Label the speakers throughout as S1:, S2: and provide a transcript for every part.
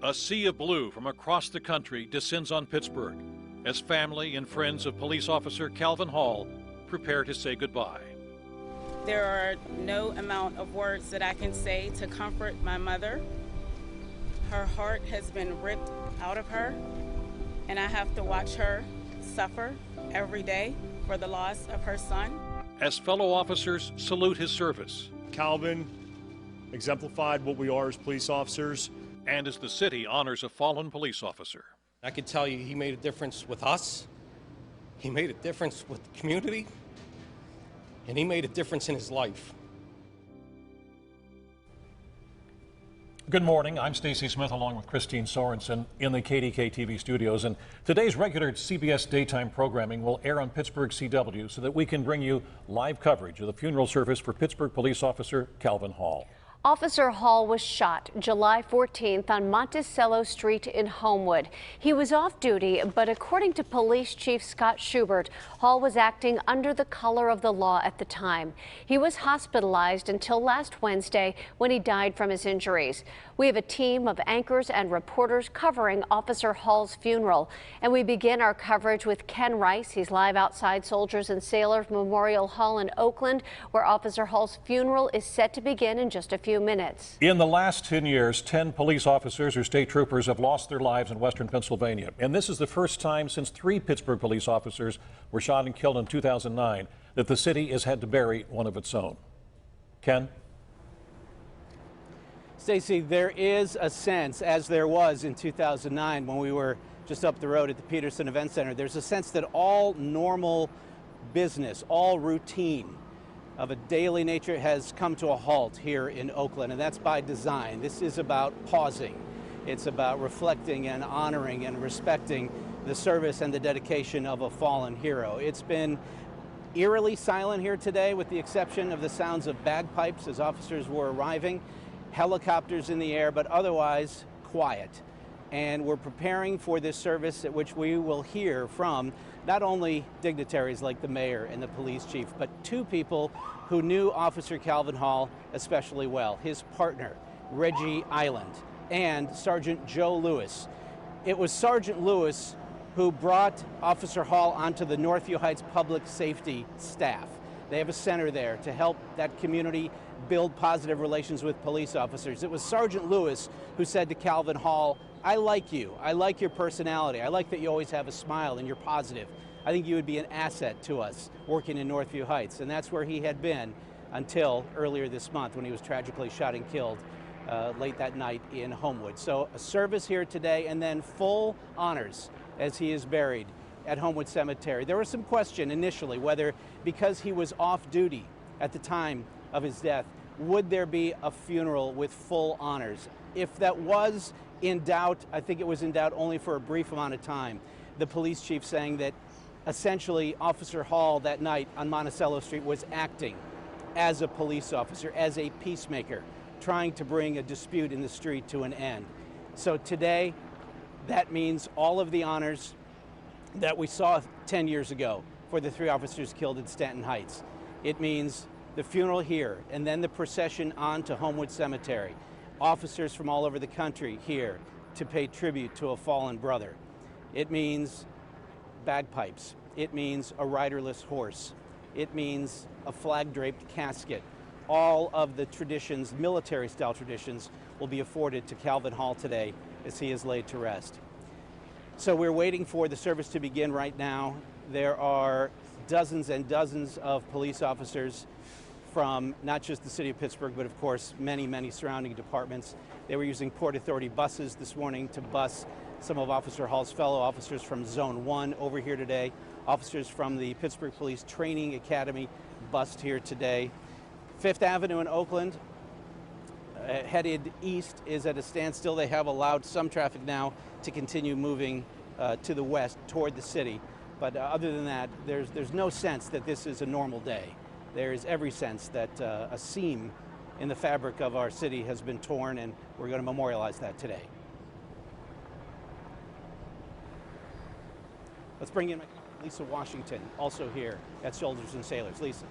S1: A sea of blue from across the country descends on Pittsburgh as family and friends of police officer Calvin Hall prepare to say goodbye.
S2: There are no amount of words that I can say to comfort my mother. Her heart has been ripped out of her, and I have to watch her suffer every day for the loss of her son.
S1: As fellow officers salute his service.
S3: Calvin exemplified what we are as police officers.
S1: And as the city honors a fallen police officer.
S4: I can tell you he made a difference with us, he made a difference with the community, and he made a difference in his life.
S1: Good morning, I'm Stacy Smith along with Kristine Sorensen in the Kdka-Tv studios, and today's regular CBS daytime programming will air on Pittsburgh CW so that we can bring you live coverage of the funeral service for Pittsburgh police officer Calvin Hall.
S5: Officer Hall was shot July 14th on Monticello Street in Homewood. He was off duty, but according to Police Chief Scott Schubert, Hall was acting under the color of the law at the time. He was hospitalized until last Wednesday when he died from his injuries. We have a team of anchors and reporters covering Officer Hall's funeral, and we begin our coverage with Ken Rice. He's live outside Soldiers and Sailors Memorial Hall in Oakland, where Officer Hall's funeral is set to begin in just a few minutes.
S1: In the last 10 years, 10 police officers or state troopers have lost their lives in western Pennsylvania. And this is the first time since 3 Pittsburgh police officers were shot and killed in 2009 that the city has had to bury one of its own. Ken?
S6: Stacy, there is a sense, as there was in 2009 when we were just up the road at the Peterson Event Center, there's a sense that all normal business, all routine of a daily nature has come to a halt here in Oakland, and that's by design. This is about pausing. It's about reflecting and honoring and respecting the service and the dedication of a fallen hero. It's been eerily silent here today with the exception of the sounds of bagpipes as officers were arriving, helicopters in the air, but otherwise quiet. And we're preparing for this service at which we will hear from not only dignitaries like the mayor and the police chief, but 2 people who knew Officer Calvin Hall especially well, his partner, Reggie Island, and Sergeant Joe Lewis. It was Sergeant Lewis who brought Officer Hall onto the Northview Heights Public Safety staff. They have a center there to help that community build positive relations with police officers. It was Sergeant Lewis who said to Calvin Hall, I like you. I like your personality. I like that you always have a smile and you're positive. I think you would be an asset to us working in Northview Heights. And that's where he had been until earlier this month when he was tragically shot and killed late that night in Homewood. So a service here today and then full honors as he is buried at Homewood Cemetery. There was some question initially whether because he was off duty at the time of his death, would there be a funeral with full honors? If that was in doubt, I think it was in doubt only for a brief amount of time. The police chief saying that essentially Officer Hall that night on Monticello Street was acting as a police officer, as a peacemaker, trying to bring a dispute in the street to an end. So today, that means all of the honors that we saw 10 years ago for the 3 officers killed in Stanton Heights. It means the funeral here, and then the procession on to Homewood Cemetery. Officers from all over the country here to pay tribute to a fallen brother. It means bagpipes. It means a riderless horse. It means a flag-draped casket. All of the traditions, military-style traditions, will be afforded to Calvin Hall today as he is laid to rest. So we're waiting for the service to begin right now. There are dozens and dozens of police officers from not just the city of Pittsburgh, but of course many, many surrounding departments. They were using Port Authority buses this morning to bus some of Officer Hall's fellow officers from Zone 1 over here today. Officers from the Pittsburgh Police Training Academy bused here today. 5th Avenue in Oakland, headed east, is at a standstill. They have allowed some traffic now to continue moving to the west toward the city. But other than that, there's no sense that this is a normal day. There is every sense that a seam in the fabric of our city has been torn, and we're going to memorialize that today. Let's bring in Lisa Washington, also here at Soldiers and Sailors. Lisa.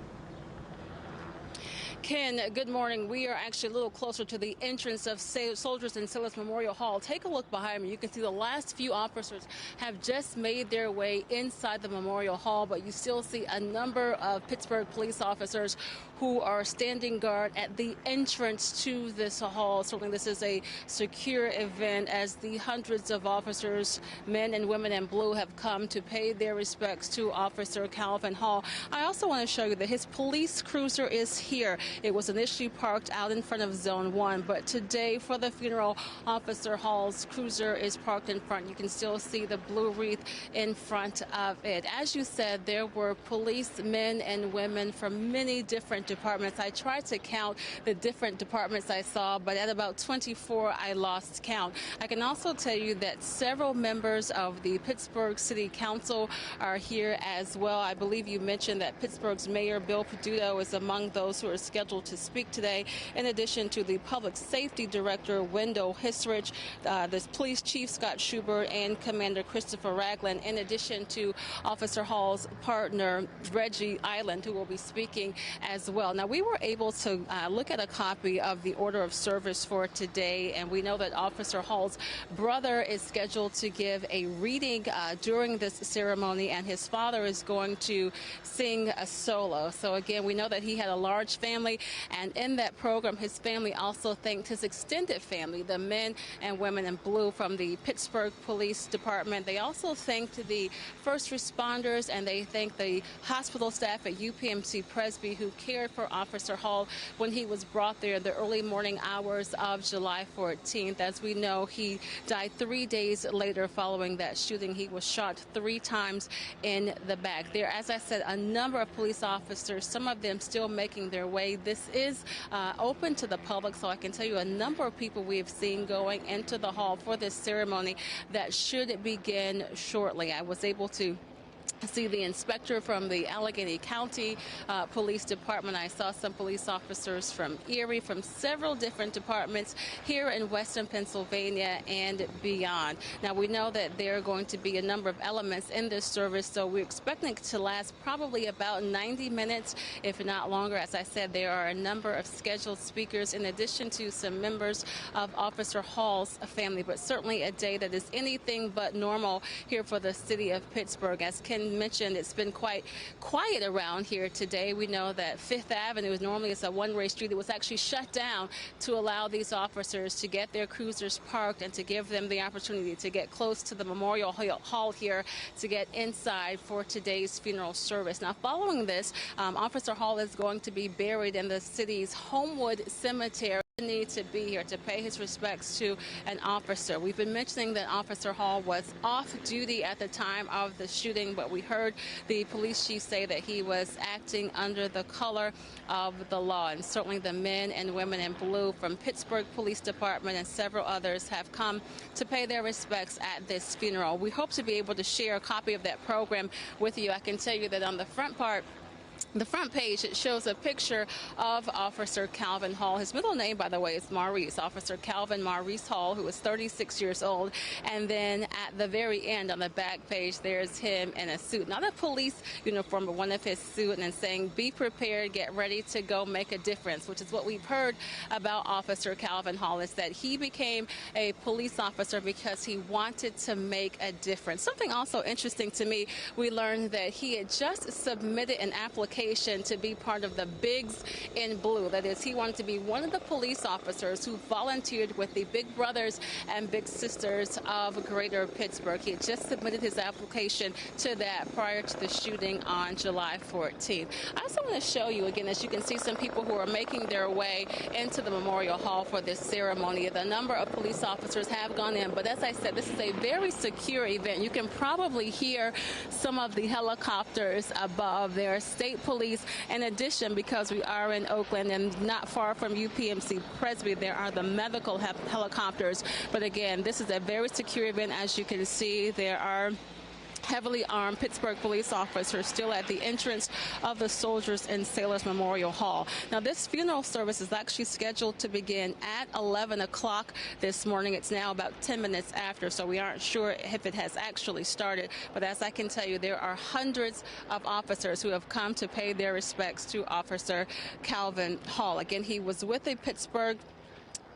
S7: Ken, good morning. We are actually a little closer to the entrance of Soldiers and Sailors Memorial Hall. Take a look behind me. You can see the last few officers have just made their way inside the Memorial Hall, but you still see a number of Pittsburgh police officers who are standing guard at the entrance to this hall. Certainly this is a secure event as the hundreds of officers, men and women in blue, have come to pay their respects to Officer Calvin Hall. I also want to show you that his police cruiser is here. It was initially parked out in front of Zone 1, but today for the funeral, Officer Hall's cruiser is parked in front. You can still see the blue wreath in front of it. As you said, there were policemen and women from many different departments. I tried to count the different departments I saw, but at about 24, I lost count. I can also tell you that several members of the Pittsburgh City Council are here as well. I believe you mentioned that Pittsburgh's Mayor Bill Peduto is among those who are scheduled to speak today, in addition to the Public Safety Director, Wendell Hisrich, the Police Chief, Scott Schubert, and Commander Christopher Ragland, in addition to Officer Hall's partner, Reggie Island, who will be speaking as well. Now, we were able to look at a copy of the order of service for today, and we know that Officer Hall's brother is scheduled to give a reading during this ceremony, and his father is going to sing a solo. So again, we know that he had a large family, and in that program, his family also thanked his extended family, the men and women in blue from the Pittsburgh Police Department. They also thanked the first responders, and they thanked the hospital staff at UPMC Presby who cared for Officer Hall when he was brought there in the early morning hours of July 14th. As we know, he died 3 days later following that shooting. He was shot 3 times in the back. There, as I said, a number of police officers, some of them still making their way. This is open to the public, so I can tell you a number of people we have seen going into the hall for this ceremony that should begin shortly. I was able to see the inspector from the Allegheny County Police Department. I saw some police officers from Erie, from several different departments here in Western Pennsylvania and beyond. Now, we know that there are going to be a number of elements in this service, so we're expecting it to last probably about 90 minutes, if not longer. As I said, there are a number of scheduled speakers in addition to some members of Officer Hall's family, but certainly a day that is anything but normal here for the city of Pittsburgh. As Ken mentioned, it's been quite quiet around here today. We know that Fifth Avenue is normally a one-way street. It was actually shut down to allow these officers to get their cruisers parked and to give them the opportunity to get close to the Memorial Hall here to get inside for today's funeral service. Now, following this, Officer Hall is going to be buried in the city's Homewood Cemetery. Need to be here to pay his respects to an officer. We've been mentioning that Officer Hall was off duty at the time of the shooting, but we heard the police chief say that he was acting under the color of the law. And certainly the men and women in blue from Pittsburgh Police Department and several others have come to pay their respects at this funeral. We hope to be able to share a copy of that program with you. I can tell you that on the front page, it shows a picture of Officer Calvin Hall. His middle name, by the way, is Maurice. Officer Calvin Maurice Hall, who is 36 years old. And then at the very end, on the back page, there's him in a suit. Not a police uniform, but one of his suit, and saying, "Be prepared, get ready to go make a difference," which is what we've heard about Officer Calvin Hall, is that he became a police officer because he wanted to make a difference. Something also interesting to me, we learned that he had just submitted an application to be part of the Bigs in Blue. That is, he wanted to be one of the police officers who volunteered with the Big Brothers and Big Sisters of Greater Pittsburgh. He had just submitted his application to that prior to the shooting on July 14th. I also want to show you again, as you can see, some people who are making their way into the Memorial Hall for this ceremony. The number of police officers have gone in, but as I said, this is a very secure event. You can probably hear some of the helicopters above. There are state police. In addition, because we are in Oakland and not far from UPMC Presby, there are the medical helicopters. But again, this is a very secure event. As you can see, there are heavily armed Pittsburgh police officers still at the entrance of the Soldiers and Sailors Memorial Hall. Now, this funeral service is actually scheduled to begin at 11 o'clock this morning. It's now about 10 minutes after, so we aren't sure if it has actually started. But as I can tell you, there are hundreds of officers who have come to pay their respects to Officer Calvin Hall. Again, he was with the Pittsburgh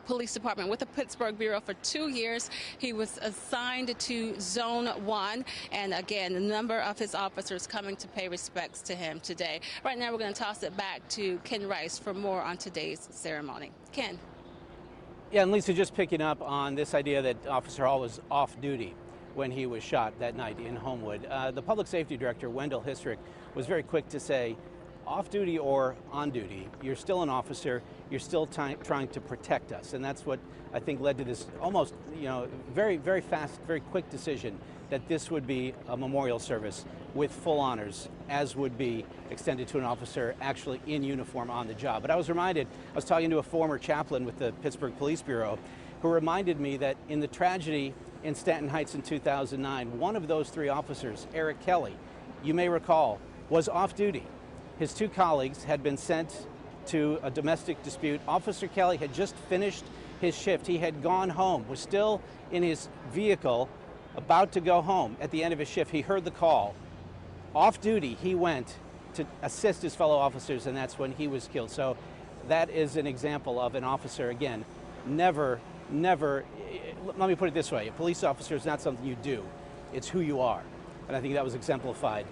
S7: Police Department, with the Pittsburgh Bureau for 2 years. He was assigned to Zone 1, and again, a number of his officers coming to pay respects to him today. Right now, we're going to toss it back to Ken Rice for more on today's ceremony. Ken.
S6: Yeah, and Lisa, just picking up on this idea that Officer Hall was off duty when he was shot that night in Homewood. The Public Safety Director, Wendell Histrick, was very quick to say, off duty or on duty, you're still an officer, you're still trying to protect us. And that's what I think led to this almost, very, very fast, very quick decision that this would be a memorial service with full honors, as would be extended to an officer actually in uniform on the job. But I was reminded, I was talking to a former chaplain with the Pittsburgh Police Bureau who reminded me that in the tragedy in Stanton Heights in 2009, one of those 3 officers, Eric Kelly, you may recall, was off duty. His 2 colleagues had been sent to a domestic dispute. Officer Kelly had just finished his shift. He had gone home, was still in his vehicle, about to go home. At the end of his shift, he heard the call. Off duty, he went to assist his fellow officers, and that's when he was killed. So that is an example of an officer, again, never, let me put it this way, a police officer is not something you do, it's who you are. And I think that was exemplified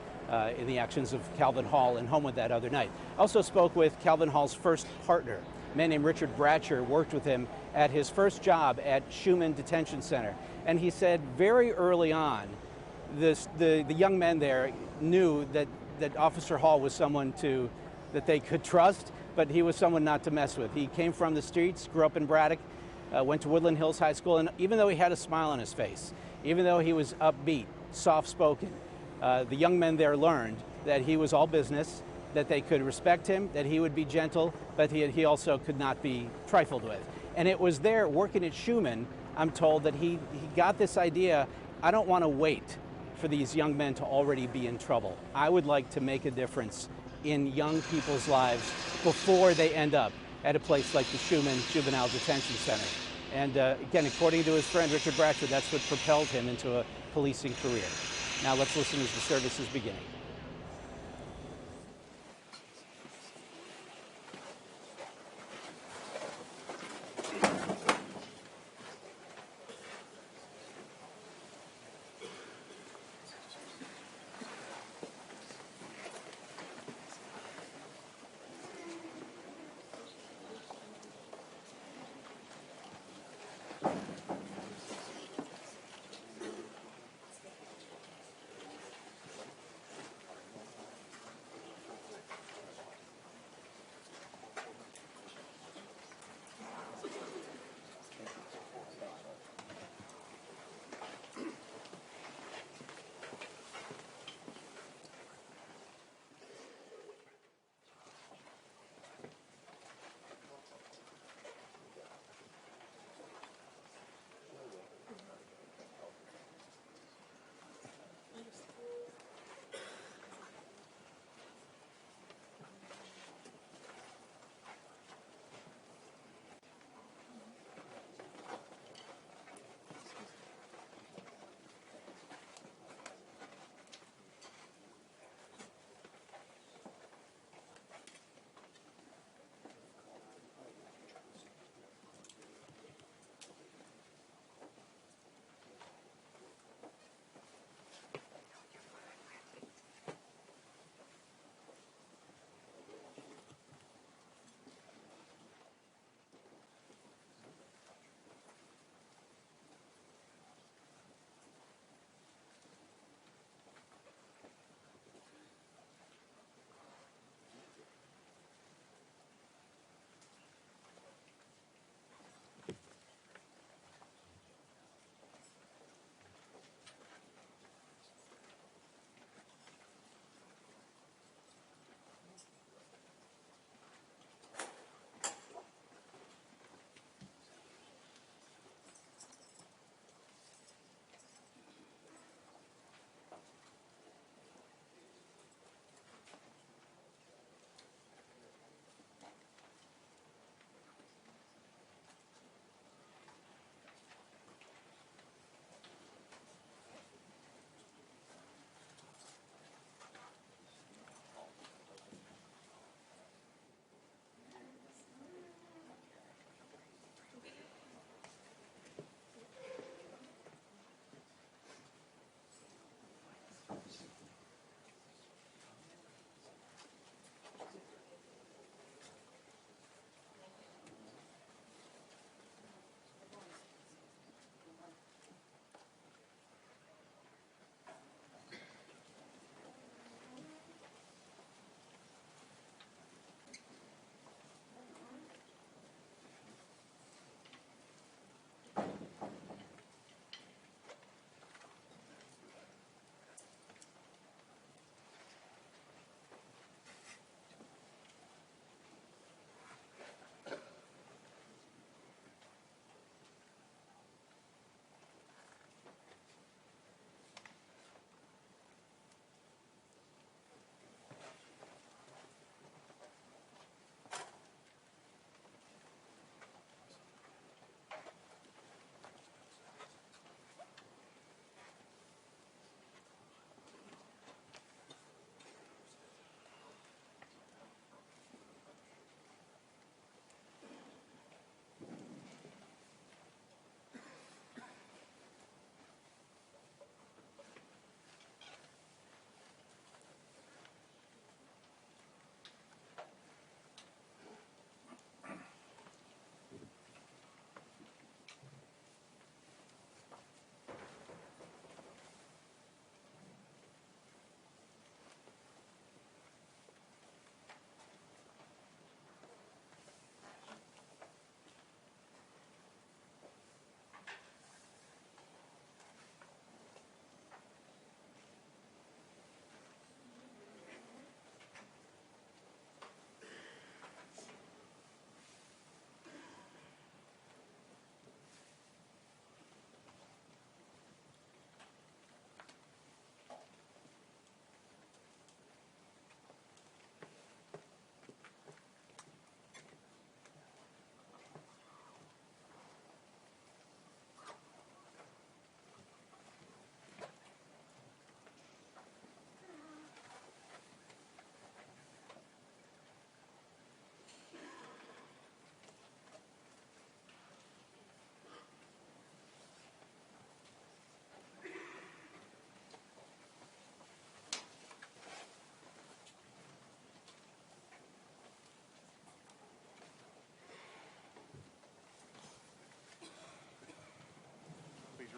S6: in the actions of Calvin Hall in Homewood that other night. I also spoke with Calvin Hall's first partner, a man named Richard Bratcher, worked with him at his first job at Schumann Detention Center. And he said very early on, the young men there knew that Officer Hall was someone that they could trust, but he was someone not to mess with. He came from the streets, grew up in Braddock, went to Woodland Hills High School, and even though he had a smile on his face, even though he was upbeat, soft-spoken, the young men there learned that he was all business, that they could respect him, that he would be gentle, but he also could not be trifled with. And it was there working at Schumann, I'm told, that he got this idea, I don't want to wait for these young men to already be in trouble. I would like to make a difference in young people's lives before they end up at a place like the Schumann Juvenile Detention Center. And again, according to his friend Richard Bratcher, that's what propelled him into a policing career. Now let's listen as the service is beginning.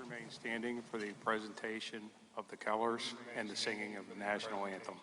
S8: remain standing for the presentation of the colors and the singing of the national anthem.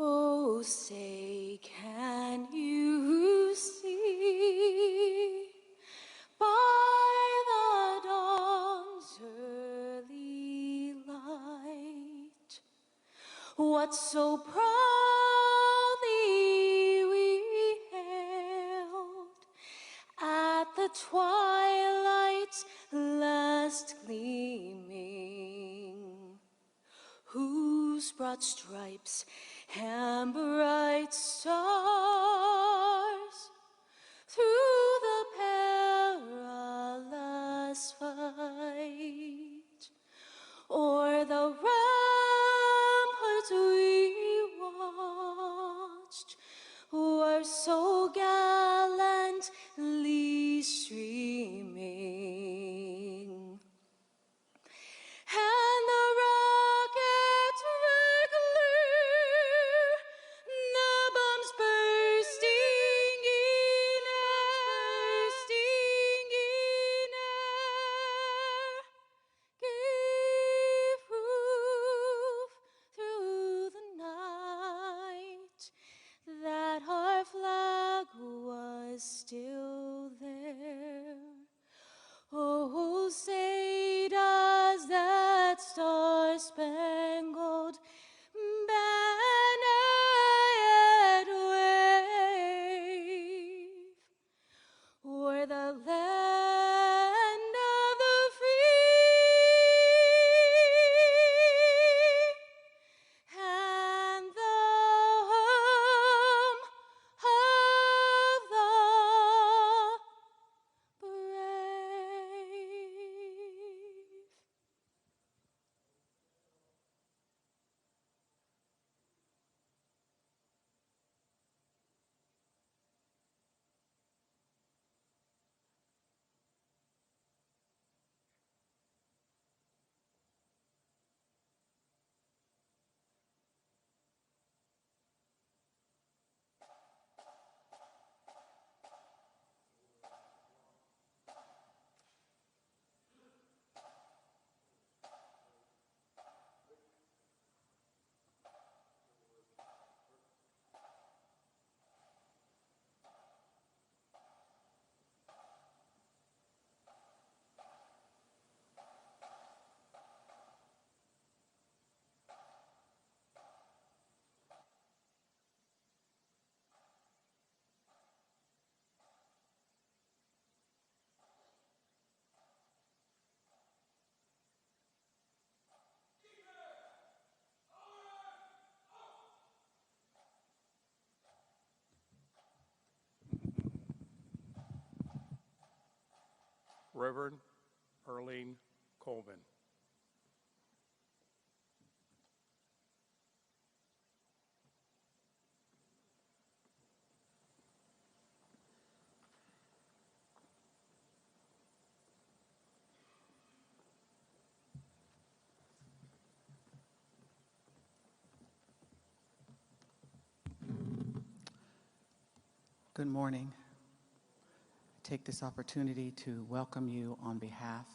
S9: Oh, say, can you see by the dawn's early light what so proudly we hailed at the twilight's last gleaming, whose broad stripes and bright stars through the perilous fight o'er the ramparts we watched were so gallantly streaming. And the rockets were clear, the bombs bursting in air, gave proof through the night that our flag was still there. Oh, say does that star-spangled banner yet wave o'er the land of the free and the home of the brave?
S8: Reverend Erlene Colvin.
S10: Good morning. I take this opportunity to welcome you on behalf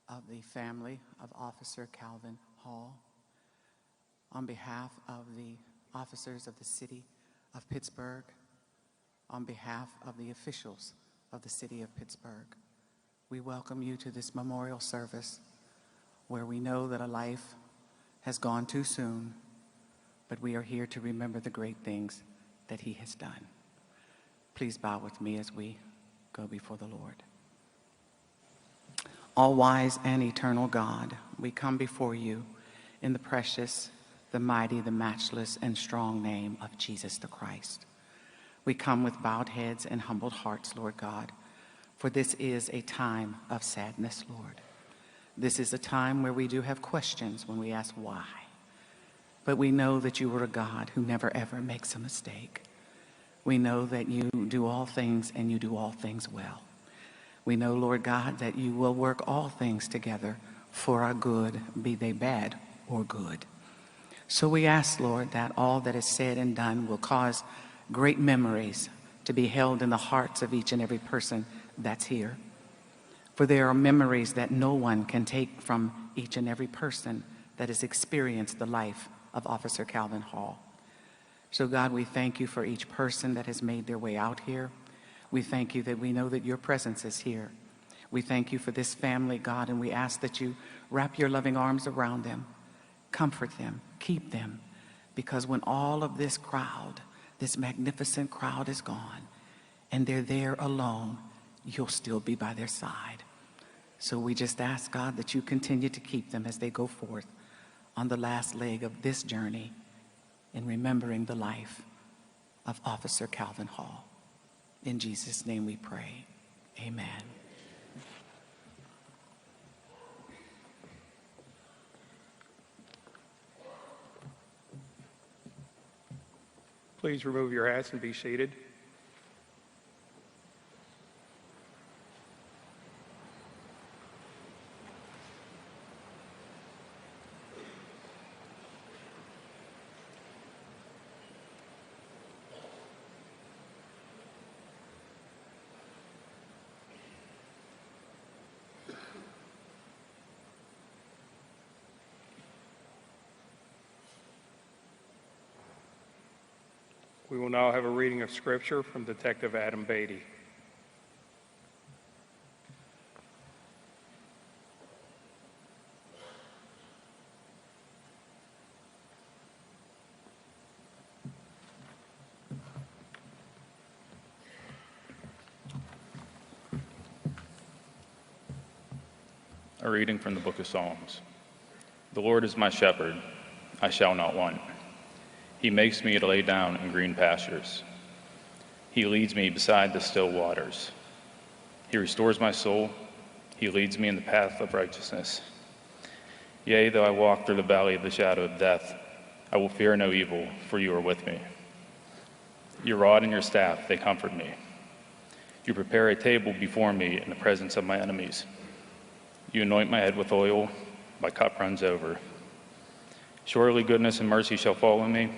S10: of the family of Officer Calvin Hall, on behalf of the officers of the city of Pittsburgh, on behalf of the officials of the city of Pittsburgh. We welcome you to this memorial service where we know that a life has gone too soon, but we are here to remember the great things that he has done. Please bow with me as we go before the Lord. All-wise and eternal God, we come before you in the precious, the mighty, the matchless, and strong name of Jesus the Christ. We come with bowed heads and humbled hearts, Lord God, for this is a time of sadness, Lord. This is a time where we do have questions when we ask why. But we know that you are a God who never ever makes a mistake. We know that you do all things and you do all things well. We know, Lord God, that you will work all things together for our good, be they bad or good. So we ask, Lord, that all that is said and done will cause great memories to be held in the hearts of each and every person that's here. For there are memories that no one can take from each and every person that has experienced the life of Officer Calvin Hall. So God, we thank you for each person that has made their way out here. We thank you that we know that your presence is here. We thank you for this family, God, and we ask that you wrap your loving arms around them, comfort them, keep them, because when all of this crowd, this magnificent crowd is gone, and they're there alone, you'll still be by their side. So we just ask, God, that you continue to keep them as they go forth on the last leg of this journey in remembering the life of Officer Calvin Hall. In Jesus' name we pray. Amen.
S8: Please remove your hats and be seated. We will now have a reading of Scripture from Detective Adam Beatty.
S11: A reading from the book of Psalms. The Lord is my shepherd, I shall not want. He makes me to lay down in green pastures. He leads me beside the still waters. He restores my soul. He leads me in the path of righteousness. Yea, though I walk through the valley of the shadow of death, I will fear no evil, for you are with me. Your rod and your staff, they comfort me. You prepare a table before me in the presence of my enemies. You anoint my head with oil, my cup runs over. Surely goodness and mercy shall follow me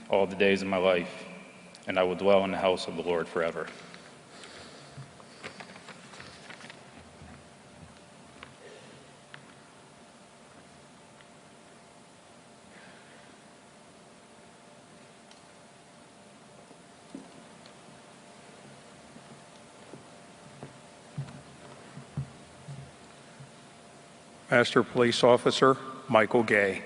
S11: all the days of my life, and I will dwell in the house of the Lord forever.
S8: Master Police Officer Michael Gay.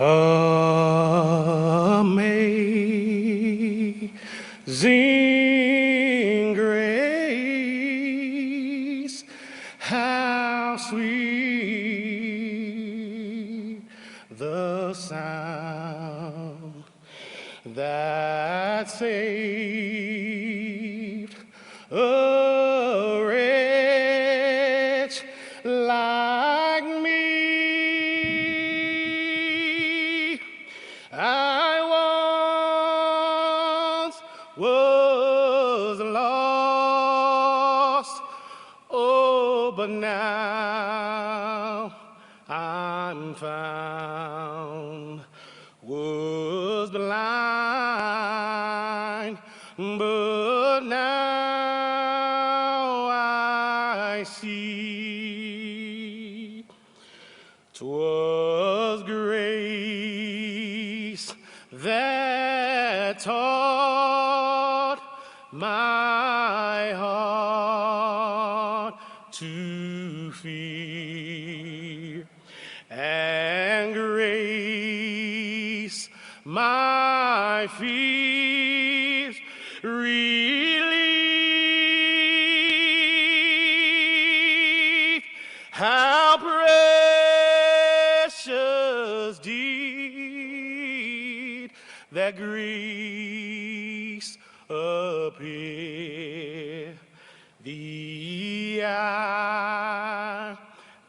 S4: Amazing grace, how sweet the sound that saved a wretch like me. I once was lost, oh, but now I'm found. Was blind, but now I see. 'Twas grace that taught my heart to fear, and grace my fears relieved. How precious did that grace appear the hour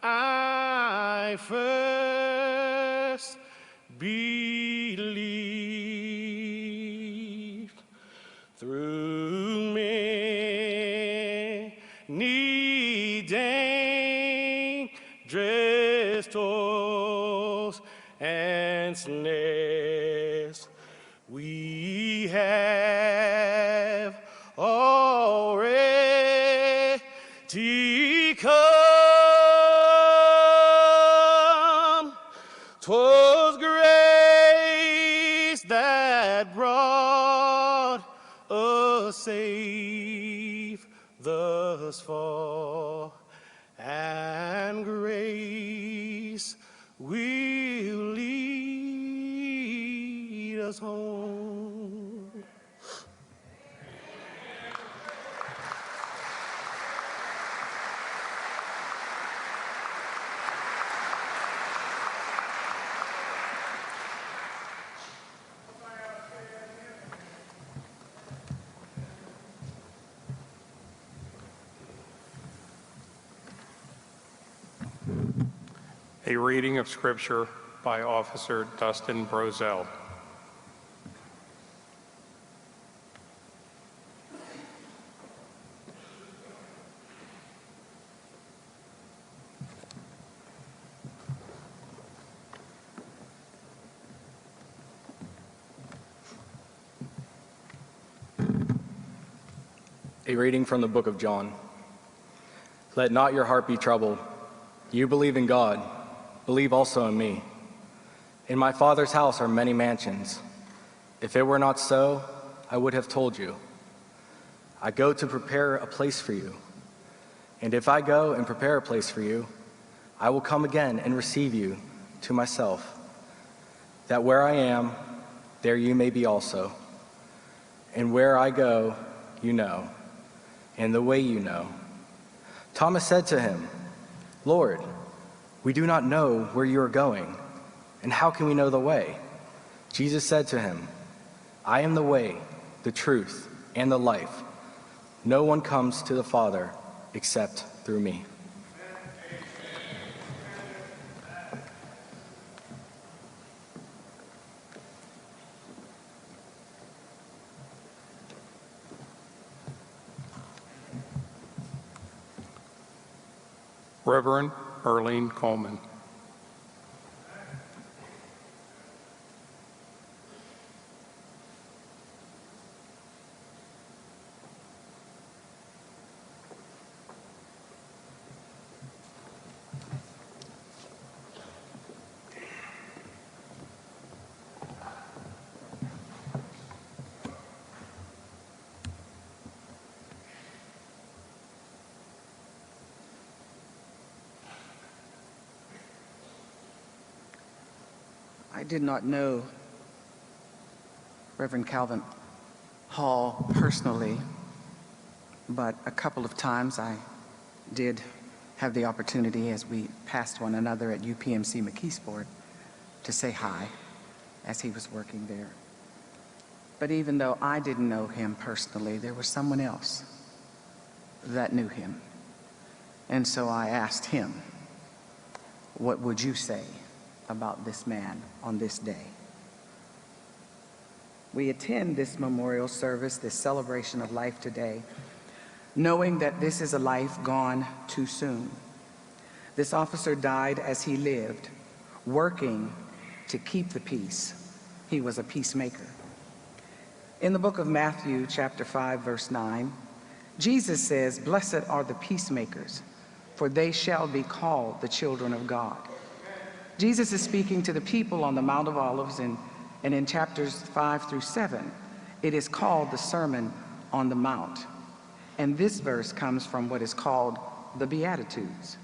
S4: I first believed. Through many dangerous toils and snares, we have already come. 'Twas grace that brought us safe thus far, and grace will lead us home.
S8: A reading of Scripture by Officer Dustin Brozell.
S12: A reading from the book of John. Let not your heart be troubled. You believe in God, believe also in me. In my Father's house are many mansions. If it were not so, I would have told you. I go to prepare a place for you. And if I go and prepare a place for you, I will come again and receive you to myself, that where I am, there you may be also. And where I go, you know, and the way you know. Thomas said to him, Lord, we do not know where you are going, and how can we know the way? Jesus said to him, I am the way, the truth, and the life. No one comes to the Father except through me.
S8: Reverend Erlene Coleman.
S10: I did not know Reverend Calvin Hall personally, but a couple of times I did have the opportunity as we passed one another at UPMC McKeesport to say hi as he was working there. But even though I didn't know him personally, there was someone else that knew him. And so I asked him, what would you say about this man on this day? We attend this memorial service, this celebration of life today, knowing that this is a life gone too soon. This officer died as he lived, working to keep the peace. He was a peacemaker. In the book of Matthew, chapter 5, verse 9, Jesus says, "Blessed are the peacemakers, for they shall be called the children of God." Jesus is speaking to the people on the Mount of Olives, and in chapters 5 through 7, it is called the Sermon on the Mount. And this verse comes from what is called the Beatitudes.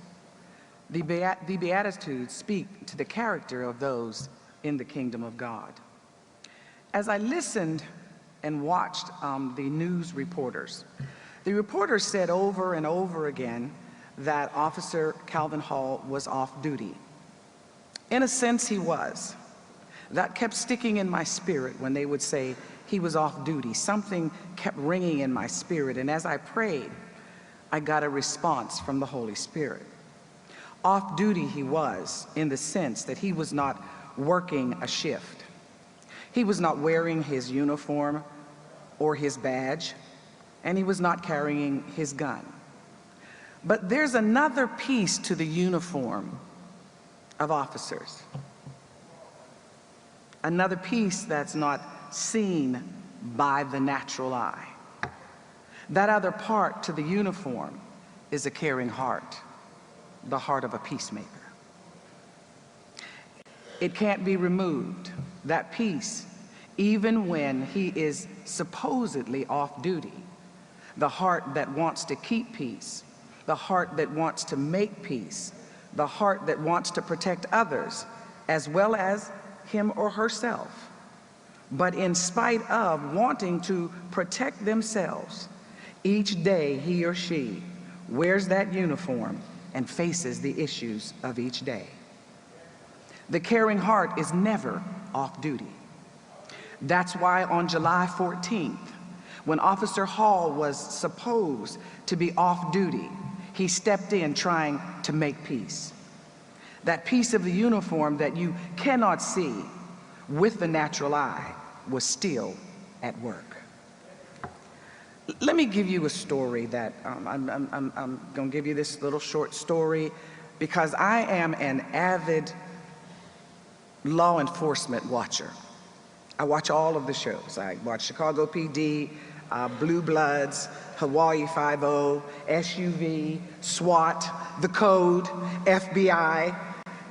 S10: The Beatitudes speak to the character of those in the kingdom of God. As I listened and watched the news reporters, the reporters said over and over again that Officer Calvin Hall was off duty. In a sense, he was. That kept sticking in my spirit when they would say he was off duty. Something kept ringing in my spirit, and as I prayed, I got a response from the Holy Spirit. Off duty he was, in the sense that he was not working a shift. He was not wearing his uniform or his badge, and he was not carrying his gun. But there's another piece to the uniform of officers. Another piece that's not seen by the natural eye. That other part to the uniform is a caring heart, the heart of a peacemaker. It can't be removed, that piece, even when he is supposedly off duty. The heart that wants to keep peace, the heart that wants to make peace, the heart that wants to protect others, as well as him or herself. But in spite of wanting to protect themselves, each day he or she wears that uniform and faces the issues of each day. The caring heart is never off duty. That's why on July 14th, when Officer Hall was supposed to be off duty, he stepped in trying to make peace. That piece of the uniform that you cannot see with the natural eye was still at work. Let me give you a story that I'm going to give you this little short story because I am an avid law enforcement watcher. I watch all of the shows. I watch Chicago PD, Blue Bloods, Hawaii Five-0, SUV, SWAT, The Code, FBI,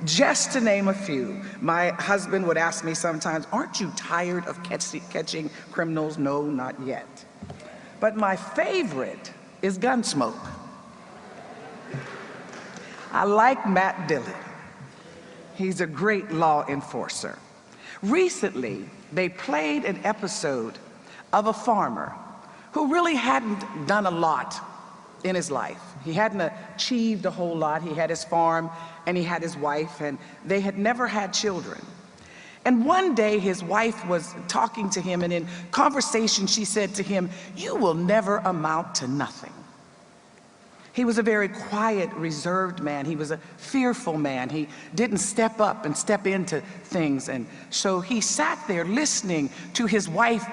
S10: just to name a few. My husband would ask me sometimes, aren't you tired of catching criminals? No, not yet. But my favorite is Gunsmoke. I like Matt Dillon. He's a great law enforcer. Recently, they played an episode of a farmer who really hadn't done a lot in his life. He hadn't achieved a whole lot. He had his farm and he had his wife, and they had never had children. And one day his wife was talking to him, and in conversation she said to him, "You will never amount to nothing." He was a very quiet, reserved man. He was a fearful man. He didn't step up and step into things. And so he sat there listening to his wife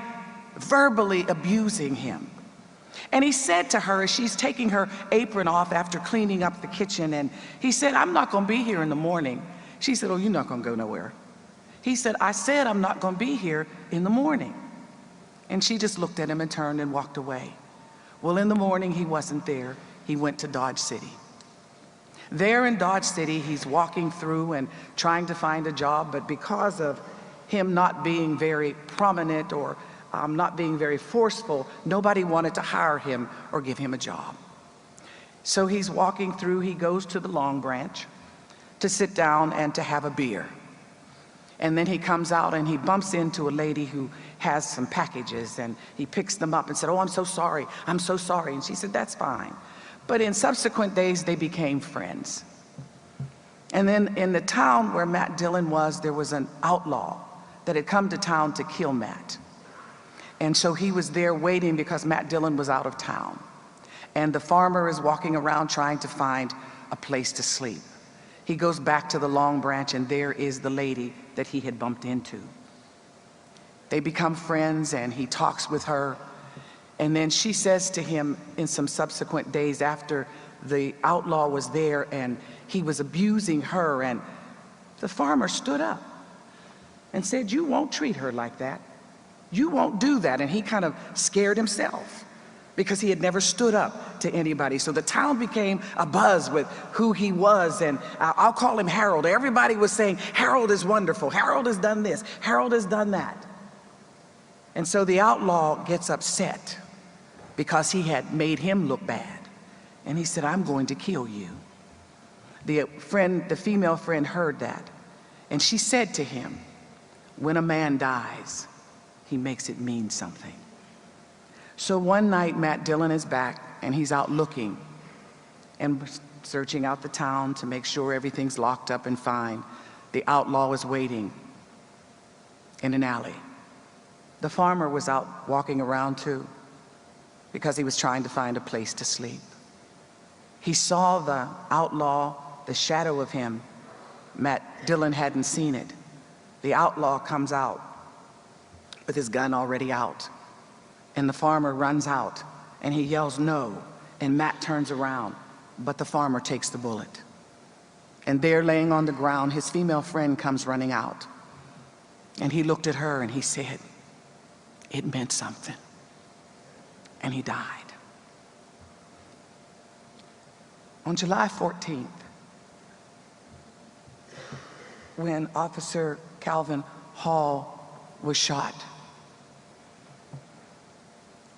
S10: verbally abusing him. And he said to her as she's taking her apron off after cleaning up the kitchen, and he said, "I'm not going to be here in the morning." She said, "Oh, you're not going to go nowhere." He said, "I said I'm not going to be here in the morning." And she just looked at him and turned and walked away. Well, in the morning, he wasn't there. He went to Dodge City. There in Dodge City, he's walking through and trying to find a job, but because of him not being very prominent or not being very forceful, nobody wanted to hire him or give him a job. So he's walking through, he goes to the Long Branch to sit down and to have a beer. And then he comes out and he bumps into a lady who has some packages, and he picks them up and said, "Oh, I'm so sorry, I'm so sorry." And she said, "That's fine." But in subsequent days, they became friends. And then in the town where Matt Dillon was, there was an outlaw that had come to town to kill Matt. And so he was there waiting because Matt Dillon was out of town. And the farmer is walking around trying to find a place to sleep. He goes back to the Long Branch, and there is the lady that he had bumped into. They become friends, and he talks with her. And then she says to him in some subsequent days, after the outlaw was there and he was abusing her, and the farmer stood up and said, "You won't treat her like that. You won't do that." And he kind of scared himself because he had never stood up to anybody. So the town became abuzz with who he was, and I'll call him Harold. Everybody was saying, "Harold is wonderful. Harold has done this. Harold has done that." And so the outlaw gets upset because he had made him look bad. And he said, "I'm going to kill you." The female friend heard that, and she said to him, "When a man dies, he makes it mean something." So one night, Matt Dillon is back, and he's out looking and searching out the town to make sure everything's locked up and fine. The outlaw is waiting in an alley. The farmer was out walking around too, because he was trying to find a place to sleep. He saw the outlaw, the shadow of him. Matt Dillon hadn't seen it. The outlaw comes out with his gun already out, and the farmer runs out and he yells, "No," and Matt turns around, but the farmer takes the bullet. And there, laying on the ground, his female friend comes running out, and he looked at her and he said, "It meant something," and he died. On July 14th, when Officer Calvin Hall was shot,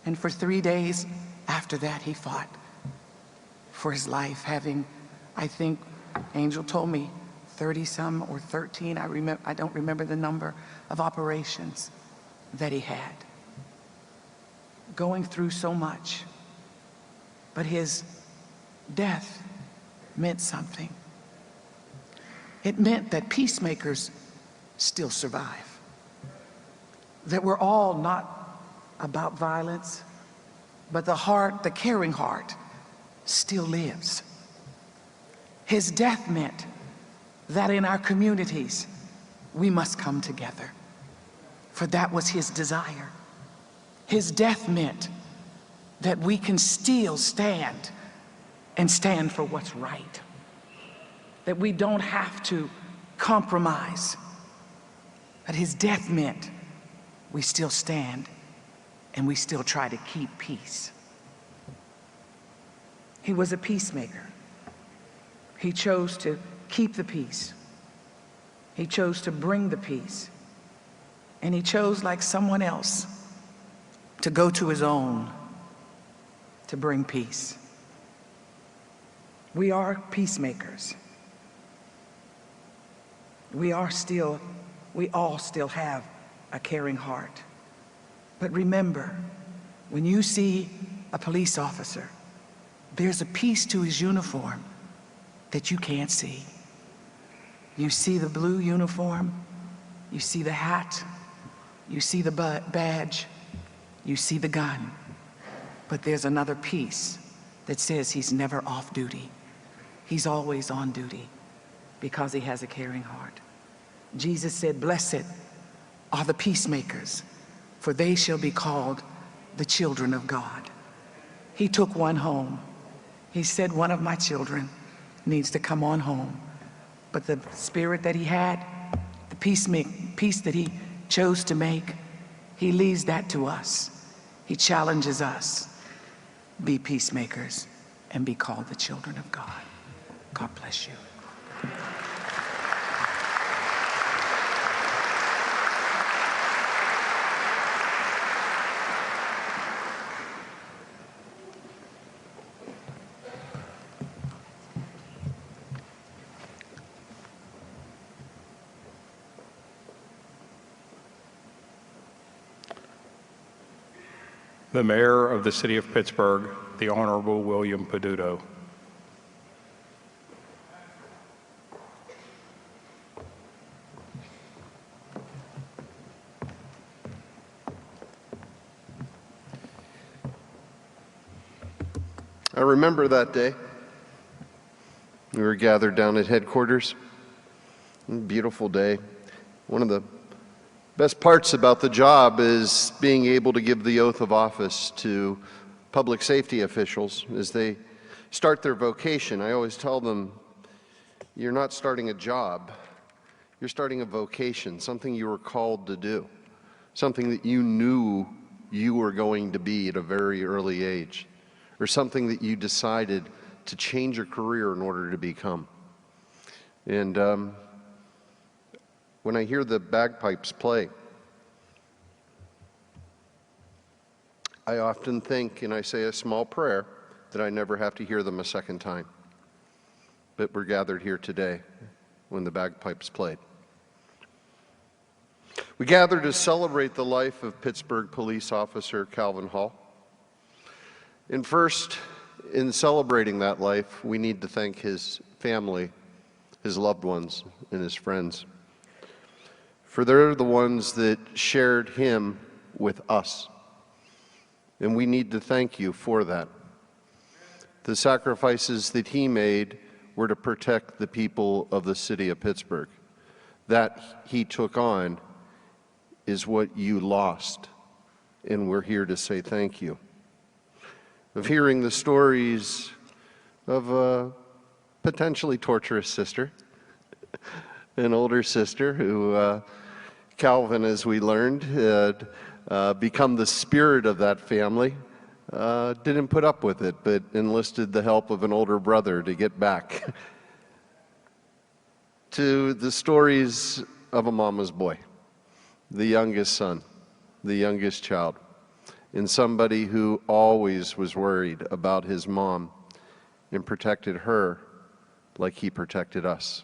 S10: and for 3 days after that, he fought for his life, having, I think, Angel told me, 30-some or 13, I don't remember the number of operations that he had. Going through so much, but his death meant something. It meant that peacemakers still survive, that we're all not about violence, but the heart, the caring heart, still lives. His death meant that in our communities, we must come together, for that was his desire. His death meant that we can still stand and stand for what's right, that we don't have to compromise. But his death meant we still stand and we still try to keep peace. He was a peacemaker. He chose to keep the peace. He chose to bring the peace. And he chose, like someone else, to go to his own to bring peace. We are peacemakers. We all still have a caring heart. But remember, when you see a police officer, there's a piece to his uniform that you can't see. You see the blue uniform, you see the hat, you see the badge, you see the gun, but there's another piece that says he's never off duty. He's always on duty because he has a caring heart. Jesus said, "Blessed are the peacemakers, for they shall be called the children of God." He took one home. He said, "One of my children needs to come on home." But the spirit that he had, the peace that he chose to make, he leaves that to us. He challenges us, be peacemakers and be called the children of God. God bless you.
S8: the Mayor of the City of Pittsburgh, the Honorable William Peduto.
S13: I remember that day. We were gathered down at headquarters. Beautiful day. One of the best parts about the job is being able to give the oath of office to public safety officials as they start their vocation. I always tell them, you're not starting a job, you're starting a vocation, something you were called to do, something that you knew you were going to be at a very early age, or something that you decided to change your career in order to become. And when I hear the bagpipes play, I often think, and I say a small prayer, that I never have to hear them a second time. But we're gathered here today when the bagpipes played. We gather to celebrate the life of Pittsburgh police officer Calvin Hall. And first, in celebrating that life, we need to thank his family, his loved ones, and his friends. For they're the ones that shared him with us. And we need to thank you for that. The sacrifices that he made were to protect the people of the city of Pittsburgh. That he took on is what you lost, and we're here to say thank you. Of hearing the stories of a potentially torturous sister, an older sister who Calvin, as we learned, had become the spirit of that family, didn't put up with it, but enlisted the help of an older brother to get back. To the stories of a mama's boy, the youngest son, the youngest child, and somebody who always was worried about his mom and protected her like he protected us.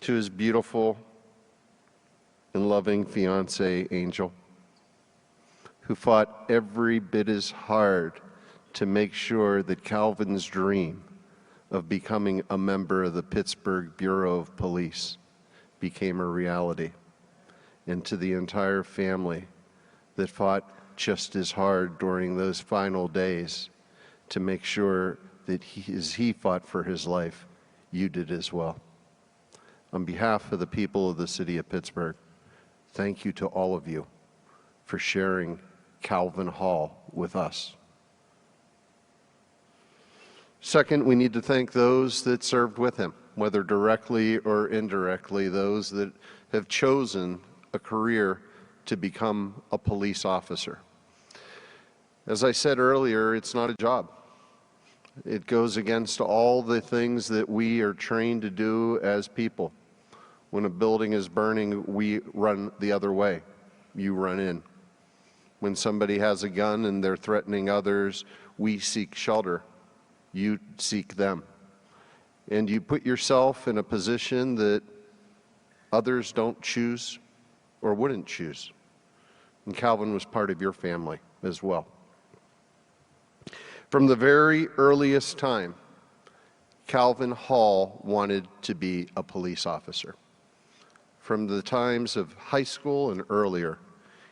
S13: To his beautiful and loving fiancée, Angel, who fought every bit as hard to make sure that Calvin's dream of becoming a member of the Pittsburgh Bureau of Police became a reality. And to the entire family that fought just as hard during those final days to make sure that as he fought for his life, you did as well. On behalf of the people of the city of Pittsburgh, thank you to all of you for sharing Calvin Hall with us. Second, we need to thank those that served with him, whether directly or indirectly, those that have chosen a career to become a police officer. As I said earlier, it's not a job. It goes against all the things that we are trained to do as people. When a building is burning, we run the other way. You run in. When somebody has a gun and they're threatening others, we seek shelter. You seek them. And you put yourself in a position that others don't choose or wouldn't choose. And Calvin was part of your family as well. From the very earliest time, Calvin Hall wanted to be a police officer. From the times of high school and earlier,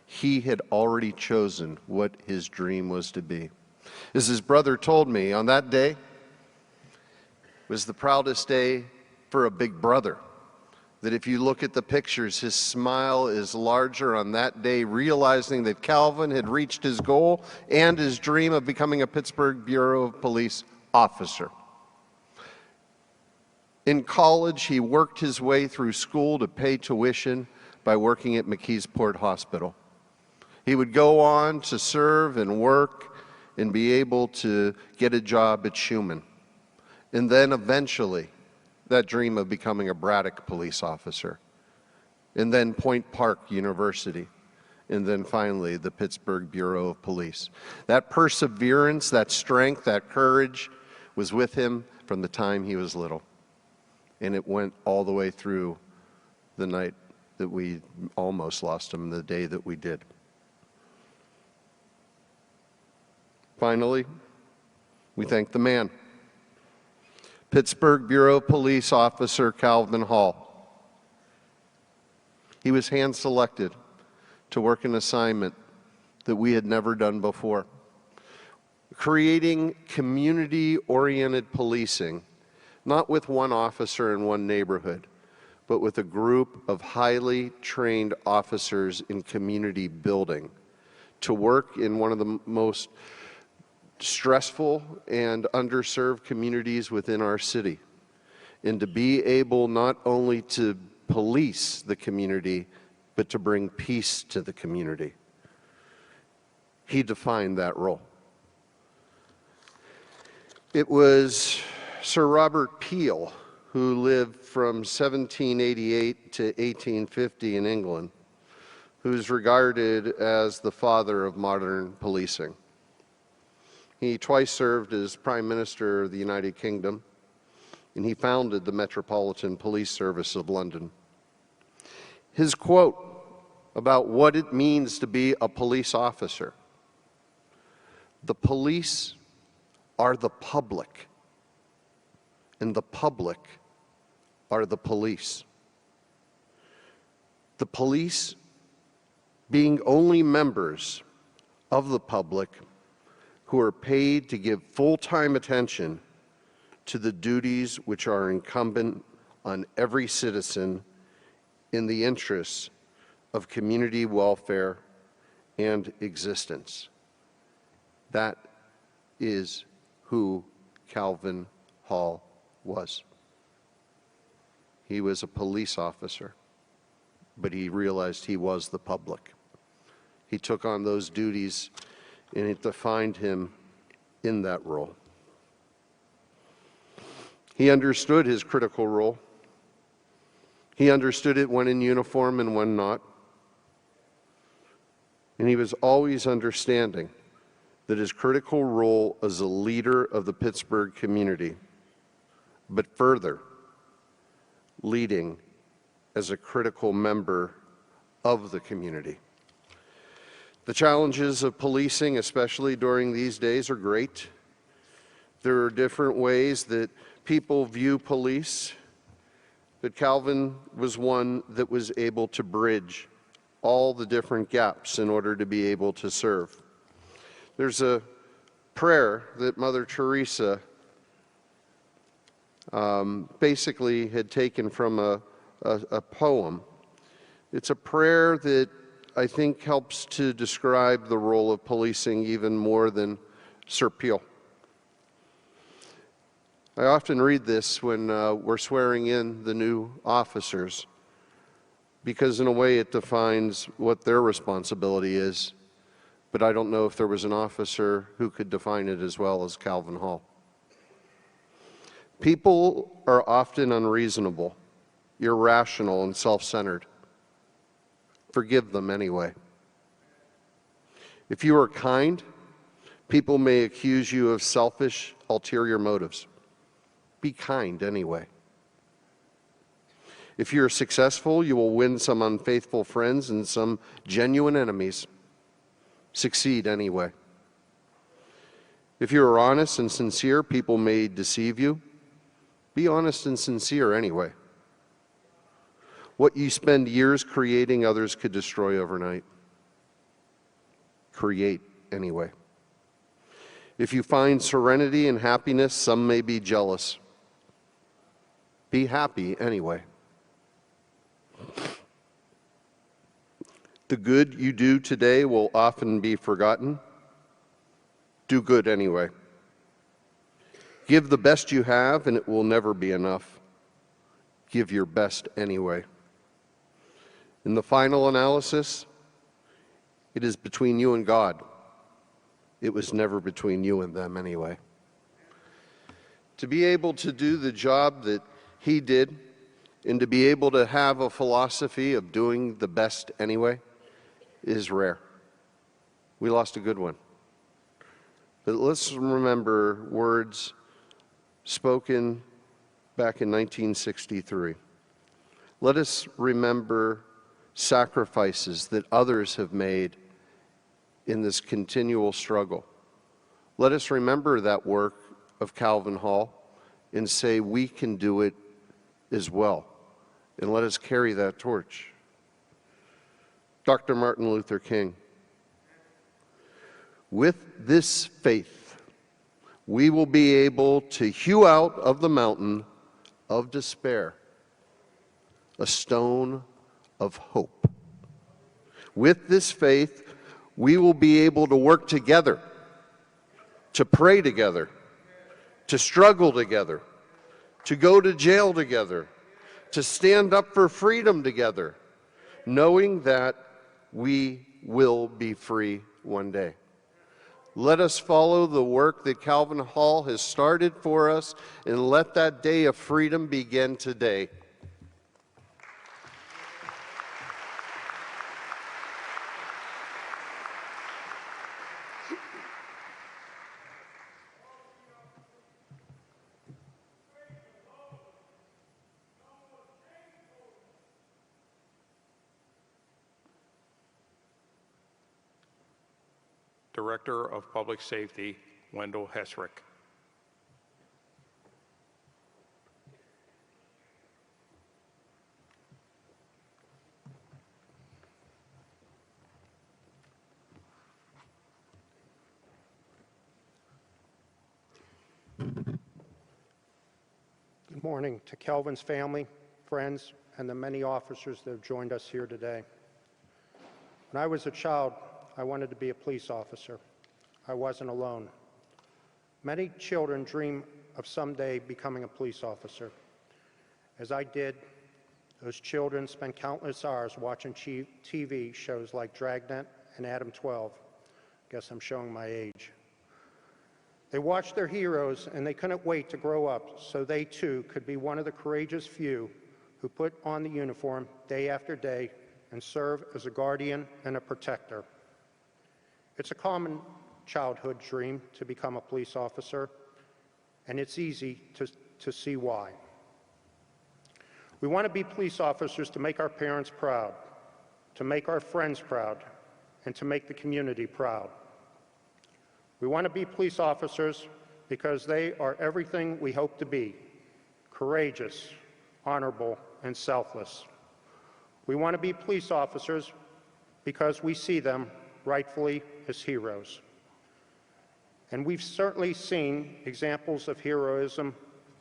S13: he had already chosen what his dream was to be. As his brother told me, on that day was the proudest day for a big brother. That if you look at the pictures, his smile is larger on that day, realizing that Calvin had reached his goal and his dream of becoming a Pittsburgh Bureau of Police officer. In college, he worked his way through school to pay tuition by working at McKeesport Hospital. He would go on to serve and work and be able to get a job at Schumann. And then eventually, that dream of becoming a Braddock police officer. And then Point Park University. And then finally, the Pittsburgh Bureau of Police. That perseverance, that strength, that courage was with him from the time he was little. And it went all the way through the night that we almost lost him, the day that we did. Finally, we thank the man, Pittsburgh Bureau Police Officer Calvin Hall. He was hand-selected to work an assignment that we had never done before, creating community-oriented policing, not with one officer in one neighborhood, but with a group of highly trained officers in community building to work in one of the most stressful and underserved communities within our city, and to be able not only to police the community, but to bring peace to the community. He defined that role. It was Sir Robert Peel, who lived from 1788 to 1850 in England, who's regarded as the father of modern policing. He twice served as Prime Minister of the United Kingdom, and he founded the Metropolitan Police Service of London. His quote about what it means to be a police officer: "The police are the public, and the public are the police." The police being only members of the public who are paid to give full-time attention to the duties which are incumbent on every citizen in the interests of community welfare and existence. That is who Calvin Hall was. He was a police officer, but he realized he was the public. He took on those duties, and it defined him in that role. He understood his critical role. He understood it when in uniform and when not. And he was always understanding that his critical role as a leader of the Pittsburgh community, but further, leading as a critical member of the community. The challenges of policing, especially during these days, are great. There are different ways that people view police, but Calvin was one that was able to bridge all the different gaps in order to be able to serve. There's a prayer that Mother Teresa basically had taken from a poem. It's a prayer that I think helps to describe the role of policing even more than Sir Peel. I often read this when we're swearing in the new officers, because in a way it defines what their responsibility is, but I don't know if there was an officer who could define it as well as Calvin Hall. People are often unreasonable, irrational, and self-centered. Forgive them anyway. If you are kind, people may accuse you of selfish, ulterior motives. Be kind anyway. If you're successful, you will win some unfaithful friends and some genuine enemies. Succeed anyway. If you are honest and sincere, people may deceive you. Be honest and sincere anyway. What you spend years creating, others could destroy overnight. Create anyway. If you find serenity and happiness, some may be jealous. Be happy anyway. The good you do today will often be forgotten. Do good anyway. Give the best you have, and it will never be enough. Give your best anyway. In the final analysis, it is between you and God. It was never between you and them anyway. To be able to do the job that he did, and to be able to have a philosophy of doing the best anyway, is rare. We lost a good one. But let's remember words spoken back in 1963. Let us remember sacrifices that others have made in this continual struggle Let us remember that work of Calvin Hall and say we can do it as well. And let us carry that torch. Dr. Martin Luther King. With this faith, we will be able to hew out of the mountain of despair a stone of hope. With this faith, we will be able to work together, to pray together, to struggle together, to go to jail together, to stand up for freedom together, knowing that we will be free one day. Let us follow the work that Calvin Hall has started for us, and let that day of freedom begin today.
S8: Director of Public Safety, Wendell Hesrick.
S14: Good morning to Kelvin's family, friends, and the many officers that have joined us here today. When I was a child, I wanted to be a police officer. I wasn't alone. Many children dream of someday becoming a police officer. As I did, those children spent countless hours watching TV shows like Dragnet and Adam 12. Guess I'm showing my age. They watched their heroes and they couldn't wait to grow up so they too could be one of the courageous few who put on the uniform day after day and serve as a guardian and a protector. It's a common childhood dream to become a police officer, and it's easy to see why. We want to be police officers to make our parents proud, to make our friends proud, and to make the community proud. We want to be police officers because they are everything we hope to be: courageous, honorable, and selfless. We want to be police officers because we see them rightfully as heroes. And we've certainly seen examples of heroism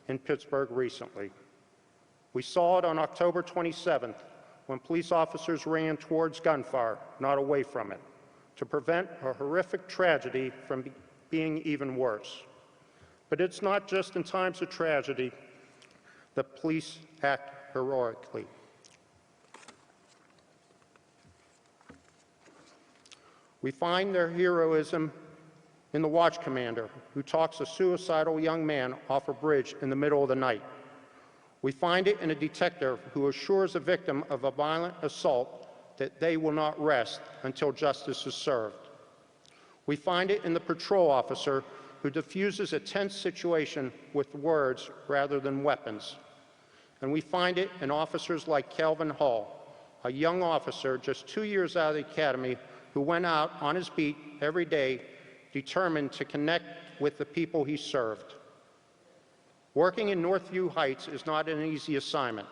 S14: in Pittsburgh recently. We saw it on October 27th when police officers ran towards gunfire, not away from it, to prevent a horrific tragedy from being even worse. But it's not just in times of tragedy that police act heroically. We find their heroism in the watch commander who talks a suicidal young man off a bridge in the middle of the night. We find it in a detective who assures a victim of a violent assault that they will not rest until justice is served. We find it in the patrol officer who diffuses a tense situation with words rather than weapons. And we find it in officers like Calvin Hall, a young officer just 2 years out of the academy who went out on his beat every day, determined to connect with the people he served. Working in Northview Heights is not an easy assignment.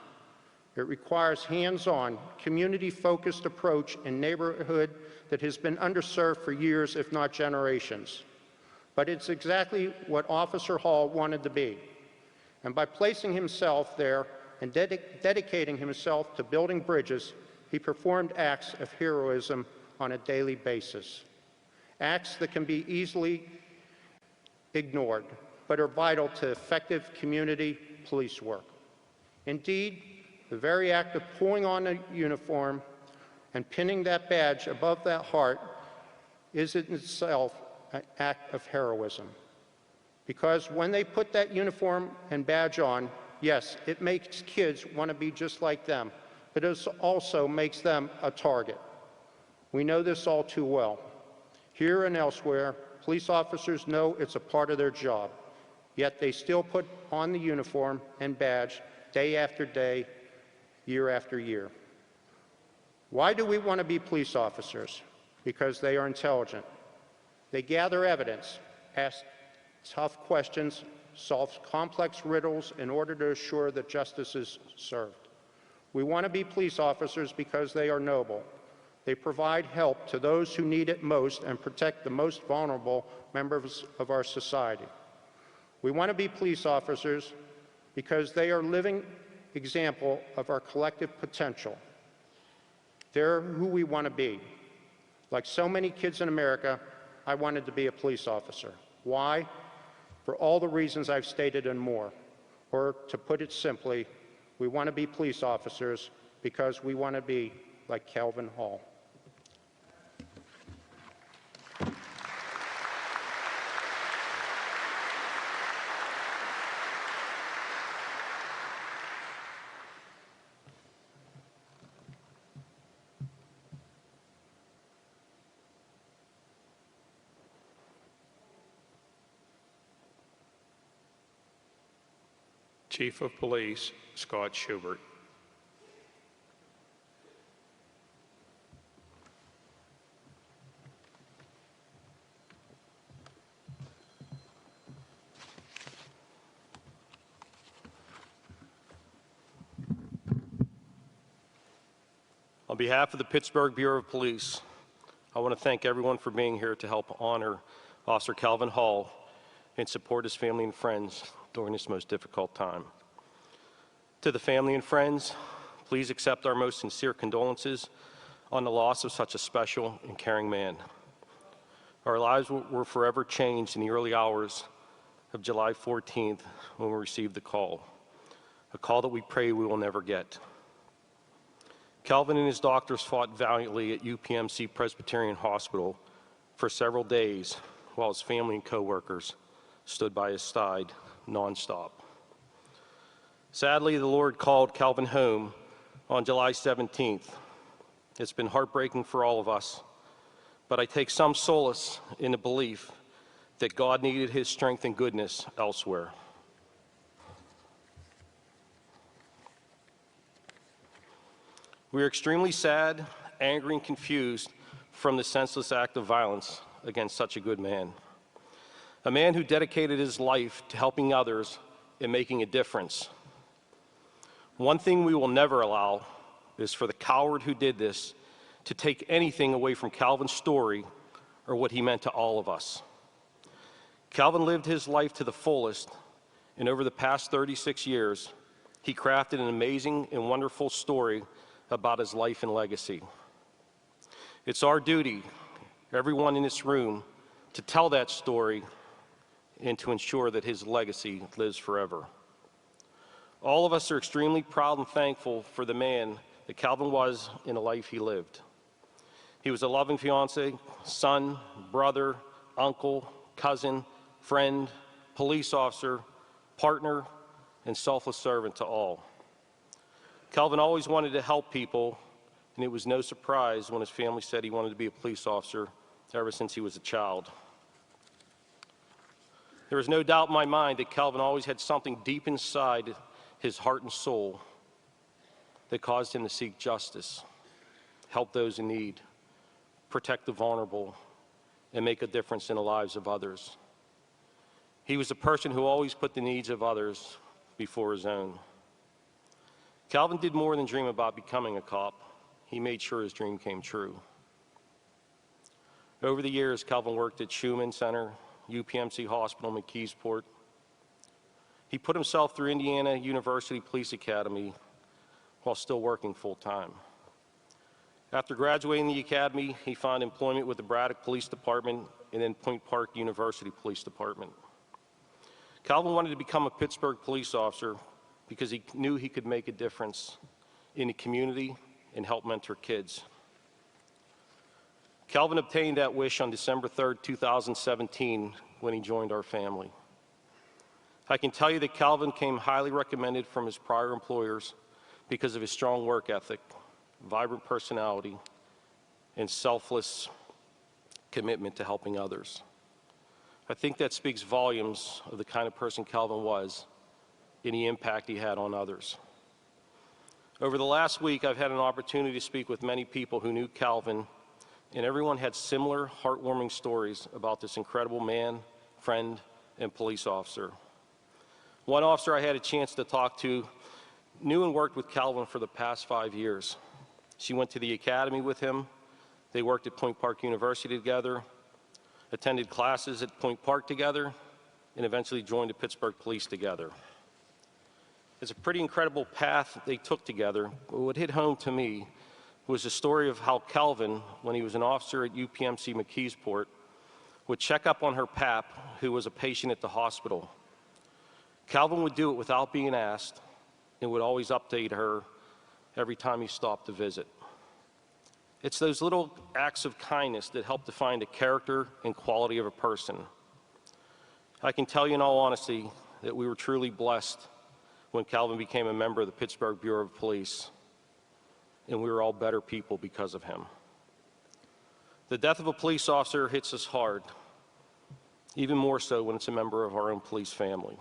S14: It requires hands-on, community-focused approach in a neighborhood that has been underserved for years, if not generations. But it's exactly what Officer Hall wanted to be. And by placing himself there and dedicating himself to building bridges, he performed acts of heroism on a daily basis. Acts that can be easily ignored, but are vital to effective community police work. Indeed, the very act of pulling on a uniform and pinning that badge above that heart is in itself an act of heroism. Because when they put that uniform and badge on, yes, it makes kids want to be just like them, but it also makes them a target. We know this all too well. Here and elsewhere, police officers know it's a part of their job, yet they still put on the uniform and badge day after day, year after year. Why do we want to be police officers? Because they are intelligent. They gather evidence, asks tough questions, solves complex riddles in order to assure that justice is served. We want to be police officers because they are noble. They provide help to those who need it most and protect the most vulnerable members of our society. We want to be police officers because they are living example of our collective potential. They're who we want to be. Like so many kids in America, I wanted to be a police officer. Why? For all the reasons I've stated and more. Or to put it simply, we want to be police officers because we want to be like Calvin Hall.
S8: Chief of Police Scott Schubert.
S4: On behalf of the Pittsburgh Bureau of Police, I want to thank everyone for being here to help honor Officer Calvin Hall and support his family and friends during this most difficult time. To the family and friends, please accept our most sincere condolences on the loss of such a special and caring man. Our lives were forever changed in the early hours of July 14th when we received the call, a call that we pray we will never get. Calvin and his doctors fought valiantly at UPMC Presbyterian Hospital for several days while his family and coworkers stood by his side nonstop. Sadly, the Lord called Calvin home on July 17th. It's been heartbreaking for all of us, but I take some solace in the belief that God needed his strength and goodness elsewhere. We are extremely sad, angry, and confused from the senseless act of violence against such a good man. A man who dedicated his life to helping others and making a difference. One thing we will never allow is for the coward who did this to take anything away from Calvin's story or what he meant to all of us. Calvin lived his life to the fullest, and over the past 36 years, he crafted an amazing and wonderful story about his life and legacy. It's our duty, everyone in this room, to tell that story and to ensure that his legacy lives forever. All of us are extremely proud and thankful for the man that Calvin was in the life he lived. He was a loving fiance, son, brother, uncle, cousin, friend, police officer, partner, and selfless servant to all. Calvin always wanted to help people, and it was no surprise when his family said he wanted to be a police officer ever since he was a child. There is no doubt in my mind that Calvin always had something deep inside his heart and soul that caused him to seek justice, help those in need, protect the vulnerable, and make a difference in the lives of others. He was a person who always put the needs of others before his own. Calvin did more than dream about becoming a cop. He made sure his dream came true. Over the years, Calvin worked at Schumann Center, UPMC Hospital, McKeesport. He put himself through Indiana University Police Academy while still working full-time. After graduating the academy, he found employment with the Braddock Police Department and then Point Park University Police Department. Calvin wanted to become a Pittsburgh police officer because he knew he could make a difference in the community and help mentor kids. Calvin obtained that wish on December 3rd, 2017, when he joined our family. I can tell you that Calvin came highly recommended from his prior employers because of his strong work ethic, vibrant personality, and selfless commitment to helping others. I think that speaks volumes of the kind of person Calvin was and the impact he had on others. Over the last week, I've had an opportunity to speak with many people who knew Calvin, and everyone had similar heartwarming stories about this incredible man, friend, and police officer. One officer I had a chance to talk to knew and worked with Calvin for the past 5 years. She went to the academy with him. They worked at Point Park University together, attended classes at Point Park together, and eventually joined the Pittsburgh Police together. It's a pretty incredible path they took together, but what hit home to me was the story of how Calvin, when he was an officer at UPMC McKeesport, would check up on her pap, who was a patient at the hospital. Calvin would do it without being asked and would always update her every time he stopped to visit. It's those little acts of kindness that help define the character and quality of a person. I can tell you in all honesty that we were truly blessed when Calvin became a member of the Pittsburgh Bureau of Police, and we were all better people because of him. The death of a police officer hits us hard, even more so when it's a member of our own police family.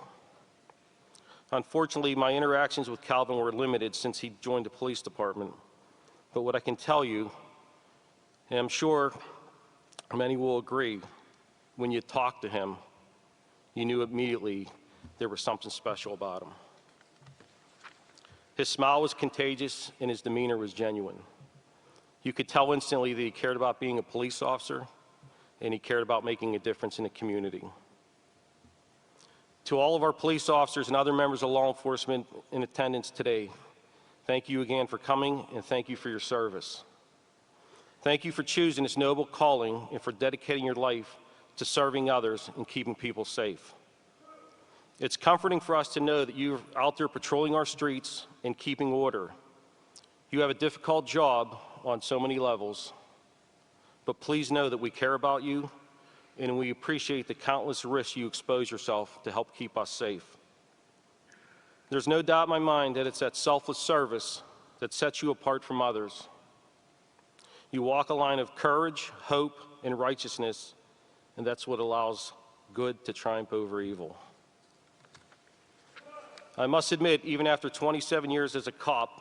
S4: Unfortunately, my interactions with Calvin were limited since he joined the police department. But what I can tell you, and I'm sure many will agree, when you talked to him, you knew immediately there was something special about him. His smile was contagious and his demeanor was genuine. You could tell instantly that he cared about being a police officer and he cared about making a difference in the community. To all of our police officers and other members of law enforcement in attendance today, thank you again for coming and thank you for your service. Thank you for choosing this noble calling and for dedicating your life to serving others and keeping people safe. It's comforting for us to know that you're out there patrolling our streets and keeping order. You have a difficult job on so many levels, but please know that we care about you and we appreciate the countless risks you expose yourself to help keep us safe. There's no doubt in my mind that it's that selfless service that sets you apart from others. You walk a line of courage, hope, and righteousness, and that's what allows good to triumph over evil. I must admit, even after 27 years as a cop,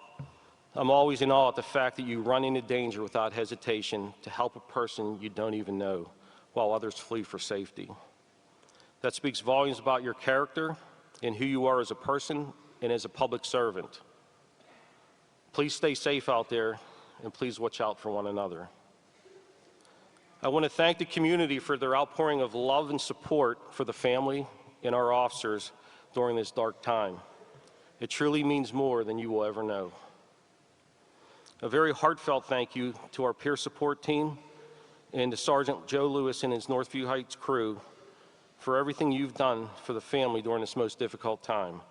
S4: I'm always in awe at the fact that you run into danger without hesitation to help a person you don't even know, while others flee for safety. That speaks volumes about your character and who you are as a person and as a public servant. Please stay safe out there, and please watch out for one another. I want to thank the community for their outpouring of love and support for the family and our officers during this dark time. It truly means more than you will ever know. A very heartfelt thank you to our peer support team and to Sergeant Joe Lewis and his Northview Heights crew for everything you've done for the family during this most difficult time.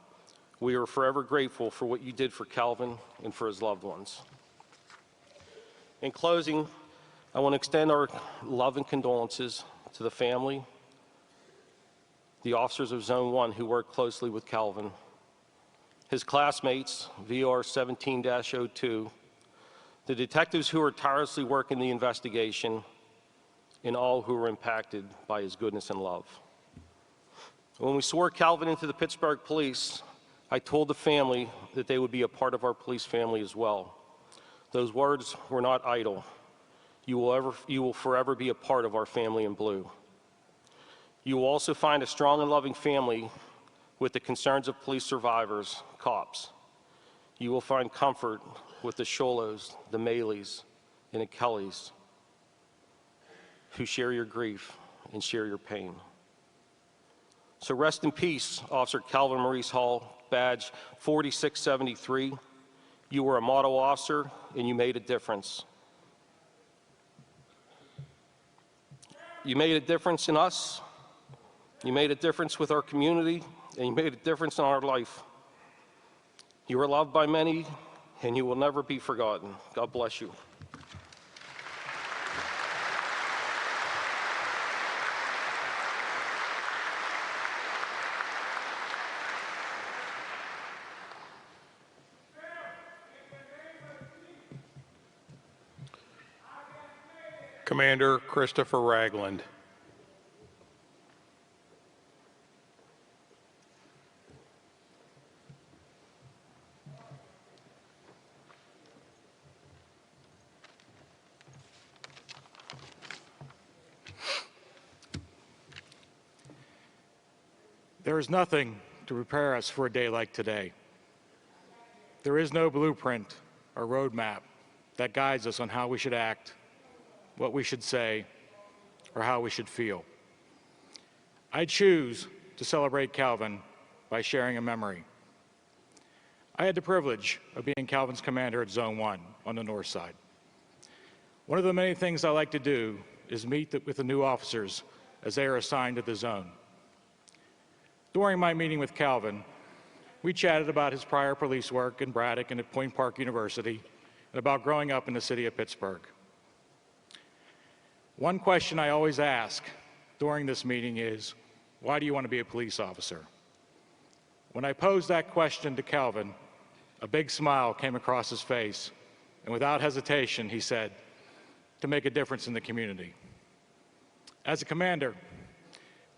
S4: We are forever grateful for what you did for Calvin and for his loved ones. In closing, I want to extend our love and condolences to the family, the officers of Zone 1 who worked closely with Calvin, his classmates, VR 17-02, the detectives who are tirelessly working the investigation, and all who were impacted by his goodness and love. When we swore Calvin into the Pittsburgh Police, I told the family that they would be a part of our police family as well. Those words were not idle. You will forever be a part of our family in blue. You will also find a strong and loving family with the concerns of police survivors, cops. You will find comfort with the Sholos, the Maleys, and the Kellys who share your grief and share your pain. So rest in peace, Officer Calvin Maurice Hall, badge 4673. You were a model officer and you made a difference. You made a difference in us, you made a difference with our community, and you made a difference in our life. You were loved by many, and you will never be forgotten. God bless you.
S8: Commander Christopher Ragland.
S15: There is nothing to prepare us for a day like today. There is no blueprint or roadmap that guides us on how we should act, what we should say, or how we should feel. I choose to celebrate Calvin by sharing a memory. I had the privilege of being Calvin's commander at Zone 1 on the north side. One of the many things I like to do is meet with the new officers as they are assigned to the zone. During my meeting with Calvin, we chatted about his prior police work in Braddock and at Point Park University and about growing up in the city of Pittsburgh. One question I always ask during this meeting is, why do you want to be a police officer? When I posed that question to Calvin, a big smile came across his face, and without hesitation, he said, to make a difference in the community. As a commander,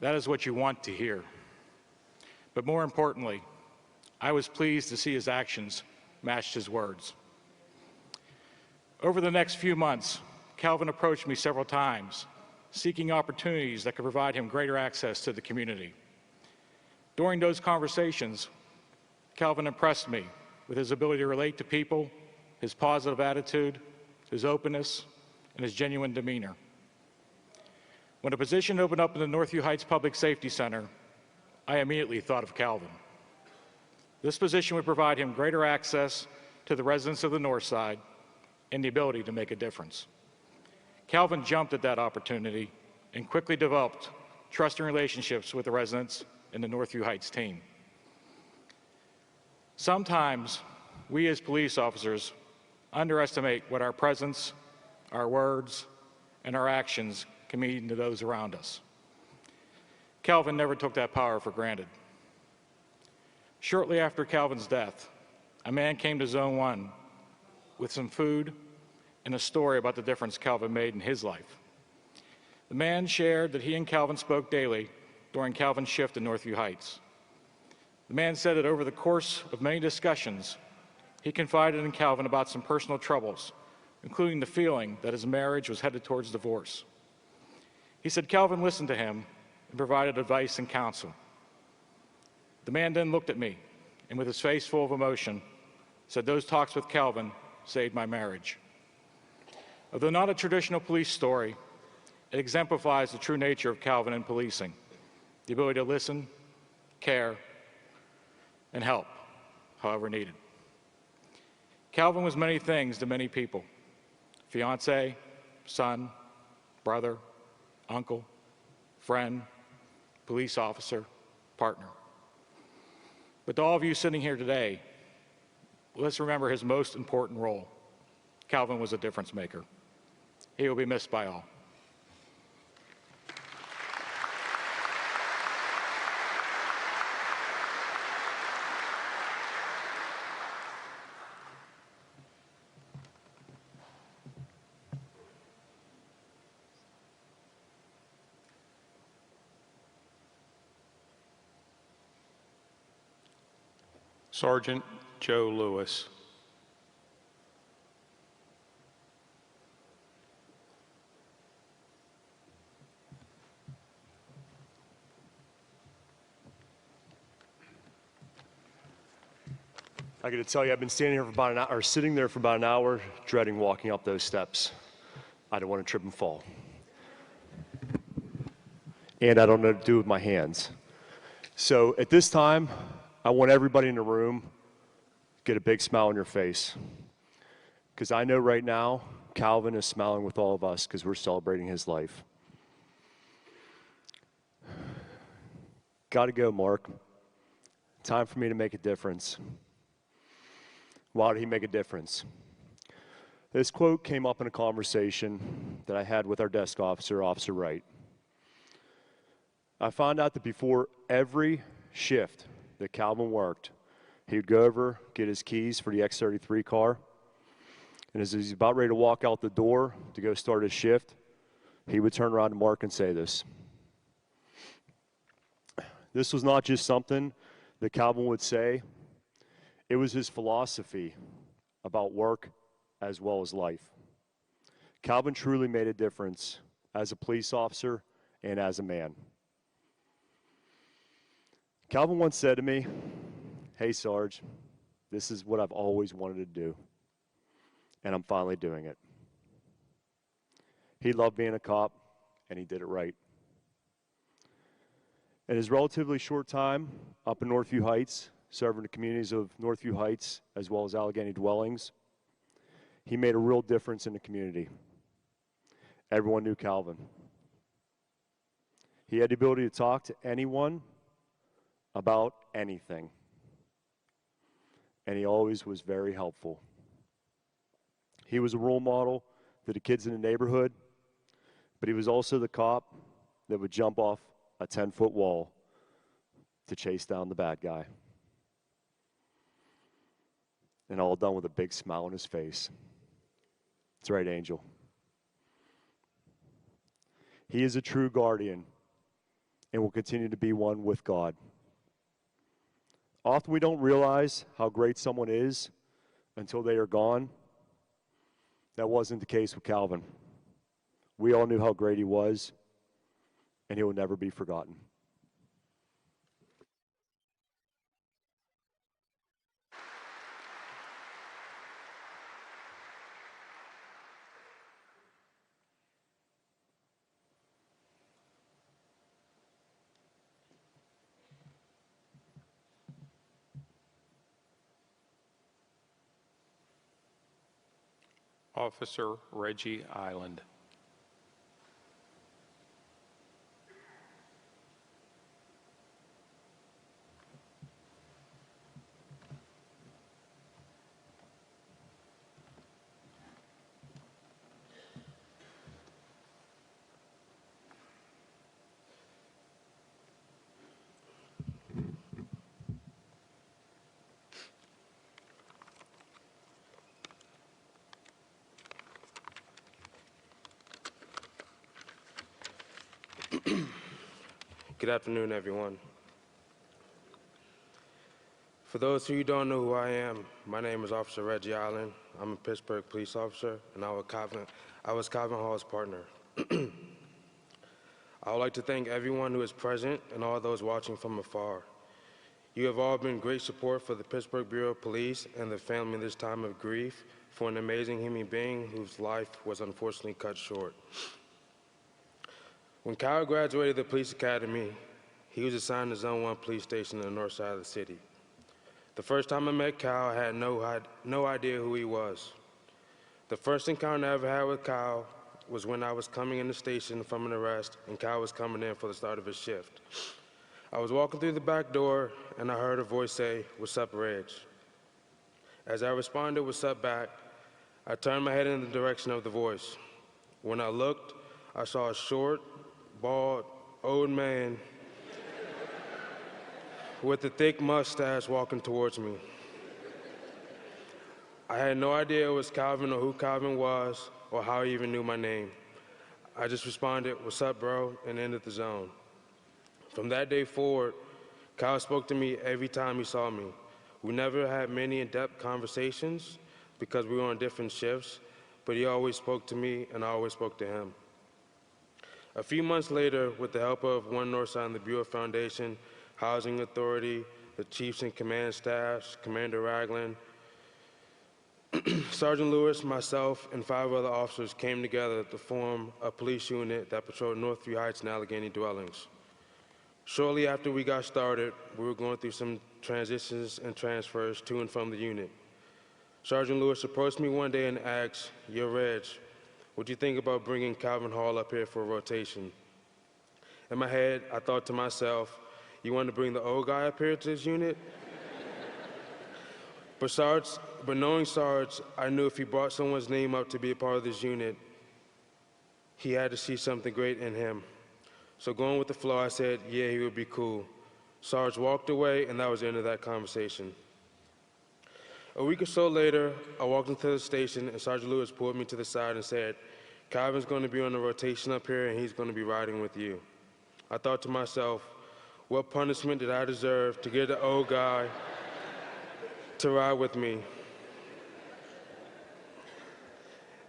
S15: that is what you want to hear. But more importantly, I was pleased to see his actions matched his words. Over the next few months, Calvin approached me several times, seeking opportunities that could provide him greater access to the community. During those conversations, Calvin impressed me with his ability to relate to people, his positive attitude, his openness, and his genuine demeanor. When a position opened up in the Northview Heights Public Safety Center, I immediately thought of Calvin. This position would provide him greater access to the residents of the North Side and the ability to make a difference. Calvin jumped at that opportunity and quickly developed trusting relationships with the residents and the Northview Heights team. Sometimes we as police officers underestimate what our presence, our words, and our actions can mean to those around us. Calvin never took that power for granted. Shortly after Calvin's death, a man came to Zone 1 with some food and a story about the difference Calvin made in his life. The man shared that he and Calvin spoke daily during Calvin's shift in Northview Heights. The man said that over the course of many discussions, he confided in Calvin about some personal troubles, including the feeling that his marriage was headed towards divorce. He said Calvin listened to him and provided advice and counsel. The man then looked at me and with his face full of emotion, said those talks with Calvin saved my marriage. Although not a traditional police story, it exemplifies the true nature of Calvin in policing, the ability to listen, care, and help, however needed. Calvin was many things to many people: fiance, son, brother, uncle, friend, police officer, partner. But to all of you sitting here today, let's remember his most important role. Calvin was a difference maker. He will be missed by all.
S8: Sergeant Joe Lewis.
S3: I got to tell you, I've been standing here for about an hour, or sitting there for about an hour, dreading walking up those steps. I don't want to trip and fall. And I don't know what to do with my hands. So at this time, I want everybody in the room to get a big smile on your face. Because I know right now, Calvin is smiling with all of us because we're celebrating his life. Got to go, Mark. Time for me to make a difference. Why did he make a difference? This quote came up in a conversation that I had with our desk officer, Officer Wright. I found out that before every shift that Calvin worked, he would go over, get his keys for the X33 car, and as he's about ready to walk out the door to go start his shift, he would turn around to Mark and say this. This was not just something that Calvin would say, it was his philosophy about work as well as life. Calvin truly made a difference as a police officer and as a man. Calvin once said to me, "Hey, Sarge, this is what I've always wanted to do, and I'm finally doing it." He loved being a cop, and he did it right. In his relatively short time up in Northview Heights, serving the communities of Northview Heights as well as Allegheny Dwellings, he made a real difference in the community. Everyone knew Calvin. He had the ability to talk to anyone about anything, and he always was very helpful. He was a role model to the kids in the neighborhood, but he was also the cop that would jump off a 10-foot wall to chase down the bad guy. And all done with a big smile on his face. That's right, Angel. He is a true guardian and will continue to be one with God. Often we don't realize how great someone is until they are gone. That wasn't the case with Calvin. We all knew how great he was, and he will never be forgotten.
S8: Officer Reggie Island.
S16: Good afternoon, everyone. For those who don't know who I am, my name is Officer Reggie Island. I'm a Pittsburgh police officer, and I was Calvin Hall's partner. I would like to thank everyone who is present and all those watching from afar. You have all been great support for the Pittsburgh Bureau of Police and the family in this time of grief for an amazing human being whose life was unfortunately cut short. When Kyle graduated the police academy, he was assigned to Zone 1 police station in the north side of the city. The first time I met Kyle, I had no idea who he was. The first encounter I ever had with Kyle was when I was coming in the station from an arrest, and Kyle was coming in for the start of his shift. I was walking through the back door, and I heard a voice say, "What's up, Reg?" As I responded, "What's up," back, I turned my head in the direction of the voice. When I looked, I saw a short, bald, old man with a thick mustache walking towards me. I had no idea it was Calvin or who Calvin was or how he even knew my name. I just responded, "What's up, bro?" and entered the zone. From that day forward, Kyle spoke to me every time he saw me. We never had many in-depth conversations because we were on different shifts, but he always spoke to me and I always spoke to him. A few months later, with the help of One Northside and the Bureau Foundation, Housing Authority, the chiefs and command staffs, Commander Ragland, Sergeant Lewis, myself, and 5 other officers came together to form a police unit that patrolled Northview Heights and Allegheny Dwellings. Shortly after we got started, we were going through some transitions and transfers to and from the unit. Sergeant Lewis approached me one day and asked, "Yo, Reg, what do you think about bringing Calvin Hall up here for a rotation?" In my head, I thought to myself, you want to bring the old guy up here to this unit? But knowing Sarge, I knew if he brought someone's name up to be a part of this unit, he had to see something great in him. So going with the flow, I said, yeah, he would be cool. Sarge walked away, and that was the end of that conversation. A week or so later, I walked into the station, and Sergeant Lewis pulled me to the side and said, "Calvin's going to be on a rotation up here, and he's going to be riding with you." I thought to myself, what punishment did I deserve to get the old guy to ride with me?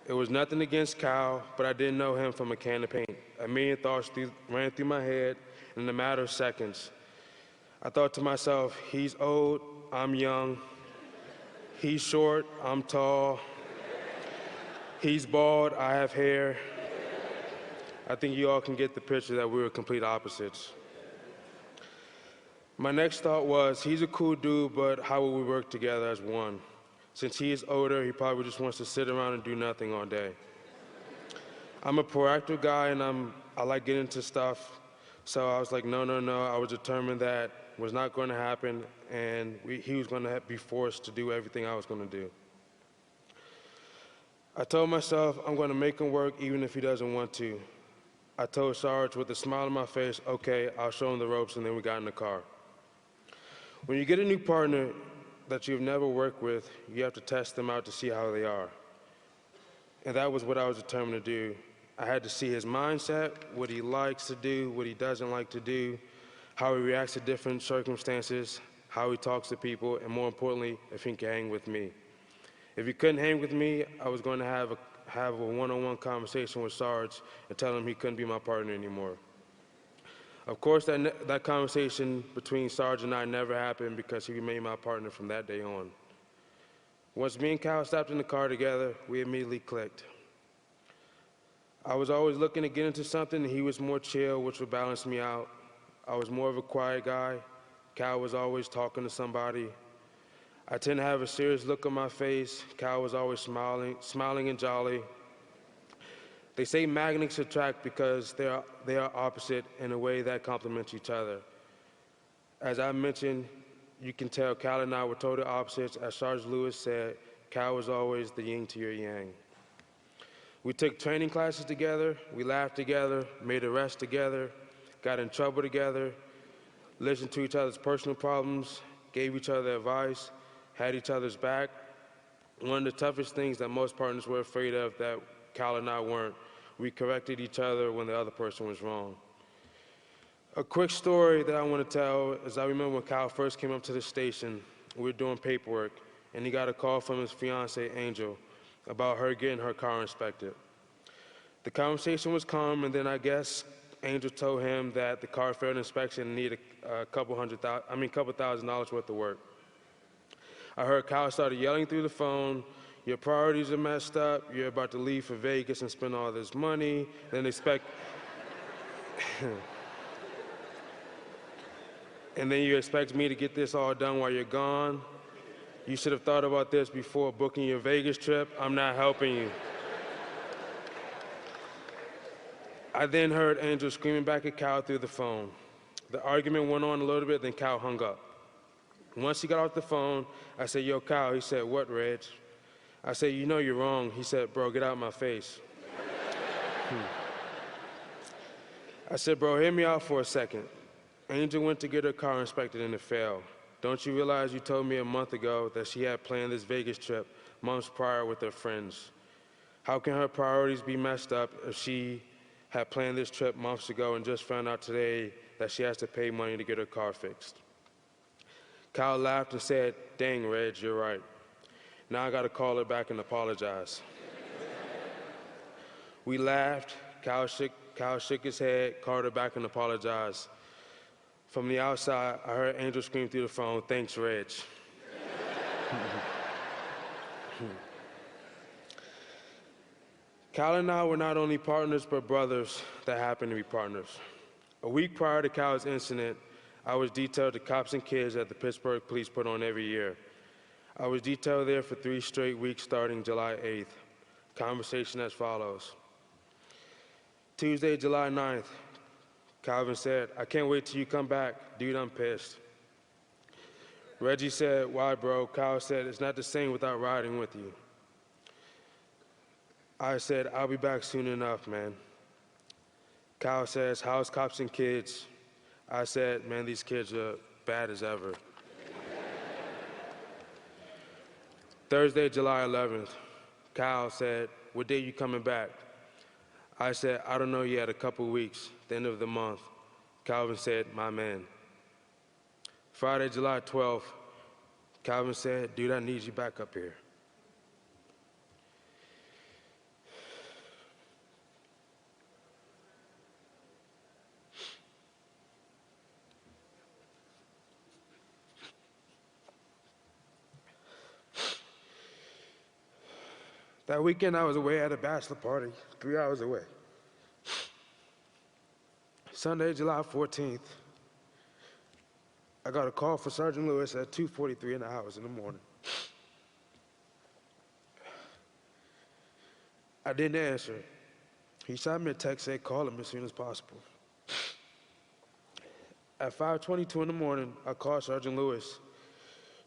S16: It was nothing against Kyle, but I didn't know him from a can of paint. A million thoughts ran through my head in a matter of seconds. I thought to myself, he's old, I'm young. He's short, I'm tall. He's bald, I have hair. I think you all can get the picture that we were complete opposites. My next thought was, he's a cool dude, but how will we work together as one? Since he is older, he probably just wants to sit around and do nothing all day. I'm a proactive guy and I like getting into stuff. So I was like, no. I was determined that was not going to happen and he was going to be forced to do everything I was going to do. I told myself I'm going to make him work even if he doesn't want to. I told Sarge with a smile on my face, okay, I'll show him the ropes, and then we got in the car. When you get a new partner that you've never worked with, you have to test them out to see how they are. And that was what I was determined to do. I had to see his mindset, what he likes to do, what he doesn't like to do, how he reacts to different circumstances, how he talks to people, and more importantly, if he can hang with me. If he couldn't hang with me, I was going to have a one-on-one conversation with Sarge and tell him he couldn't be my partner anymore. Of course, that conversation between Sarge and I never happened because he remained my partner from that day on. Once me and Cal stepped in the car together, we immediately clicked. I was always looking to get into something, and he was more chill, which would balance me out. I was more of a quiet guy. Cal was always talking to somebody. I tend to have a serious look on my face. Cal was always smiling and jolly. They say magnets attract because they are opposite in a way that complements each other. As I mentioned, you can tell Cal and I were total opposites. As Sarge Lewis said, Cal was always the yin to your yang. We took training classes together, we laughed together, made arrests together, got in trouble together, listened to each other's personal problems, gave each other advice, had each other's back. One of the toughest things that most partners were afraid of that Cal and I weren't. We corrected each other when the other person was wrong. A quick story that I want to tell is I remember when Cal first came up to the station, we were doing paperwork, and he got a call from his fiancée, Angel, about her getting her car inspected. The conversation was calm, and then I guess Angel told him that the car failed inspection and needed a couple $1,000s worth of work. I heard Cal started yelling through the phone, your priorities are messed up, you're about to leave for Vegas and spend all this money, then and then you expect me to get this all done while you're gone? You should have thought about this before booking your Vegas trip. I'm not helping you. I then heard Angel screaming back at Cal through the phone. The argument went on a little bit, then Cal hung up. Once he got off the phone, I said, yo, Cal. He said, what, Reg? I said, you know you're wrong. He said, bro, get out of my face. I said, bro, hear me out for a second. Angel went to get her car inspected and it failed. Don't you realize you told me a month ago that she had planned this Vegas trip months prior with her friends? How can her priorities be messed up if she had planned this trip months ago and just found out today that she has to pay money to get her car fixed? Kyle laughed and said, dang, Reg, you're right. Now I gotta call her back and apologize. We laughed, Kyle shook his head, called her back and apologized. From the outside, I heard Angel scream through the phone, thanks, Reg. Kyle and I were not only partners, but brothers that happened to be partners. A week prior to Kyle's incident, I was detailed to Cops and Kids that the Pittsburgh police put on every year. I was detailed there for 3 straight weeks starting July 8th. Conversation as follows. Tuesday, July 9th, Calvin said, I can't wait till you come back. Dude, I'm pissed. Reggie said, why, bro? Kyle said, it's not the same without riding with you. I said, I'll be back soon enough, man. Kyle says, how's Cops and Kids? I said, man, these kids are bad as ever. Thursday, July 11th, Kyle said, what day you coming back? I said, I don't know yet, a couple weeks, the end of the month. Calvin said, my man. Friday, July 12th, Calvin said, dude, I need you back up here. That weekend, I was away at a bachelor party, 3 hours away. Sunday, July 14th, I got a call for Sergeant Lewis at 2:43 in the morning. I didn't answer. He shot me a text, said call him as soon as possible. At 5:22 in the morning, I called Sergeant Lewis,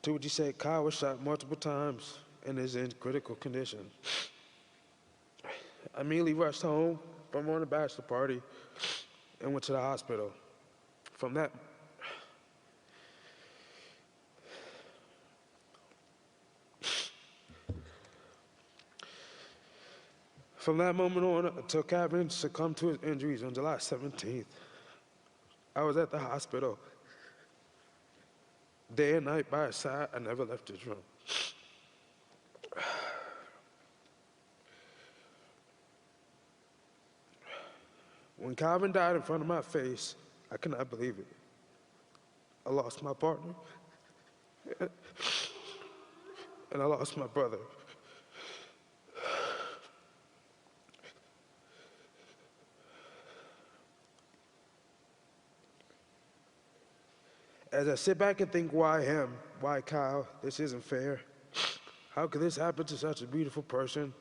S16: to which he said Kyle was shot multiple times and is in critical condition. I immediately rushed home from on a bachelor party and went to the hospital. From that moment on until Calvin succumbed to his injuries on July 17th, I was at the hospital. Day and night by his side, I never left his room. When Calvin died in front of my face, I could not believe it. I lost my partner, and I lost my brother. As I sit back and think, why him? Why Kyle? This isn't fair. How could this happen to such a beautiful person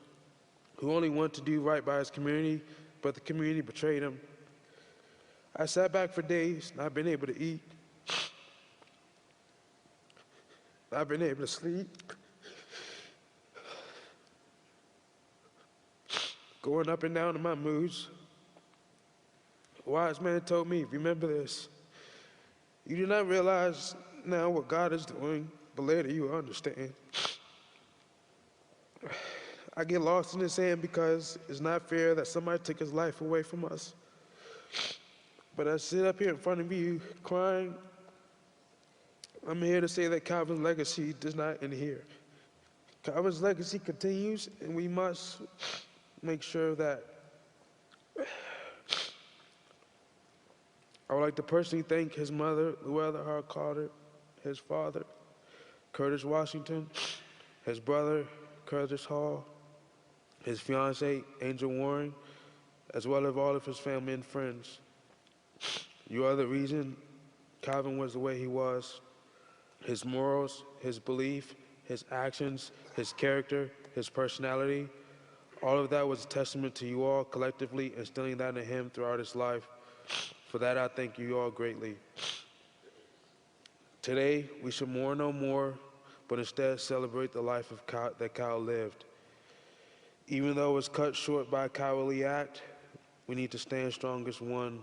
S16: who only wanted to do right by his community, but the community betrayed him? I sat back for days, not been able to eat, not been able to sleep, going up and down in my moods. A wise man told me, remember this. You do not realize now what God is doing, but later you will understand. I get lost in the sand because it's not fair that somebody took his life away from us. But I sit up here in front of you crying. I'm here to say that Calvin's legacy does not end here. Calvin's legacy continues, and we must make sure that I would like to personally thank his mother, Luella Hart Carter, his father, Curtis Washington, his brother, Curtis Hall, his fiancée, Angel Warren, as well as all of his family and friends. You are the reason Calvin was the way he was. His morals, his belief, his actions, his character, his personality, all of that was a testament to you all collectively instilling that in him throughout his life. For that, I thank you all greatly. Today, we should mourn no more, but instead celebrate the life of that Kyle lived. Even though it was cut short by a cowardly act, we need to stand strong as one.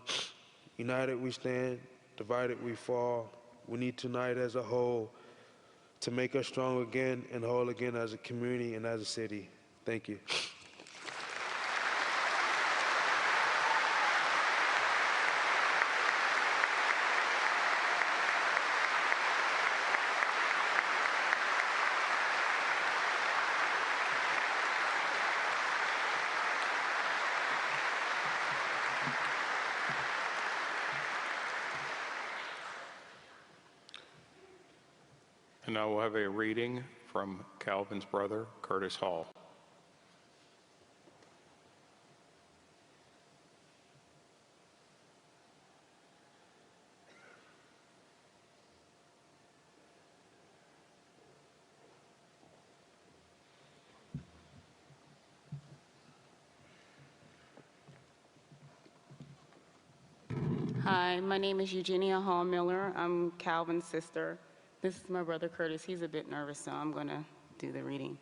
S16: United we stand, divided we fall. We need to unite as a whole to make us strong again and whole again as a community and as a city. Thank you.
S8: And now we'll have a reading from Calvin's brother, Curtis Hall.
S2: Hi, my name is Eugenia Hall Miller. I'm Calvin's sister. This is my brother Curtis. He's a bit nervous, so I'm going to do the reading.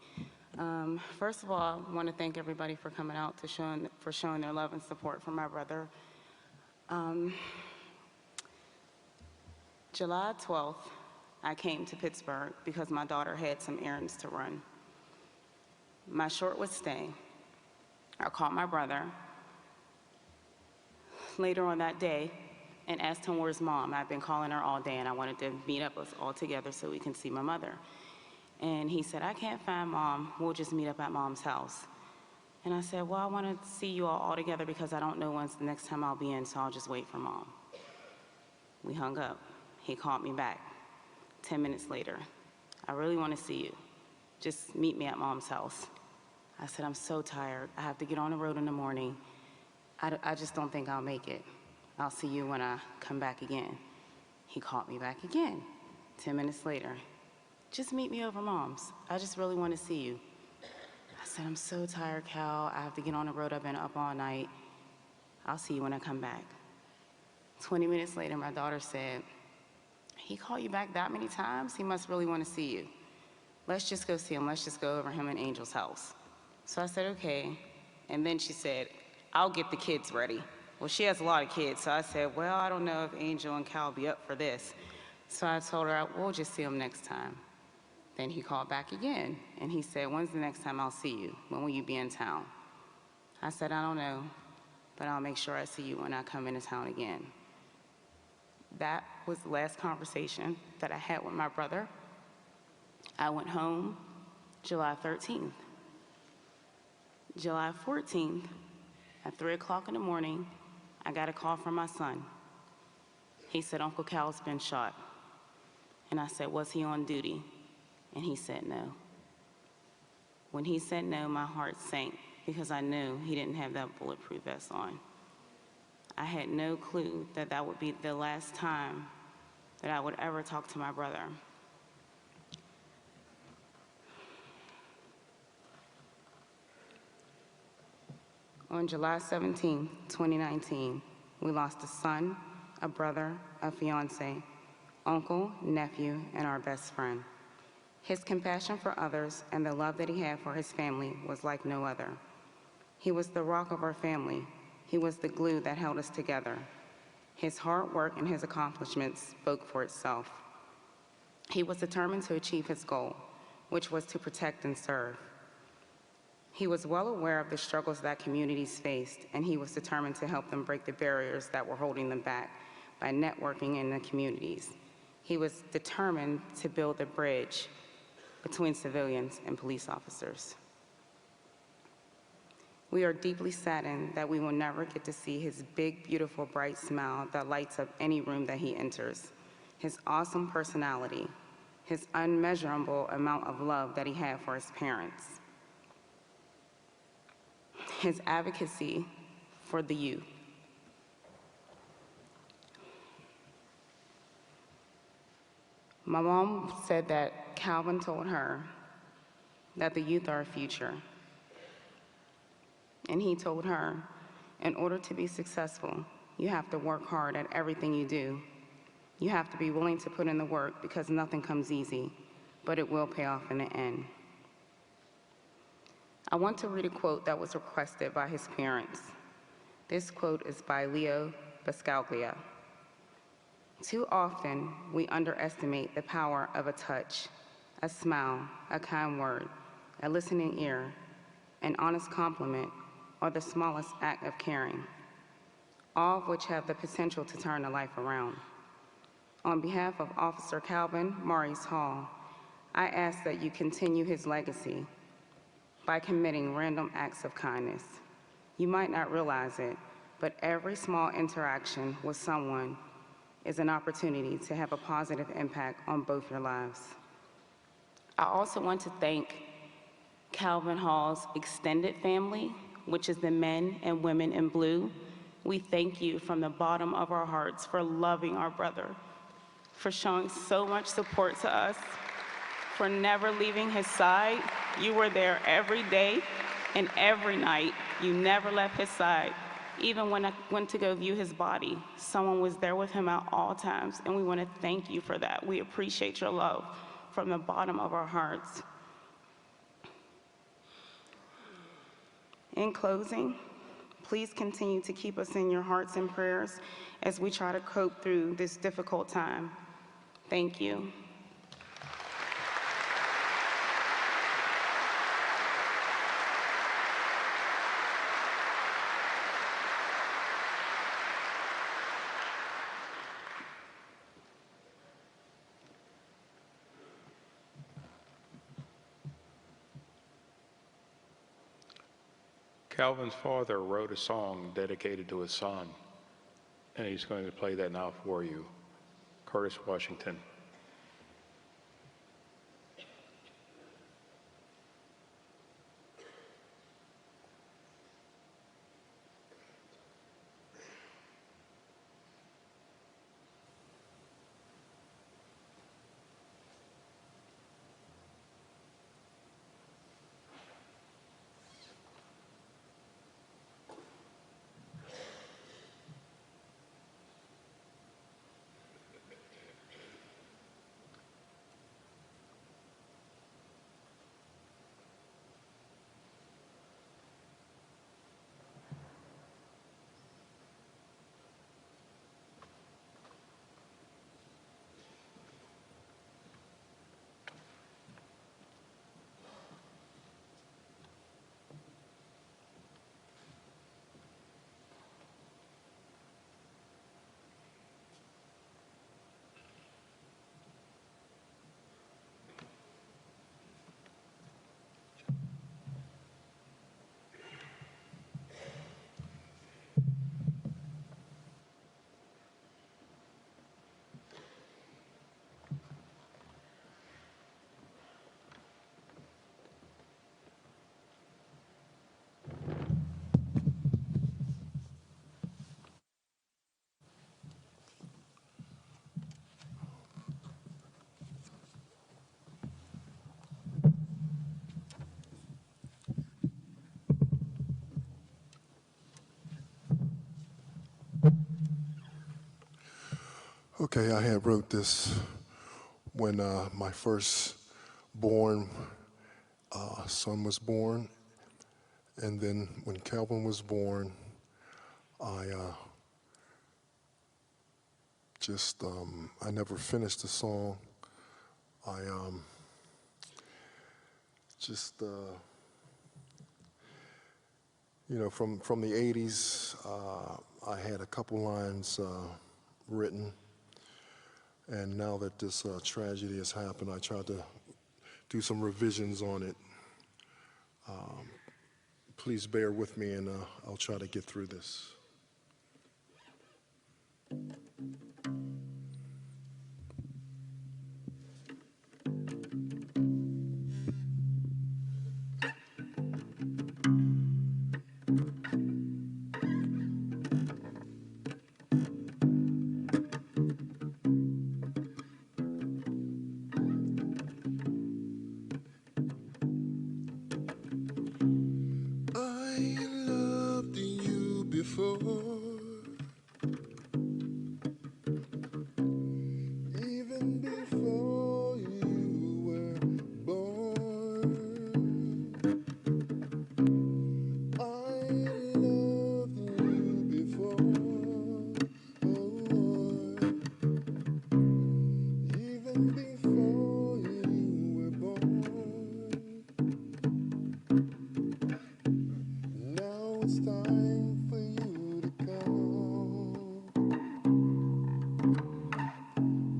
S2: First of all, I want to thank everybody for coming out for showing their love and support for my brother. July 12th, I came to Pittsburgh because my daughter had some errands to run. My short was staying. I called my brother later on that day and asked him where's mom. I've been calling her all day and I wanted to meet up us all together so we can see my mother. And he said, I can't find mom, we'll just meet up at mom's house. And I said, well, I want to see you all together because I don't know when's the next time I'll be in, so I'll just wait for mom. We hung up. He called me back 10 minutes later. I really want to see you. Just meet me at mom's house. I said, I'm so tired. I have to get on the road in the morning. I just don't think I'll make it. I'll see you when I come back again. He called me back again, 10 minutes later. Just meet me over Mom's. I just really want to see you. I said, I'm so tired, Cal. I have to get on the road. I've been up all night. I'll see you when I come back. 20 minutes later, my daughter said, he called you back that many times? He must really want to see you. Let's just go see him. Let's just go over him in Angel's house. So I said, okay. And then she said, I'll get the kids ready. Well, she has a lot of kids, so I said, well, I don't know if Angel and Cal will be up for this. So I told her, we'll just see him next time. Then he called back again, and he said, when's the next time I'll see you? When will you be in town? I said, I don't know, but I'll make sure I see you when I come into town again. That was the last conversation that I had with my brother. I went home July 13th. July 14th, at 3 o'clock in the morning, I got a call from my son. He said, Uncle Cal's been shot. And I said, was he on duty? And he said no. When he said no, my heart sank because I knew he didn't have that bulletproof vest on. I had no clue that that would be the last time that I would ever talk to my brother. On July 17, 2019, we lost a son, a brother, a fiance, uncle, nephew, and our best friend. His compassion for others and the love that he had for his family was like no other. He was the rock of our family. He was the glue that held us together. His hard work and his accomplishments spoke for itself. He was determined to achieve his goal, which was to protect and serve. He was well aware of the struggles that communities faced, and he was determined to help them break the barriers that were holding them back by networking in the communities. He was determined to build a bridge between civilians and police officers. We are deeply saddened that we will never get to see his big, beautiful, bright smile that lights up any room that he enters, his awesome personality, his unmeasurable amount of love that he had for his parents, his advocacy for the youth. My mom said that Calvin told her that the youth are our future. And he told her, in order to be successful, you have to work hard at everything you do. You have to be willing to put in the work because nothing comes easy, but it will pay off in the end. I want to read a quote that was requested by his parents. This quote is by Leo Buscaglia. Too often, we underestimate the power of a touch, a smile, a kind word, a listening ear, an honest compliment, or the smallest act of caring, all of which have the potential to turn a life around. On behalf of Officer Calvin Maurice Hall, I ask that you continue his legacy by committing random acts of kindness. You might not realize it, but every small interaction with someone is an opportunity to have a positive impact on both your lives. I also want to thank Calvin Hall's extended family, which is the men and women in blue. We thank you from the bottom of our hearts for loving our brother, for showing so much support to us, for never leaving his side. You were there every day and every night. You never left his side. Even when I went to go view his body, someone was there with him at all times, and we want to thank you for that. We appreciate your love from the bottom of our hearts. In closing, please continue to keep us in your hearts and prayers as we try to cope through this difficult time. Thank you.
S8: Calvin's father wrote a song dedicated to his son, and he's going to play that now for you. Curtis Washington.
S17: Okay, I had wrote this when my first born son was born, and then when Calvin was born, I I never finished the song. I you know, from the 80s, I had a couple lines written, and now that this tragedy has happened, I tried to do some revisions on it. Please bear with me, and I'll try to get through this. I loved you before, even before you were born. I loved you before, even before you were born. Now it's time for you to come,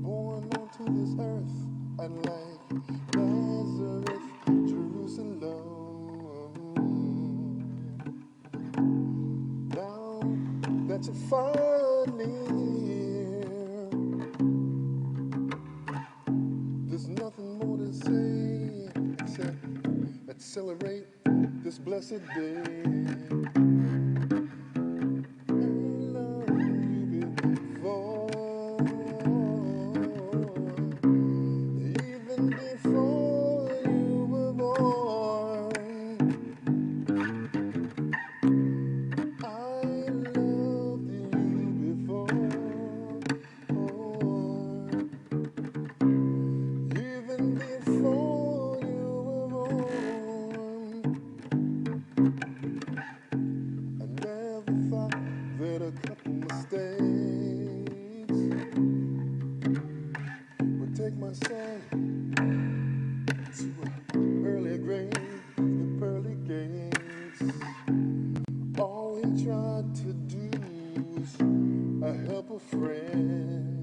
S17: born onto this earth, unlike Nazareth, Jerusalem. Now that you're finally here, there's nothing more to say except accelerate this blessed day. Even before you were born, I loved you before. Even before you were born, I never thought that a couple mistakes would take my son to an early grave with pearly gates. All he tried to do was help a friend.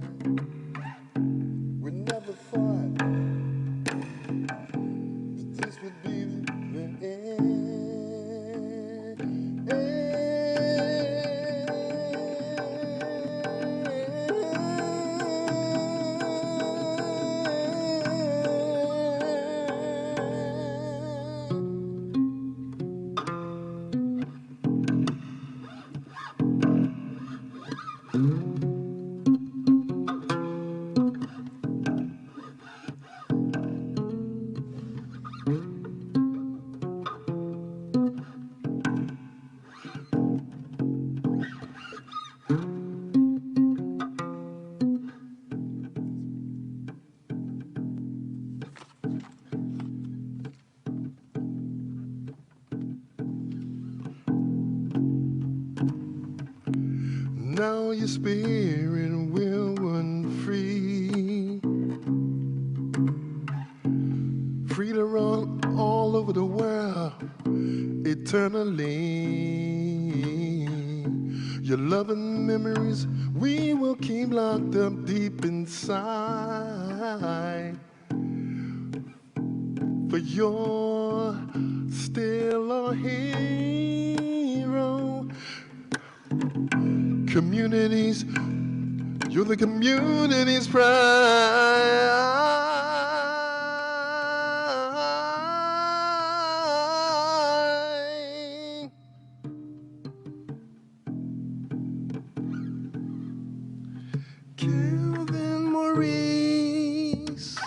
S17: We never thought that this would be the end. Now your spirit will run free, free to run all over the world eternally. Your loving memories we will keep locked up deep inside, for you're still a hero. Communities, you're the community's pride. Calvin Maurice.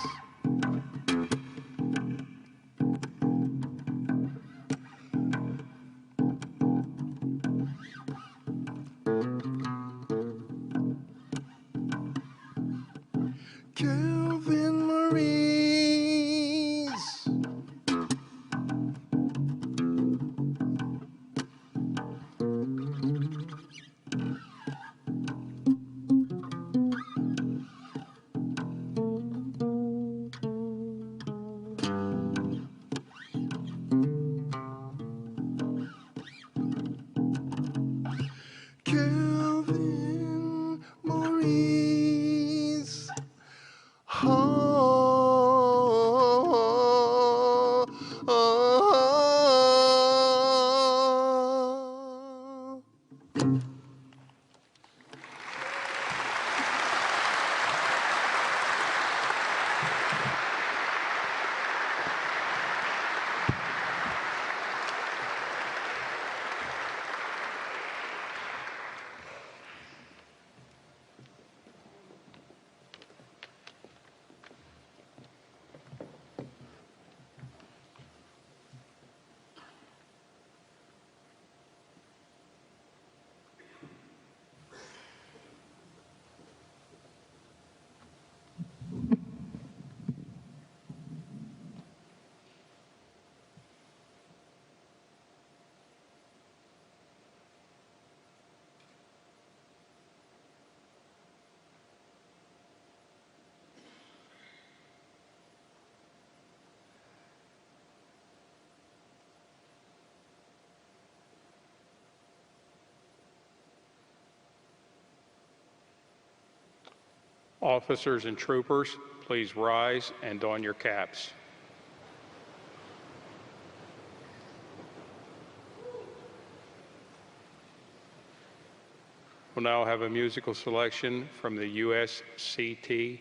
S8: Officers and troopers, please rise and don your caps. We'll now have a musical selection from the USCT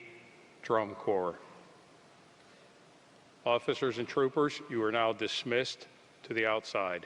S8: Drum Corps. Officers and troopers, you are now dismissed to the outside.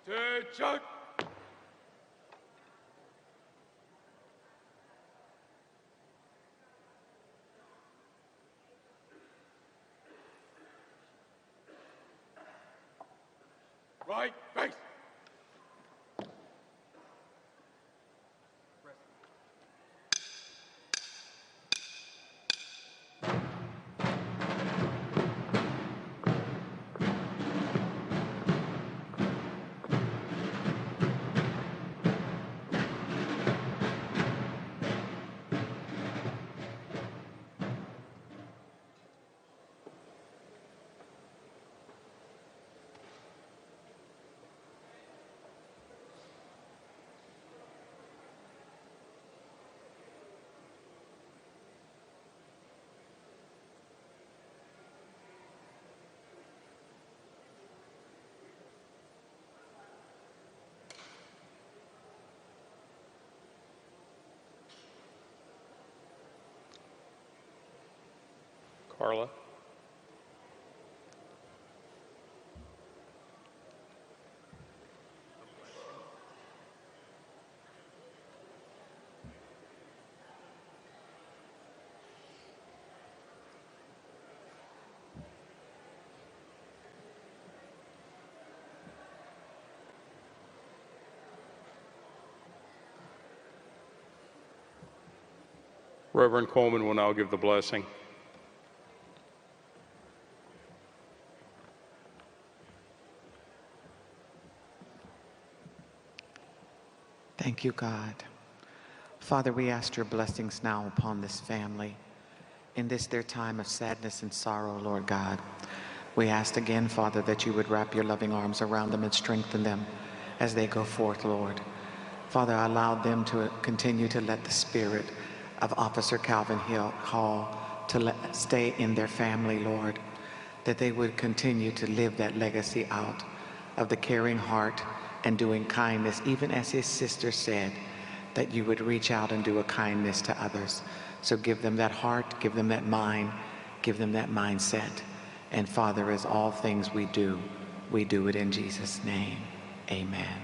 S8: Attention! Right face! Carla. Reverend Coleman will now give the blessing.
S10: Thank you, God. Father, we ask your blessings now upon this family. In this their time of sadness and sorrow, Lord God, we ask again, Father, that you would wrap your loving arms around them and strengthen them as they go forth, Lord. Father, allow them to continue to let the spirit of Officer Calvin Hall to stay in their family, Lord, that they would continue to live that legacy out of the caring heart and doing kindness, even as his sister said, that you would reach out and do a kindness to others. So give them that heart, give them that mind, give them that mindset. And Father, as all things we do it in Jesus' name. Amen.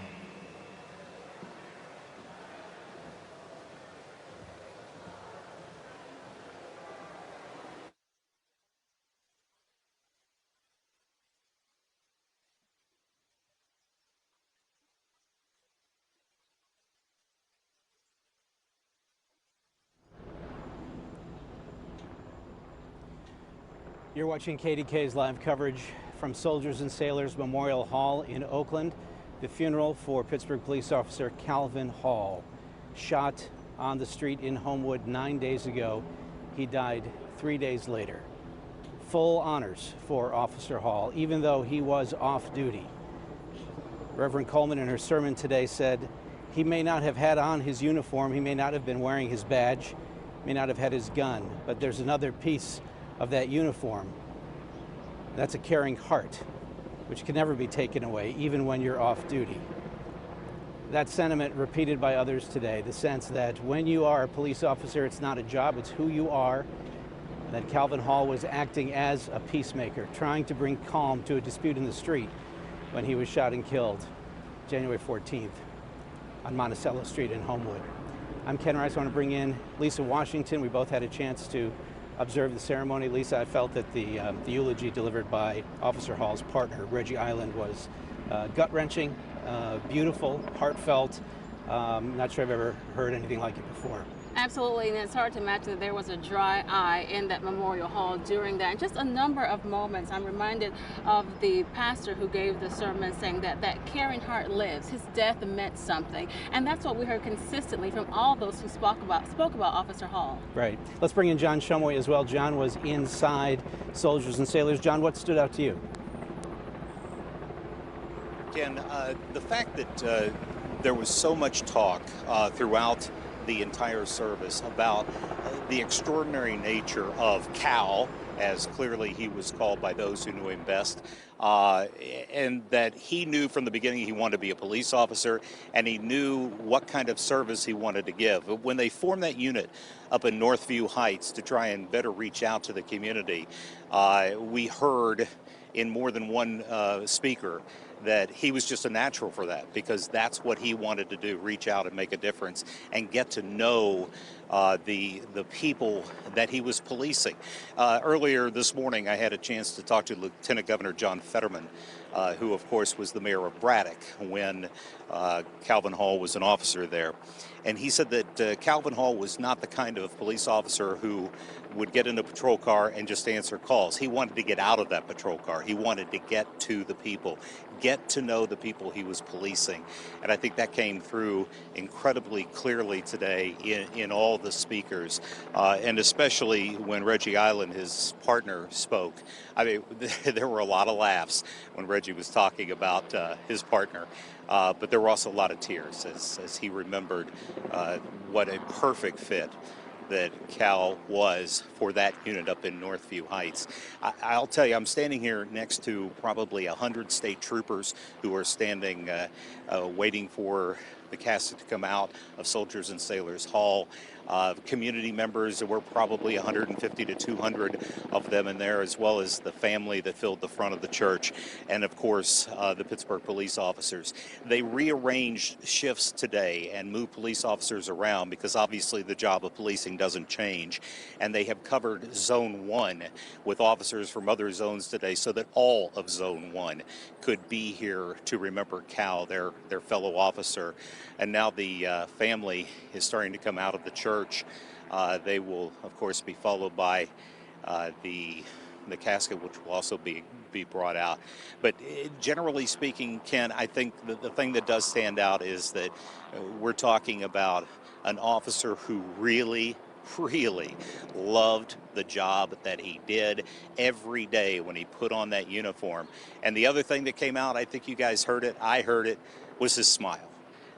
S6: You're watching KDK's live coverage from Soldiers and Sailors Memorial Hall in Oakland. The funeral for Pittsburgh police officer Calvin Hall, shot on the street in Homewood 9 days ago. He died 3 days later. Full honors for Officer Hall, even though he was off duty. Reverend Coleman in her sermon today said he may not have had on his uniform, he may not have been wearing his badge, may not have had his gun, but there's another piece of that uniform. That's a caring heart, which can never be taken away, even when you're off duty. That sentiment repeated by others today, the sense that when you are a police officer, it's not a job, it's who you are, and that Calvin Hall was acting as a peacemaker, trying to bring calm to a dispute in the street when he was shot and killed January 14th on Monticello Street in Homewood. I'm Ken Rice. I want to bring in Lisa Washington. We both had a chance to observe the ceremony. Lisa, I felt that the eulogy delivered by Officer Hall's partner, Reggie Island, was gut-wrenching, beautiful, heartfelt. Not sure I've ever heard anything like it before.
S7: Absolutely, and it's hard to imagine that there was a dry eye in that memorial hall during that. And just a number of moments. I'm reminded of the pastor who gave the sermon saying that that caring heart lives. His death meant something. And that's what we heard consistently from all those who spoke about Officer Hall. Right. Let's bring in John Shumway as well. John was inside Soldiers and Sailors. John, what stood out to you?
S18: Ken, the fact that there was so much talk throughout the entire service about the extraordinary nature of Cal, as clearly he was called by those who knew him best, and that he knew from the beginning he wanted to be a police officer, and he knew what kind of service he wanted to give. When they formed that unit up in Northview Heights to try and better reach out to the community, we heard in more than one speaker that he was just a natural for that, because that's what he wanted to do, reach out and make a difference and get to know the people that he was policing. Earlier this morning, I had a chance to talk to Lieutenant Governor John Fetterman, who of course was the mayor of Braddock when Calvin Hall was an officer there. And he said that Calvin Hall was not the kind of police officer who would get in a patrol car and just answer calls. He wanted to get out of that patrol car. He wanted to get to the people, get to know the people he was policing. And I think that came through incredibly clearly today in all the speakers, and especially when Reggie Island, his partner, spoke. I mean, there were a lot of laughs when Reggie was talking about his partner. But there were also a lot of tears as he remembered what a perfect fit that Cal was for that unit up in Northview Heights. I'll tell you, I'm standing here next to probably 100 state troopers who are standing waiting for the casket to come out of Soldiers and Sailors Hall. Community members, there were probably 150 to 200 of them in there, as well as the family that filled the front of the church, and of course the Pittsburgh police officers. They rearranged shifts today and moved police officers around because obviously the job of policing doesn't change, and they have covered Zone 1 with officers from other zones today so that all of Zone 1 could be here to remember Cal, their fellow officer. And now the family is starting to come out of the church. They will, of course, be followed by the casket, which will also be brought out. But generally speaking, Ken, I think the thing that does stand out is that we're talking about an officer who really loved the job that he did every day when he put on that uniform. And the other thing that came out, I think you guys heard it, I heard it, was his smile.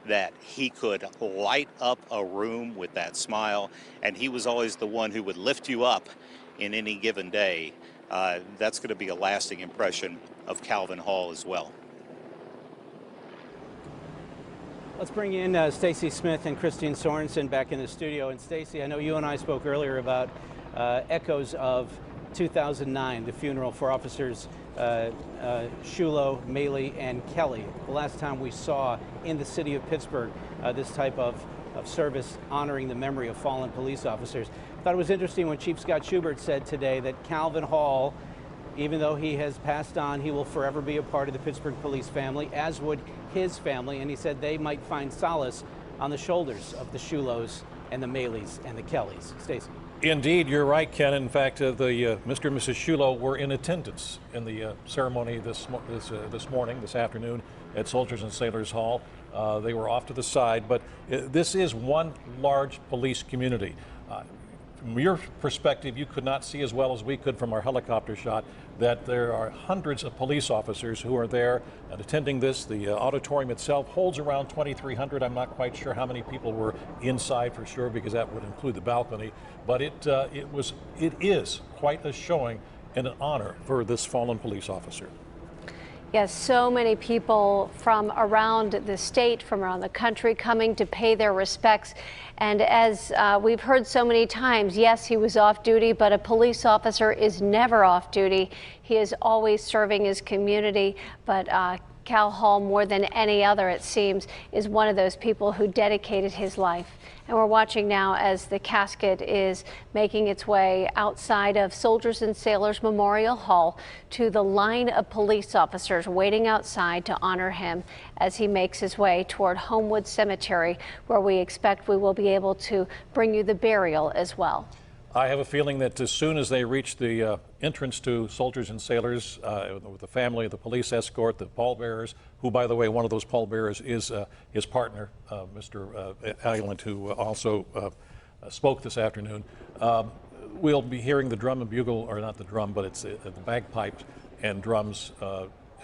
S18: That he could light up a room with that smile, and he was always the one who would lift you up in any given day. That's going to be a lasting impression of Calvin Hall as well.
S6: Let's bring in Stacy Smith and Kristine Sorensen back in the studio. And Stacy, I know you and I spoke earlier about echoes of 2009, the funeral for officers Shulo, Maley, and Kelly. The last time we saw in the city of Pittsburgh this type of service honoring the memory of fallen police officers. I thought it was interesting when Chief Scott Schubert said today that Calvin Hall, even though he has passed on, he will forever be a part of the Pittsburgh police family, as would his family, and he said they might find solace on the shoulders of the Shulos and the Maleys and the Kellys. Stacy.
S1: Indeed, you're right, Ken. In fact, Mr. and Mrs. Shulo were in attendance in the ceremony this afternoon at Soldiers and Sailors Hall. They were off to the side, but this is one large police community. From your perspective, you could not see as well as we could from our helicopter shot that there are hundreds of police officers who are there and attending this. The auditorium itself holds around 2,300. I'm not quite sure how many people were inside for sure, because that would include the balcony. But it is quite a showing and an honor for this fallen police officer.
S5: Yes, so many people from around the state, from around the country, coming to pay their respects. And as we've heard so many times, yes, he was off duty, but a police officer is never off duty. He is always serving his community. But Cal Hall, more than any other, it seems, is one of those people who dedicated his life. And we're watching now as the casket is making its way outside of Soldiers and Sailors Memorial Hall to the line of police officers waiting outside to honor him as he makes his way toward Homewood Cemetery, where we expect we will be able to bring you the burial as well.
S1: I have a feeling that as soon as they reach the entrance to Soldiers and Sailors, with the family, the police escort, the pallbearers, who, by the way, one of those pallbearers is his partner, Mr. Island, who also spoke this afternoon. We'll be hearing the drum and bugle, or not the drum, but it's the bagpipes and drums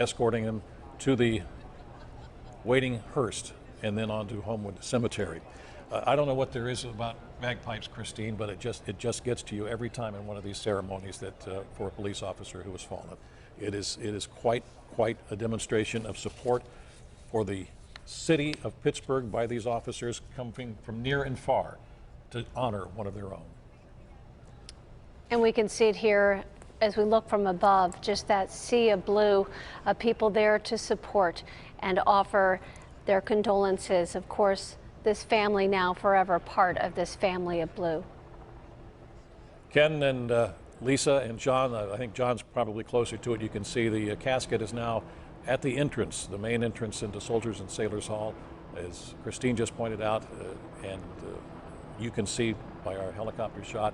S1: escorting him to the waiting hearse and then on to Homewood Cemetery. I don't know what there is about bagpipes, Kristine, but it just gets to you every time in one of these ceremonies that for a police officer who has fallen. It is quite a demonstration of support for the city of Pittsburgh by these officers coming from near and far to honor one of their own.
S5: And we can see it here as we look from above, just that sea of blue, people there to support and offer their condolences. Of course, this family now forever part of this family of blue.
S1: Ken and Lisa and John, I think John's probably closer to it. You can see the casket is now at the entrance, the main entrance into Soldiers and Sailors Hall, as Kristine just pointed out, and you can see by our helicopter shot,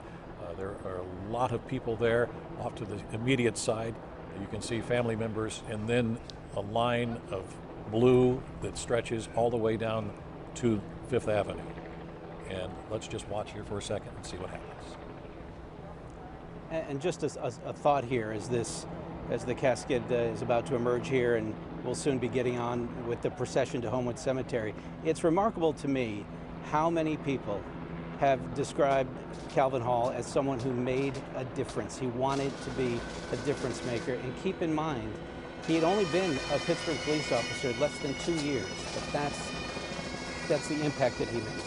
S1: there are a lot of people there. Off to the immediate side, you can see family members, and then a line of blue that stretches all the way down to Fifth Avenue. And let's just watch here for a second and see what happens.
S6: And just a thought here as the casket is about to emerge here, and we'll soon be getting on with the procession to Homewood Cemetery. It's remarkable to me how many people have described Calvin Hall as someone who made a difference. He wanted to be a difference maker. And keep in mind, he had only been a Pittsburgh police officer less than 2 years, but that's the impact that he made.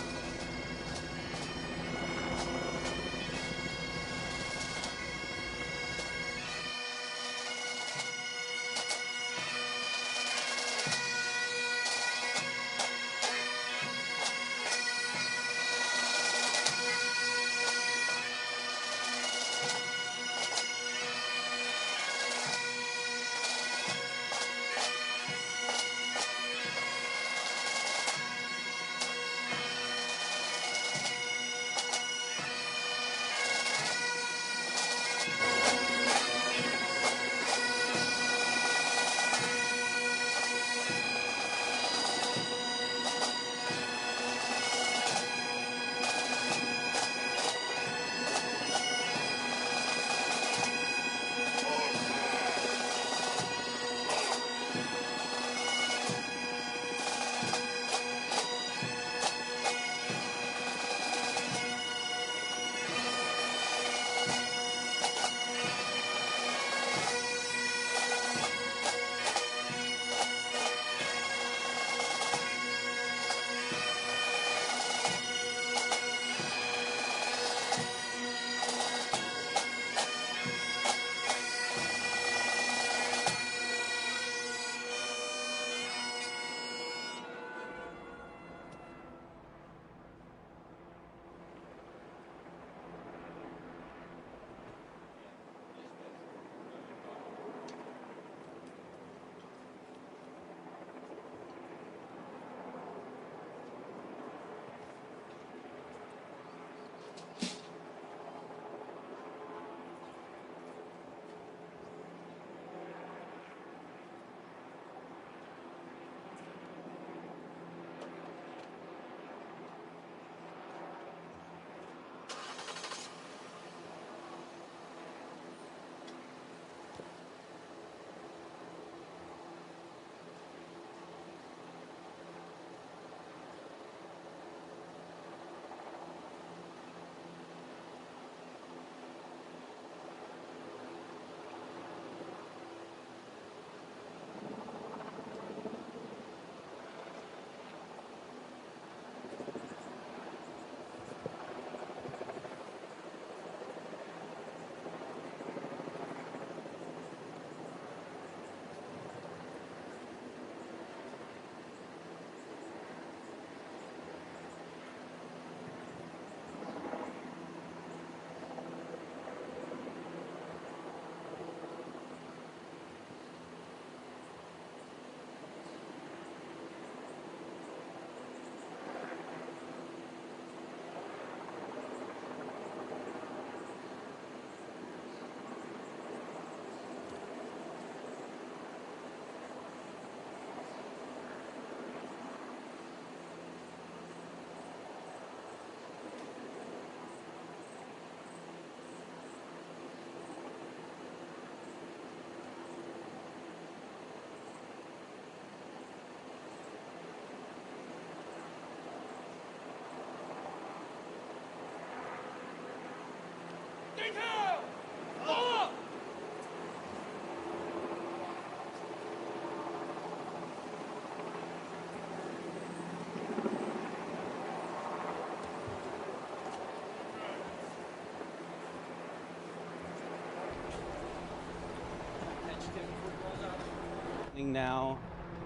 S6: Now,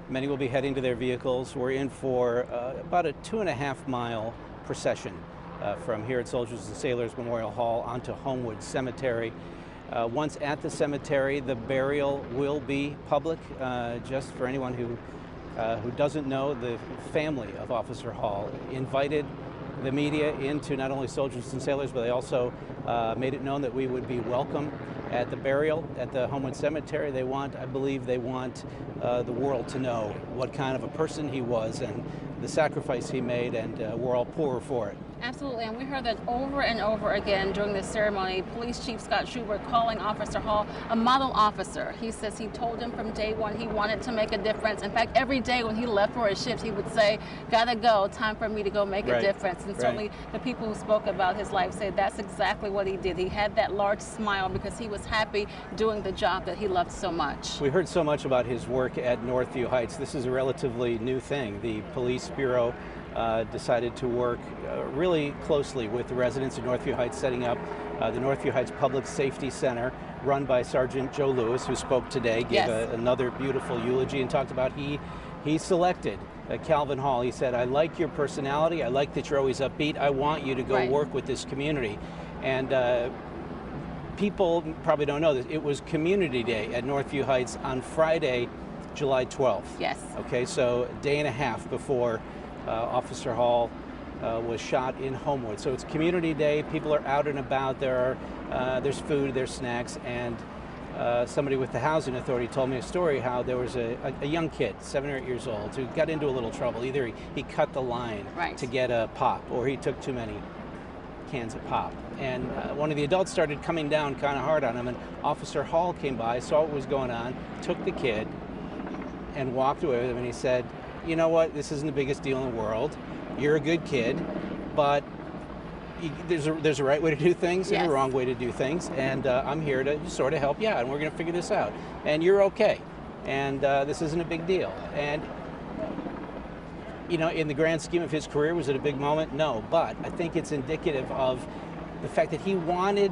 S6: many will be heading to their vehicles. We're in for about a 2.5-mile procession from here at Soldiers and Sailors Memorial Hall onto Homewood Cemetery. Once at the cemetery, the burial will be public. Just for anyone who doesn't know, the family of Officer Hall invited the media into not only Soldiers and Sailors, but they also made it known that we would be welcome at the burial at the Homewood Cemetery. I believe they want the world to know what kind of a person he was and the sacrifice he made, and we're all poorer for it.
S7: Absolutely, and we heard that over and over again during this ceremony. Police Chief Scott Schubert calling Officer Hall a model officer. He says he told him from day one he wanted to make a difference. In fact, every day when he left for his shift, he would say, "Gotta go, time for me to go make a difference." And certainly the people who spoke about his life say that's exactly what he did. He had that large smile because he was happy doing the job that he loved so much.
S6: We heard so much about his work at Northview Heights. This is a relatively new thing. The Police Bureau decided to work really closely with the residents of Northview Heights, setting up the Northview Heights Public Safety Center, run by Sergeant Joe Lewis, who spoke today, gave another beautiful eulogy, and talked about he selected Calvin Hall. He said, "I like your personality. I like that you're always upbeat. I want you to go work with this community." And people probably don't know this. It was Community Day at Northview Heights on Friday, July 12th.
S7: Yes.
S6: Okay, so a day and a half before Officer Hall was shot in Homewood. So it's Community Day. People are out and about. There's food, there's snacks, and somebody with the Housing Authority told me a story how there was a young kid, 7 or 8 years old, who got into a little trouble. Either he cut the line to get a pop, or he took too many cans of pop. And one of the adults started coming down kind of hard on him, and Officer Hall came by, saw what was going on, took the kid, and walked away with him, and he said, "You know what, this isn't the biggest deal in the world. You're a good kid, but there's a right way to do things and a wrong way to do things, and I'm here to sort of help you out, and we're going to figure this out. And you're okay, and this isn't a big deal." And you know, in the grand scheme of his career, was it a big moment? No, but I think it's indicative of the fact that he wanted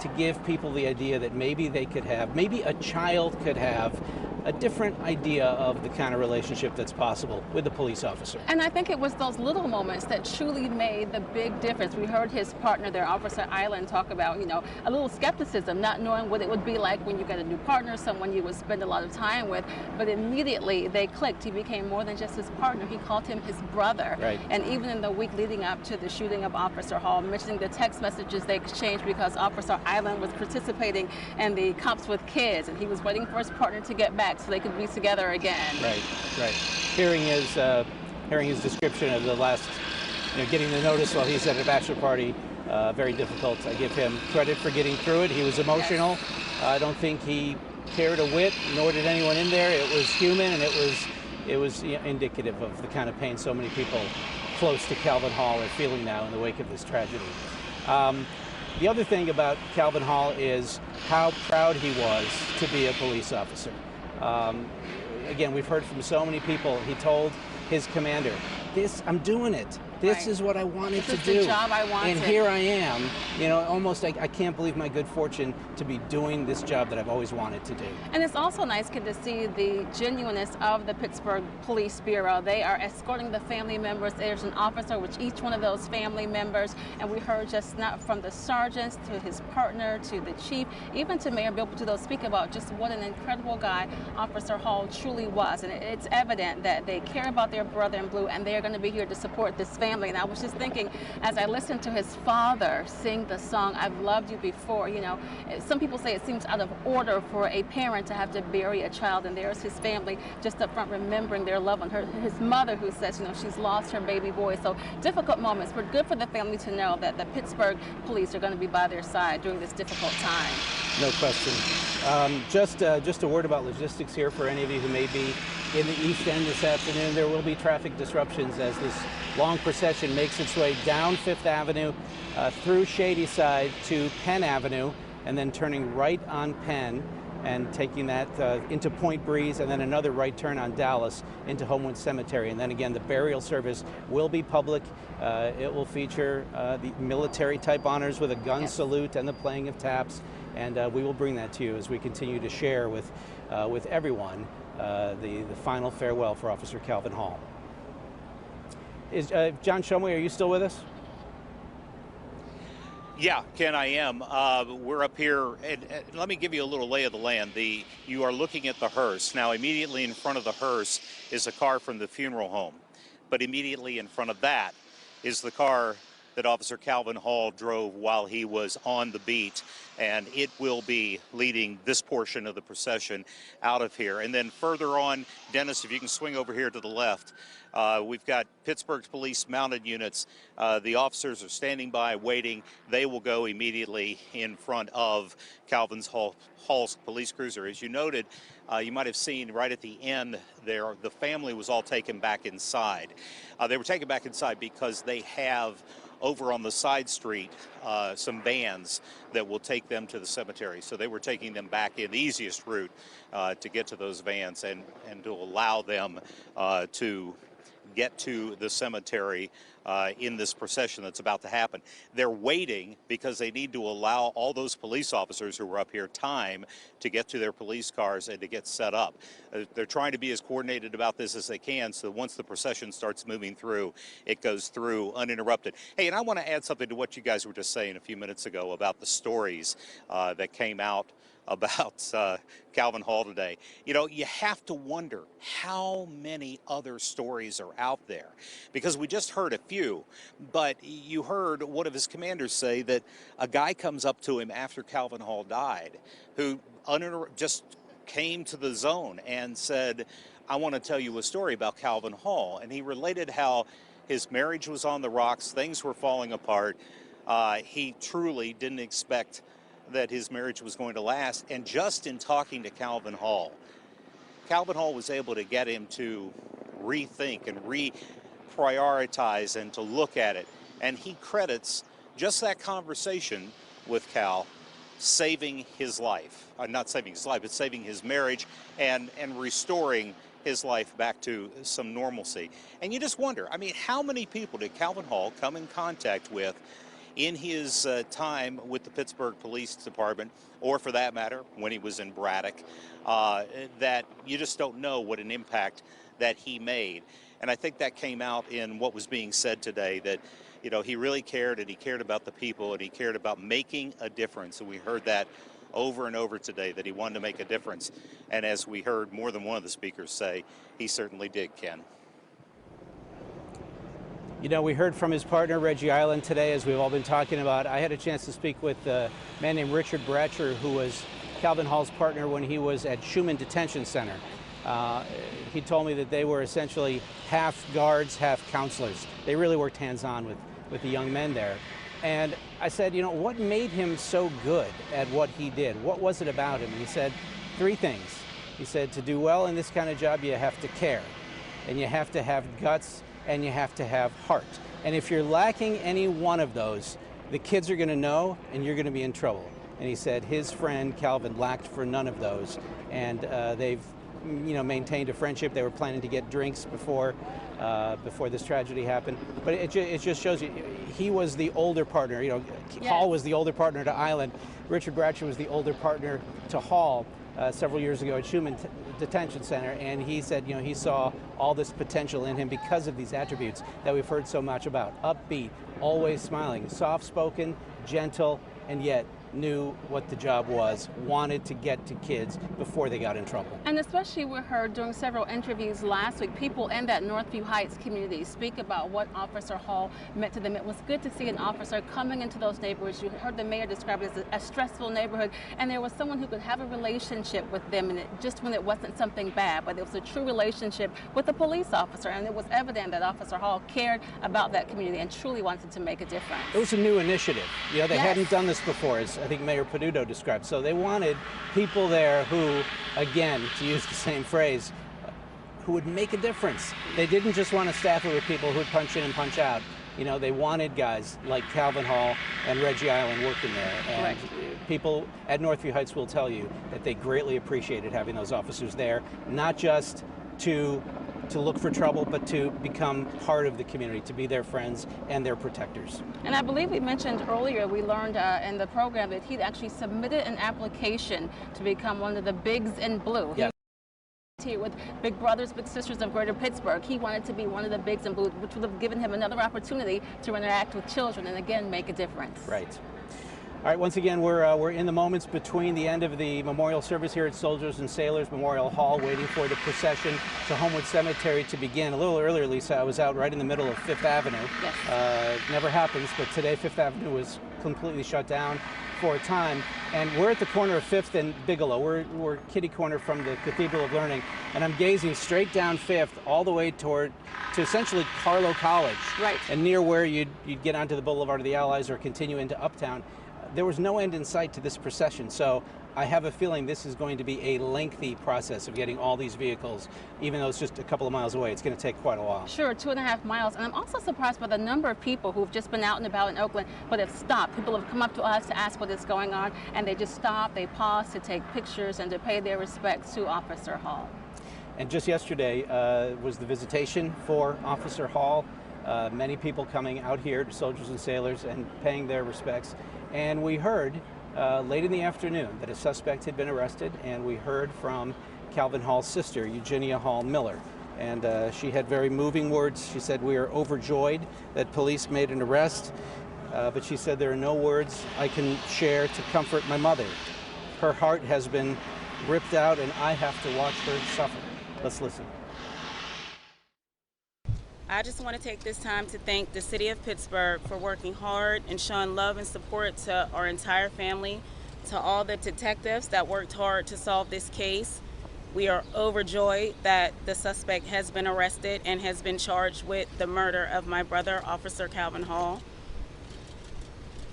S6: to give people the idea that maybe they could have, maybe a child could have a different idea of the kind of relationship that's possible with a police officer.
S7: And I think it was those little moments that truly made the big difference. We heard his partner there, Officer Island, talk about, you know, a little skepticism, not knowing what it would be like when you get a new partner, someone you would spend a lot of time with, but immediately they clicked. He became more than just his partner. He called him his brother.
S6: Right.
S7: And even in the week leading up to the shooting of Officer Hall, mentioning the text messages they exchanged because Officer Island was participating in the Cops with Kids, and he was waiting for his partner to get back so they could be together again.
S6: Right. Hearing his description of the last, getting the notice while he's at a bachelor party, very difficult. I give him credit for getting through it. He was emotional. I don't think he cared a whit, nor did anyone in there. It was human, and it was indicative of the kind of pain so many people close to Calvin Hall are feeling now in the wake of this tragedy. The other thing about Calvin Hall is how proud he was to be a police officer. Again, we've heard from so many people. He told his commander, I'm doing it. This is what I wanted to do.
S7: This is the job I wanted.
S6: And here I am, almost I can't believe my good fortune to be doing this job that I've always wanted to do.
S7: And it's also nice to see the genuineness of the Pittsburgh Police Bureau. They are escorting the family members. There's an officer with each one of those family members, and we heard just not from the sergeants to his partner to the chief, even to Mayor Bill Petulo speak about just what an incredible guy Officer Hall truly was. And it's evident that they care about their brother in blue, and they are going to be here to support this family. And I was just thinking, as I listened to his father sing the song, "I've Loved You Before," some people say it seems out of order for a parent to have to bury a child, and there's his family just up front remembering their loved one. His mother, who says, she's lost her baby boy. So difficult moments, but good for the family to know that the Pittsburgh police are going to be by their side during this difficult time.
S6: No question. Just a word about logistics here for any of you who may be in the East End this afternoon. There will be traffic disruptions as this long procession makes its way down Fifth Avenue, through Shadyside to Penn Avenue, and then turning right on Penn and taking that into Point Breeze, and then another right turn on Dallas into Homewood Cemetery. And then again, the burial service will be public. It will feature the military-type honors with a gun salute and the playing of taps. And we will bring that to you as we continue to share with everyone the final farewell for Officer Calvin Hall. Is John Shumway, are you still with us?
S18: Yeah, Ken, I am. We're up here, and let me give you a little lay of the land. You are looking at the hearse. Now, immediately in front of the hearse is a car from the funeral home, but immediately in front of that is the car that Officer Calvin Hall drove while he was on the beat, and it will be leading this portion of the procession out of here. And then further on, Dennis, if you can swing over here to the left, we've got Pittsburgh Police mounted units. The officers are standing by waiting. They will go immediately in front of Calvin Hall's police cruiser. As you noted, you might have seen right at the end there, the family was all taken back inside. They were taken back inside because they have over on the side street some vans that will take them to the cemetery. So they were taking them back in the easiest route to get to those vans and to allow them to get to the cemetery in this procession that's about to happen. They're waiting because they need to allow all those police officers who are up here time to get to their police cars and to get set up. They're trying to be as coordinated about this as they can, so once the procession starts moving through, it goes through uninterrupted. Hey, and I want to add something to what you guys were just saying a few minutes ago about the stories that came out about Calvin Hall today. You know, you have to wonder how many other stories are out there, because we just heard a few, but you heard one of his commanders say that a guy comes up to him after Calvin Hall died who just came to the zone and said, I want to tell you a story about Calvin Hall. And he related how his marriage was on the rocks, things were falling apart. He truly didn't expect that his marriage was going to last. And just in talking to Calvin Hall was able to get him to rethink and reprioritize and to look at it. And he credits just that conversation with Cal saving his life. Not saving his life, but saving his marriage and restoring his life back to some normalcy. And you just wonder, I mean, how many people did Calvin Hall come in contact with in his time with the Pittsburgh Police Department, or for that matter, when he was in Braddock, that you just don't know what an impact that he made. And I think that came out in what was being said today, that, you know, he really cared, and he cared about the people, and he cared about making a difference. And we heard that over and over today, that he wanted to make a difference. And as we heard more than one of the speakers say, he certainly did, Ken.
S6: You know, we heard from his partner, Reggie Island, today, as we've all been talking about. I had a chance to speak with a man named Richard Bratcher, who was Calvin Hall's partner when he was at Schumann Detention Center. He told me that they were essentially half guards, half counselors. They really worked hands-on with the young men there. And I said, you know, what made him so good at what he did? What was it about him? And he said, 3 things. He said, to do well in this kind of job, you have to care, and you have to have guts, and you have to have heart. And if you're lacking any one of those, the kids are going to know, and you're going to be in trouble. And he said his friend Calvin lacked for none of those, and they've, you know, maintained a friendship. They were planning to get drinks before this tragedy happened. But it just shows you, he was the older partner. You know, yes. Hall was the older partner to Island. Richard Bratcher was the older partner to Hall several years ago at Schumann Detention Center, and he said, you know, he saw all this potential in him because of these attributes that we've heard so much about. Upbeat, always smiling, soft-spoken, gentle, and yet knew what the job was, wanted to get to kids before they got in trouble.
S7: And especially we heard during several interviews last week, people in that Northview Heights community speak about what Officer Hall meant to them. It was good to see an officer coming into those neighborhoods. You heard the mayor describe it as a stressful neighborhood, and there was someone who could have a relationship with them, and just when it wasn't something bad, but it was a true relationship with a police officer, and it was evident that Officer Hall cared about that community and truly wanted to make a difference.
S6: It was a new initiative. You know, they
S7: Yes.
S6: hadn't done this before, as I think Mayor Peduto described. So they wanted people there who, again, to use the same phrase, who would make a difference. They didn't just want to staff it with people who would punch in and punch out. You know, they wanted guys like Calvin Hall and Reggie Island working there. And people at Northview Heights will tell you that they greatly appreciated having those officers there, not just to look for trouble, but to become part of the community, to be their friends and their protectors.
S7: And I believe we mentioned earlier, we learned in the program that he'd actually submitted an application to become one of the Bigs in Blue.
S6: Yes.
S7: With Big Brothers, Big Sisters of Greater Pittsburgh. He wanted to be one of the Bigs in Blue, which would have given him another opportunity to interact with children and again make a difference.
S6: Right. All right, once again, we're in the moments between the end of the memorial service here at Soldiers and Sailors Memorial Hall, waiting for the procession to Homewood Cemetery to begin. A little earlier, Lisa, I was out right in the middle of Fifth Avenue. Yes. Never happens, but today Fifth Avenue was completely shut down for a time. And we're at the corner of 5th and Bigelow. We're kitty corner from the Cathedral of Learning, and I'm gazing straight down 5th all the way to essentially Carlow College.
S7: Right.
S6: And near where you'd get onto the Boulevard of the Allies or continue into Uptown. There was no end in sight to this procession, so I have a feeling this is going to be a lengthy process of getting all these vehicles. Even though it's just a couple of miles away, it's going to take quite a while.
S7: Sure, 2.5 miles. And I'm also surprised by the number of people who've just been out and about in Oakland, but have stopped. People have come up to us to ask what is going on, and they just stop, they pause to take pictures and to pay their respects to Officer Hall.
S6: And just yesterday was the visitation for Officer Hall. Many people coming out here to Soldiers and Sailors and paying their respects. And we heard late in the afternoon that a suspect had been arrested, and we heard from Calvin Hall's sister, Eugenia Hall Miller. And she had very moving words. She said, "We are overjoyed that police made an arrest," but she said, "There are no words I can share to comfort my mother. Her heart has been ripped out, and I have to watch her suffer." Let's listen.
S2: I just want to take this time to thank the City of Pittsburgh for working hard and showing love and support to our entire family, to all the detectives that worked hard to solve this case. We are overjoyed that the suspect has been arrested and has been charged with the murder of my brother, Officer Calvin Hall.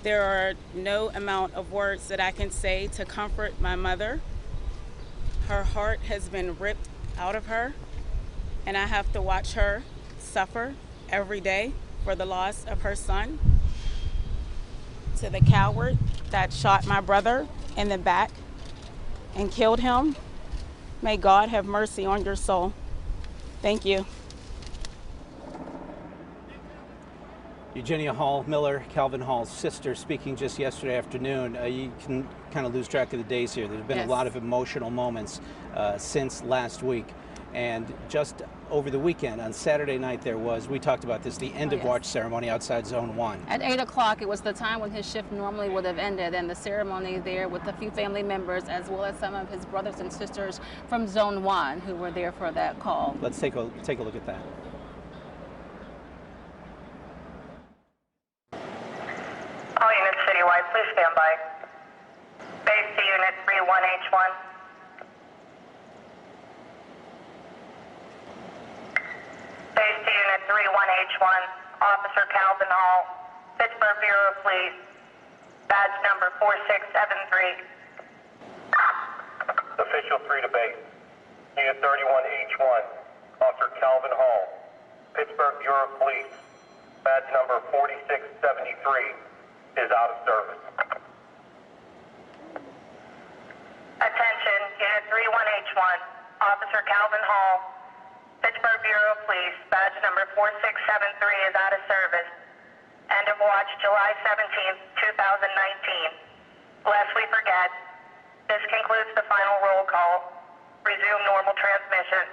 S2: There are no amount of words that I can say to comfort my mother. Her heart has been ripped out of her, and I have to watch her suffer every day for the loss of her son. To the coward that shot my brother in the back and killed him, may God have mercy on your soul. Thank you.
S6: Eugenia Hall Miller, Calvin Hall's sister, speaking just yesterday afternoon. You can kind of lose track of the days here. There's been a lot of emotional moments since last week. And just over the weekend, on Saturday night, we talked about this, the end of watch ceremony outside Zone 1.
S7: At 8 o'clock, it was the time when his shift normally would have ended, and the ceremony there with a few family members, as well as some of his brothers and sisters from Zone 1 who were there for that call.
S6: Let's take a look at that.
S19: All units citywide, please stand by. Base to Unit 31H1. Base to Unit 31H1, Officer Calvin Hall, Pittsburgh Bureau of Police, badge number 4673.
S20: Official 3 to base. Unit 31H1, Officer Calvin Hall, Pittsburgh Bureau of Police, badge number 4673, is out of service.
S19: Attention, Unit 31H1, Officer Calvin Hall, Pittsburgh Bureau of Police, badge number 4673 is out of service. End of watch July 17th, 2019. Lest we forget, this concludes the final roll call. Resume normal transmissions.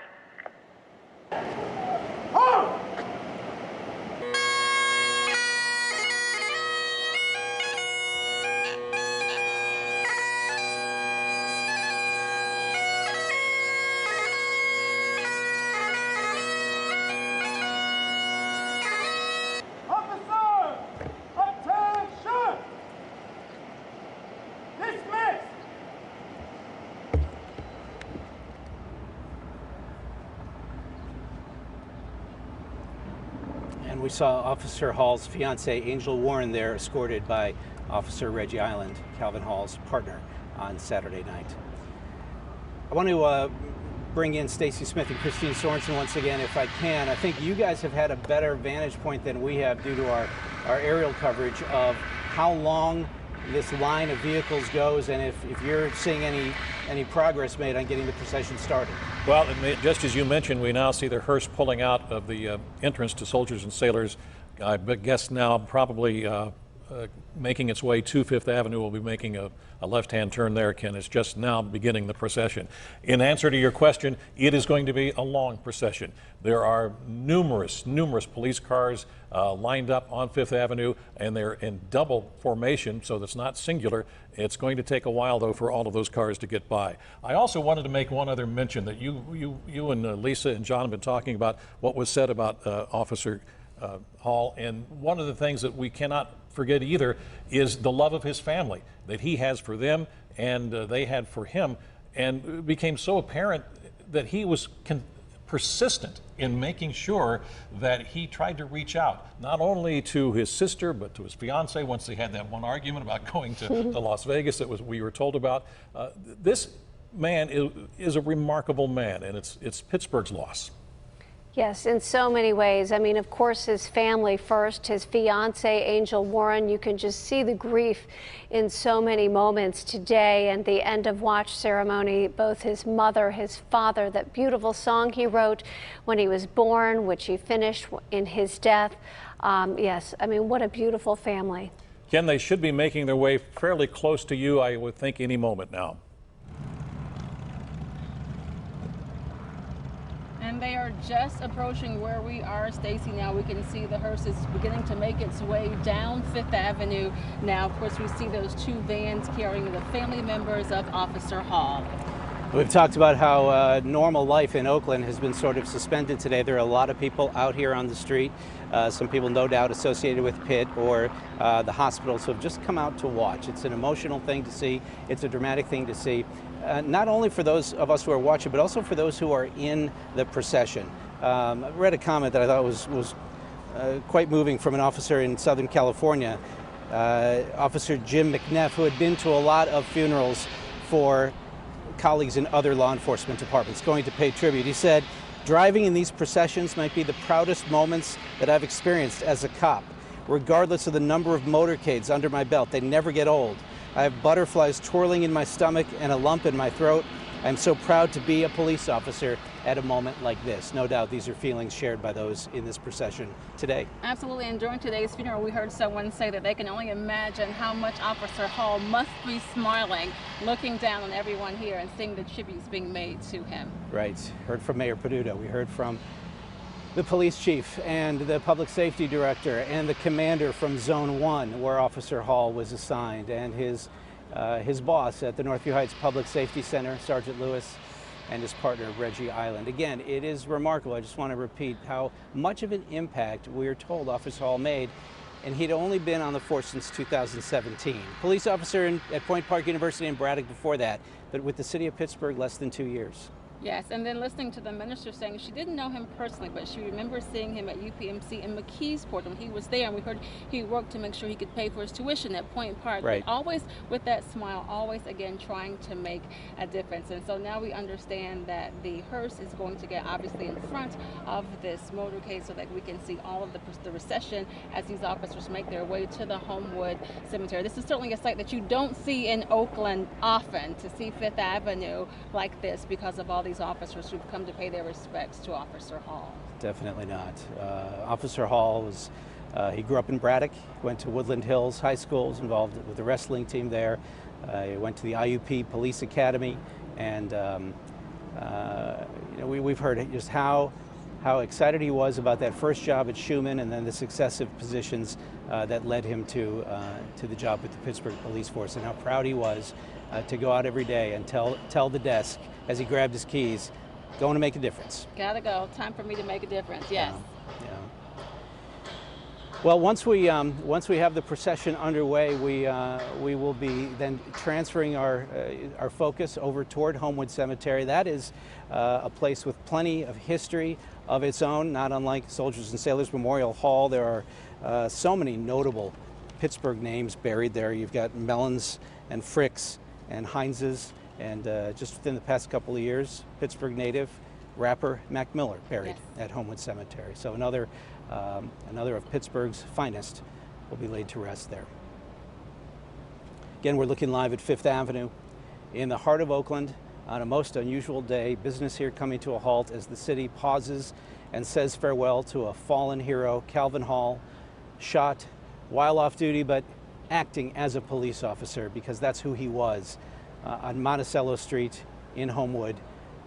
S6: And we saw Officer Hall's fiancee, Angel Warren, there, escorted by Officer Reggie Island, Calvin Hall's partner, on Saturday night. I want to bring in Stacy Smith and Kristine Sorensen once again, if I can. I think you guys have had a better vantage point than we have due to our aerial coverage of how long this line of vehicles goes, and if you're seeing any progress made on getting the procession started. Well,
S1: Just as you mentioned, we now see the hearse pulling out of the entrance to Soldiers and Sailors. I guess now probably making its way to Fifth Avenue. Will be making a left-hand turn there, Ken. It's just now beginning the procession. In answer to your question, it is going to be a long procession. There are numerous police cars lined up on Fifth Avenue, and they're in double formation, so that's not singular. It's going to take a while, though, for all of those cars to get by. I also wanted to make one other mention that you and Lisa and John have been talking about what was said about Officer Hall, and one of the things that we cannot forget either is the love of his family that he has for them and they had for him, and it became so apparent that he was persistent in making sure that he tried to reach out not only to his sister but to his fiance once they had that one argument about going to Las Vegas that we were told about. This man is a remarkable man, and it's Pittsburgh's loss.
S5: Yes, in so many ways. I mean, of course, his family first, his fiance, Angel Warren. You can just see the grief in so many moments today, and the end of watch ceremony, both his mother, his father, that beautiful song he wrote when he was born, which he finished in his death. Yes, I mean, what a beautiful family.
S1: Ken, they should be making their way fairly close to you, I would think, any moment now.
S7: And they are just approaching where we are, Stacy. Now we can see the hearse is beginning to make its way down Fifth Avenue. Now, of course, we see those two vans carrying the family members of Officer Hall.
S6: We've talked about how normal life in Oakland has been sort of suspended today. There are a lot of people out here on the street. Some people, no doubt, associated with Pitt or the hospitals who have just come out to watch. It's an emotional thing to see. It's a dramatic thing to see. Not only for those of us who are watching, but also for those who are in the procession. I read a comment that I thought was quite moving from an officer in Southern California, Officer Jim McNeff, who had been to a lot of funerals for colleagues in other law enforcement departments, going to pay tribute. He said, "Driving in these processions might be the proudest moments that I've experienced as a cop. Regardless of the number of motorcades under my belt, they never get old. I have butterflies twirling in my stomach and a lump in my throat. I'm so proud to be a police officer at a moment like this." No doubt these are feelings shared by those in this procession today.
S7: Absolutely, and during today's funeral, we heard someone say that they can only imagine how much Officer Hall must be smiling, looking down on everyone here and seeing the tributes being made to him.
S6: Right. Heard from Mayor Peduto. We heard from the police chief and the public safety director and the commander from Zone 1, where Officer Hall was assigned, and his boss at the Northview Heights Public Safety Center, Sergeant Lewis, and his partner, Reggie Island. Again, it is remarkable. I just want to repeat how much of an impact we are told Officer Hall made, and he'd only been on the force since 2017. Police officer at Point Park University in Braddock before that, but with the city of Pittsburgh, less than 2 years.
S7: Yes, and then listening to the minister saying she didn't know him personally, but she remembers seeing him at UPMC in McKeesport when he was there, and we heard he worked to make sure he could pay for his tuition at Point Park.
S6: Right.
S7: But always with that smile, always again trying to make a difference. And so now we understand that the hearse is going to get obviously in front of this motorcade so that we can see all of the procession as these officers make their way to the Homewood Cemetery. This is certainly a sight that you don't see in Oakland often, to see Fifth Avenue like this because of all these officers who've come to pay their respects to Officer Hall.
S6: Definitely not. Officer Hall was, he grew up in Braddock, went to Woodland Hills High School, was involved with the wrestling team there. He went to the IUP Police Academy, and you know, we've heard just how excited he was about that first job at Schumann and then the successive positions that led him to the job with the Pittsburgh Police Force, and how proud he was to go out every day and tell the desk as he grabbed his keys, going to make a difference.
S7: Gotta go. Time for me to make a difference. Yes.
S6: Yeah. Well, once we have the procession underway, we will be then transferring our focus over toward Homewood Cemetery. That is a place with plenty of history of its own, not unlike Soldiers and Sailors Memorial Hall. There are so many notable Pittsburgh names buried there. You've got Mellons and Fricks and Heinzes And just within the past couple of years, Pittsburgh native rapper Mac Miller buried at Homewood Cemetery. So another of Pittsburgh's finest will be laid to rest there. Again, we're looking live at 5th Avenue in the heart of Oakland on a most unusual day. Business here coming to a halt as the city pauses and says farewell to a fallen hero, Calvin Hall, shot while off duty but acting as a police officer, because that's who he was, on Monticello Street in Homewood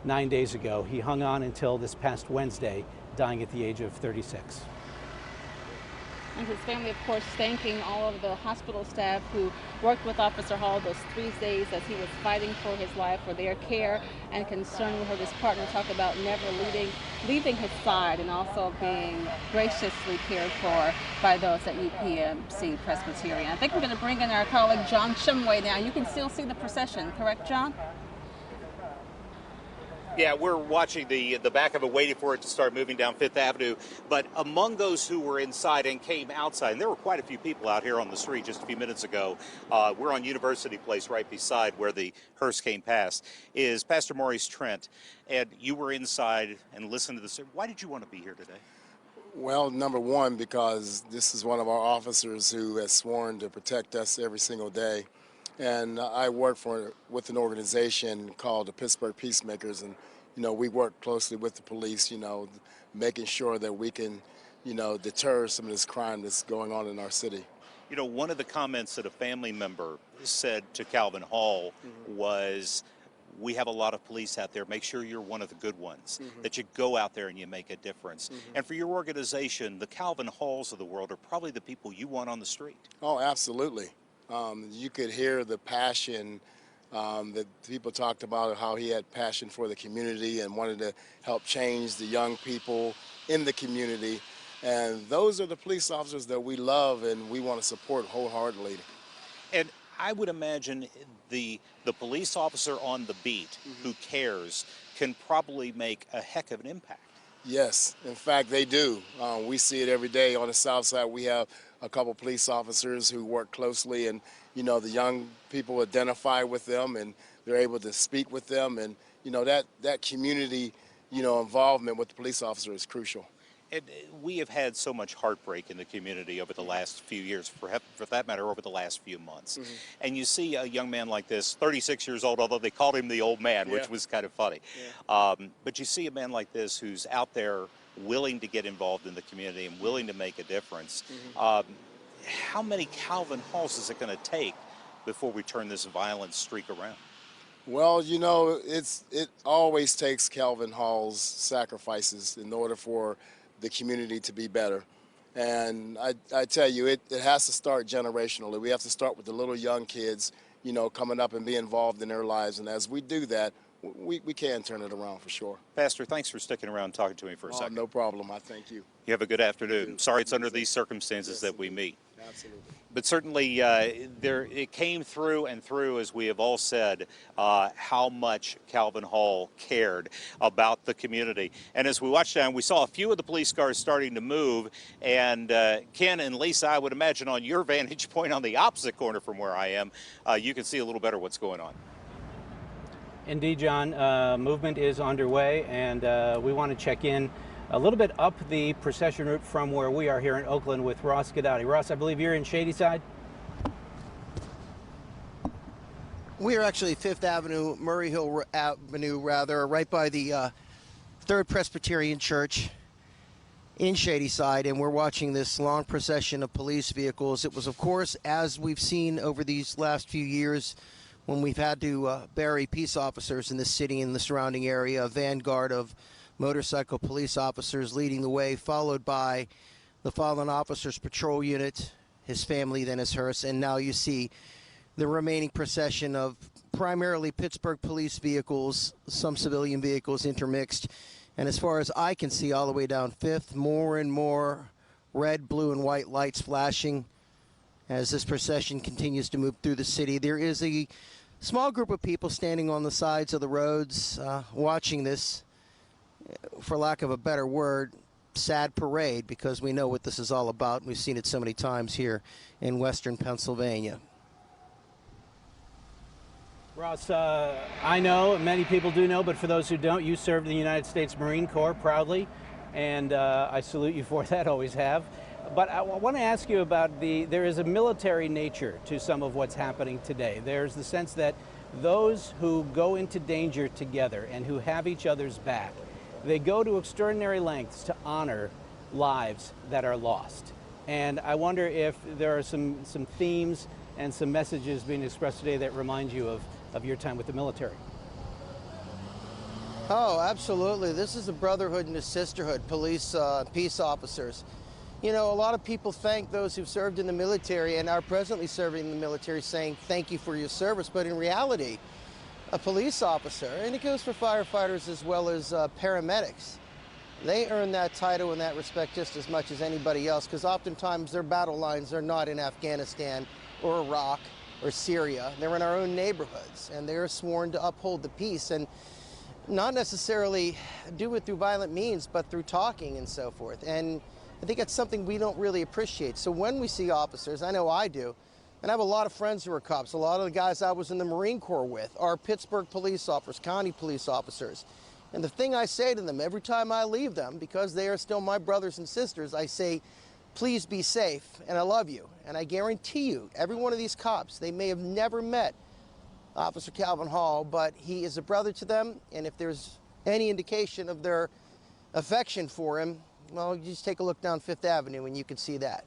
S6: 9 days ago. He hung on until this past Wednesday, dying at the age of 36.
S7: And his family, of course, thanking all of the hospital staff who worked with Officer Hall those 3 days as he was fighting for his life, for their care and concern. We heard his partner talk about never leaving his side, and also being graciously cared for by those at UPMC Presbyterian. I think we're going to bring in our colleague John Shumway now. You can still see the procession, correct, John?
S18: Yeah, we're watching the back of it, waiting for it to start moving down 5th Avenue. But among those who were inside and came outside, and there were quite a few people out here on the street just a few minutes ago, we're on University Place right beside where the hearse came past, is Pastor Maurice Trent. And you were inside and listened to this. Why did you want to be here today?
S21: Well, number one, because this is one of our officers who has sworn to protect us every single day. And I work with an organization called the Pittsburgh Peacemakers, and we work closely with the police, making sure that we can, deter some of this crime that's going on in our city.
S18: One of the comments that a family member said to Calvin Hall was, we have a lot of police out there. Make sure you're one of the good ones, that you go out there and you make a difference. And for your organization, the Calvin Halls of the world are probably the people you want on the street.
S21: Oh, absolutely. You could hear the passion that people talked about, how he had passion for the community and wanted to help change the young people in the community. And those are the police officers that we love and we want to support wholeheartedly.
S18: And I would imagine the police officer on the beat who cares can probably make a heck of an impact.
S21: Yes, in fact, they do. We see it every day. On the south side, we have a couple police officers who work closely, and the young people identify with them and they're able to speak with them, and that community involvement with the police officer is crucial.
S18: And we have had so much heartbreak in the community over the last few years, for that matter, over the last few months. And you see a young man like this, 36 years old, although they called him the old man, which was kind of funny. But you see a man like this who's out there willing to get involved in the community and willing to make a difference. How many Calvin Halls is it going to take before we turn this violent streak around?
S21: Well, it always takes Calvin Hall's sacrifices in order for the community to be better. And I tell you, it has to start generationally. We have to start with the little young kids, coming up and be involved in their lives. And as we do that, we can turn it around for sure.
S18: Pastor, thanks for sticking around and talking to me for a second.
S21: No problem. I thank you.
S18: You have a good afternoon. Sorry it's under these circumstances that we meet.
S21: Absolutely.
S18: But certainly it came through and through, as we have all said, how much Calvin Hall cared about the community. And as we watched down, we saw a few of the police cars starting to move. And Ken and Lisa, I would imagine on your vantage point on the opposite corner from where I am, you can see a little better what's going on.
S6: Indeed, John, movement is underway, and we want to check in a little bit up the procession route from where we are here in Oakland with Ross Kdka-Tv. Ross, I believe you're in Shadyside?
S22: We are actually 5th Avenue, Murray Hill Avenue, right by the 3rd Presbyterian Church in Shadyside, and we're watching this long procession of police vehicles. It was, of course, as we've seen over these last few years, when we've had to bury peace officers in the city and the surrounding area, a vanguard of motorcycle police officers leading the way, followed by the fallen officer's patrol unit, his family, then his hearse, and now you see the remaining procession of primarily Pittsburgh police vehicles, some civilian vehicles intermixed, and as far as I can see all the way down 5th, more and more red, blue, and white lights flashing as this procession continues to move through the city. There is a small group of people standing on the sides of the roads watching this, for lack of a better word, sad parade, because we know what this is all about. We've seen it so many times here in western Pennsylvania.
S6: Ross, I know, many people do know, but for those who don't, you served in the United States Marine Corps proudly, and I salute you for that, always have. But I want to ask you about there is a military nature to some of what's happening today. There's the sense that those who go into danger together and who have each other's back, they go to extraordinary lengths to honor lives that are lost. And I wonder if there are some themes and some messages being expressed today that remind you of your time with the military.
S22: Oh, absolutely. This is a brotherhood and a sisterhood, police, peace officers. You know, a lot of people thank those who've served in the military and are presently serving in the military, saying thank you for your service. But in reality, a police officer, and it goes for firefighters as well as paramedics, they earn that title and that respect just as much as anybody else, because oftentimes their battle lines are not in Afghanistan or Iraq or Syria. They're in our own neighborhoods, and they're sworn to uphold the peace and not necessarily do it through violent means, but through talking and so forth. And I think that's something we don't really appreciate. So when we see officers, I know I do, and I have a lot of friends who are cops. A lot of the guys I was in the Marine Corps with are Pittsburgh police officers, county police officers. And the thing I say to them every time I leave them, because they are still my brothers and sisters, I say, please be safe, and I love you. And I guarantee you, every one of these cops, they may have never met Officer Calvin Hall, but he is a brother to them, and if there's any indication of their affection for him, well, you just take a look down Fifth Avenue and you can see that.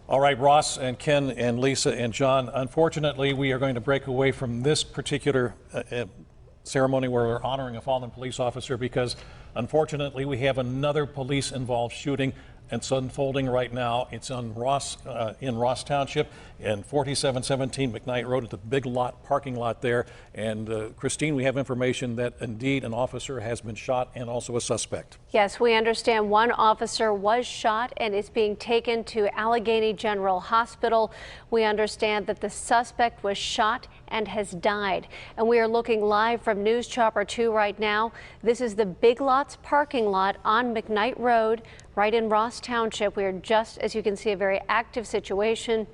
S1: All right, Ross and Ken and Lisa and John, unfortunately, we are going to break away from this particular ceremony where we're honoring a fallen police officer because, unfortunately, we have another police-involved shooting. It's unfolding right now. It's on in Ross Township and 4717 McKnight Road at the big lot, parking lot there. And Kristine, we have information that indeed an officer has been shot and also a suspect.
S5: Yes, we understand one officer was shot and is being taken to Allegheny General Hospital. We understand that the suspect was shot and has died. And we are looking live from News Chopper 2 right now. This is the Big Lots parking lot on McKnight Road, right in Ross Township. We are just, as you can see, a very active situation.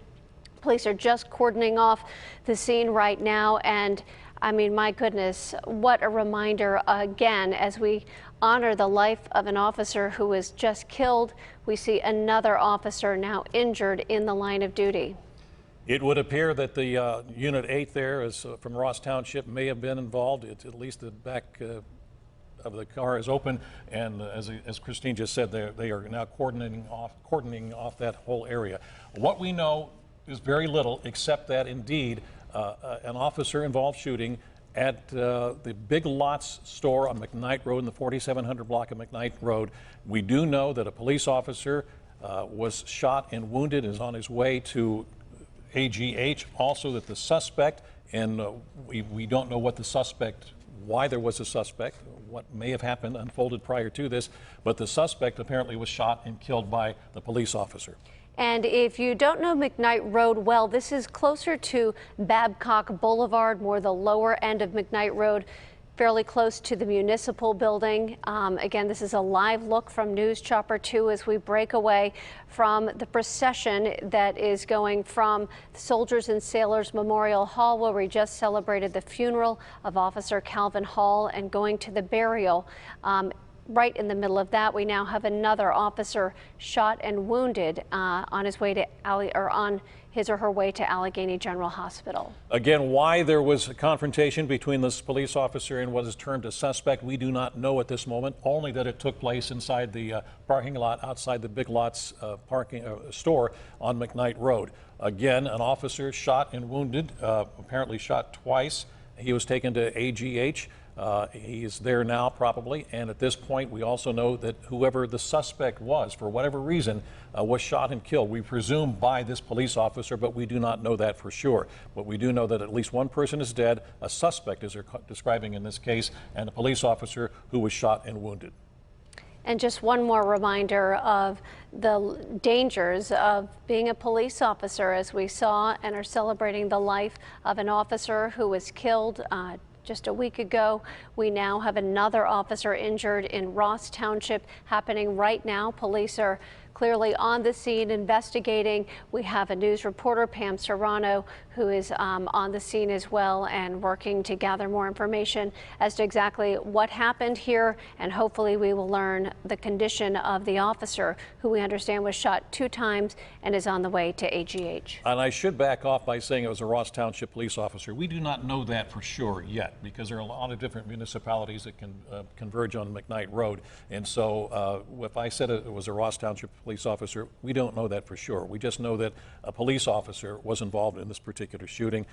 S5: Police are just cordoning off the scene right now. And I mean, my goodness, what a reminder again, as we honor the life of an officer who was just killed. We see another officer now injured in the line of duty.
S1: It would appear that the Unit 8 there is from Ross Township may have been involved. It's at least the back of the car is open, and as Kristine just said, they are now cordoning off that whole area. What we know is very little, except that indeed an officer-involved shooting at the Big Lots store on McKnight Road in the 4700 block of McKnight Road. We do know that a police officer was shot and wounded, is on his way to AGH. Also that the suspect, and we don't know what the suspect, why there was a suspect, what may have happened, unfolded prior to this, but the suspect apparently was shot and killed by the police officer.
S5: And if you don't know McKnight Road well, this is closer to Babcock Boulevard, more the lower end of McKnight Road, fairly close to the municipal building. Again, this is a live look from News Chopper 2 as we break away from the procession that is going from the Soldiers and Sailors Memorial Hall, where we just celebrated the funeral of Officer Calvin Hall, and going to the burial. Right in the middle of that, we now have another officer shot and wounded on his way to on his or her way to Allegheny General Hospital.
S1: Again, why there was a confrontation between this police officer and what is termed a suspect, we do not know at this moment, only that it took place inside the parking lot outside the Big Lots store on McKnight Road. Again, an officer shot and wounded, apparently shot twice. He was taken to AGH. He is there now probably, and at this point we also know that whoever the suspect was, for whatever reason, was shot and killed. We presume by this police officer, but we do not know that for sure. But we do know that at least one person is dead, a suspect as they're describing in this case, and a police officer who was shot and wounded.
S5: And just one more reminder of the dangers of being a police officer, as we saw and are celebrating the life of an officer who was killed just a week ago. We now have another officer injured in Ross Township happening right now. Police are clearly on the scene investigating. We have a news reporter, Pam Serrano, who is on the scene as well and working to gather more information as to exactly what happened here, and hopefully we will learn the condition of the officer, who we understand was shot 2 times and is on the way to AGH.
S1: And I should back off by saying it was a Ross Township police officer. We do not know that for sure yet, because there are a lot of different municipalities that can converge on McKnight Road. And so if I said it was a Ross Township police officer, we don't know that for sure. We just know that a police officer was involved in this particular shooting.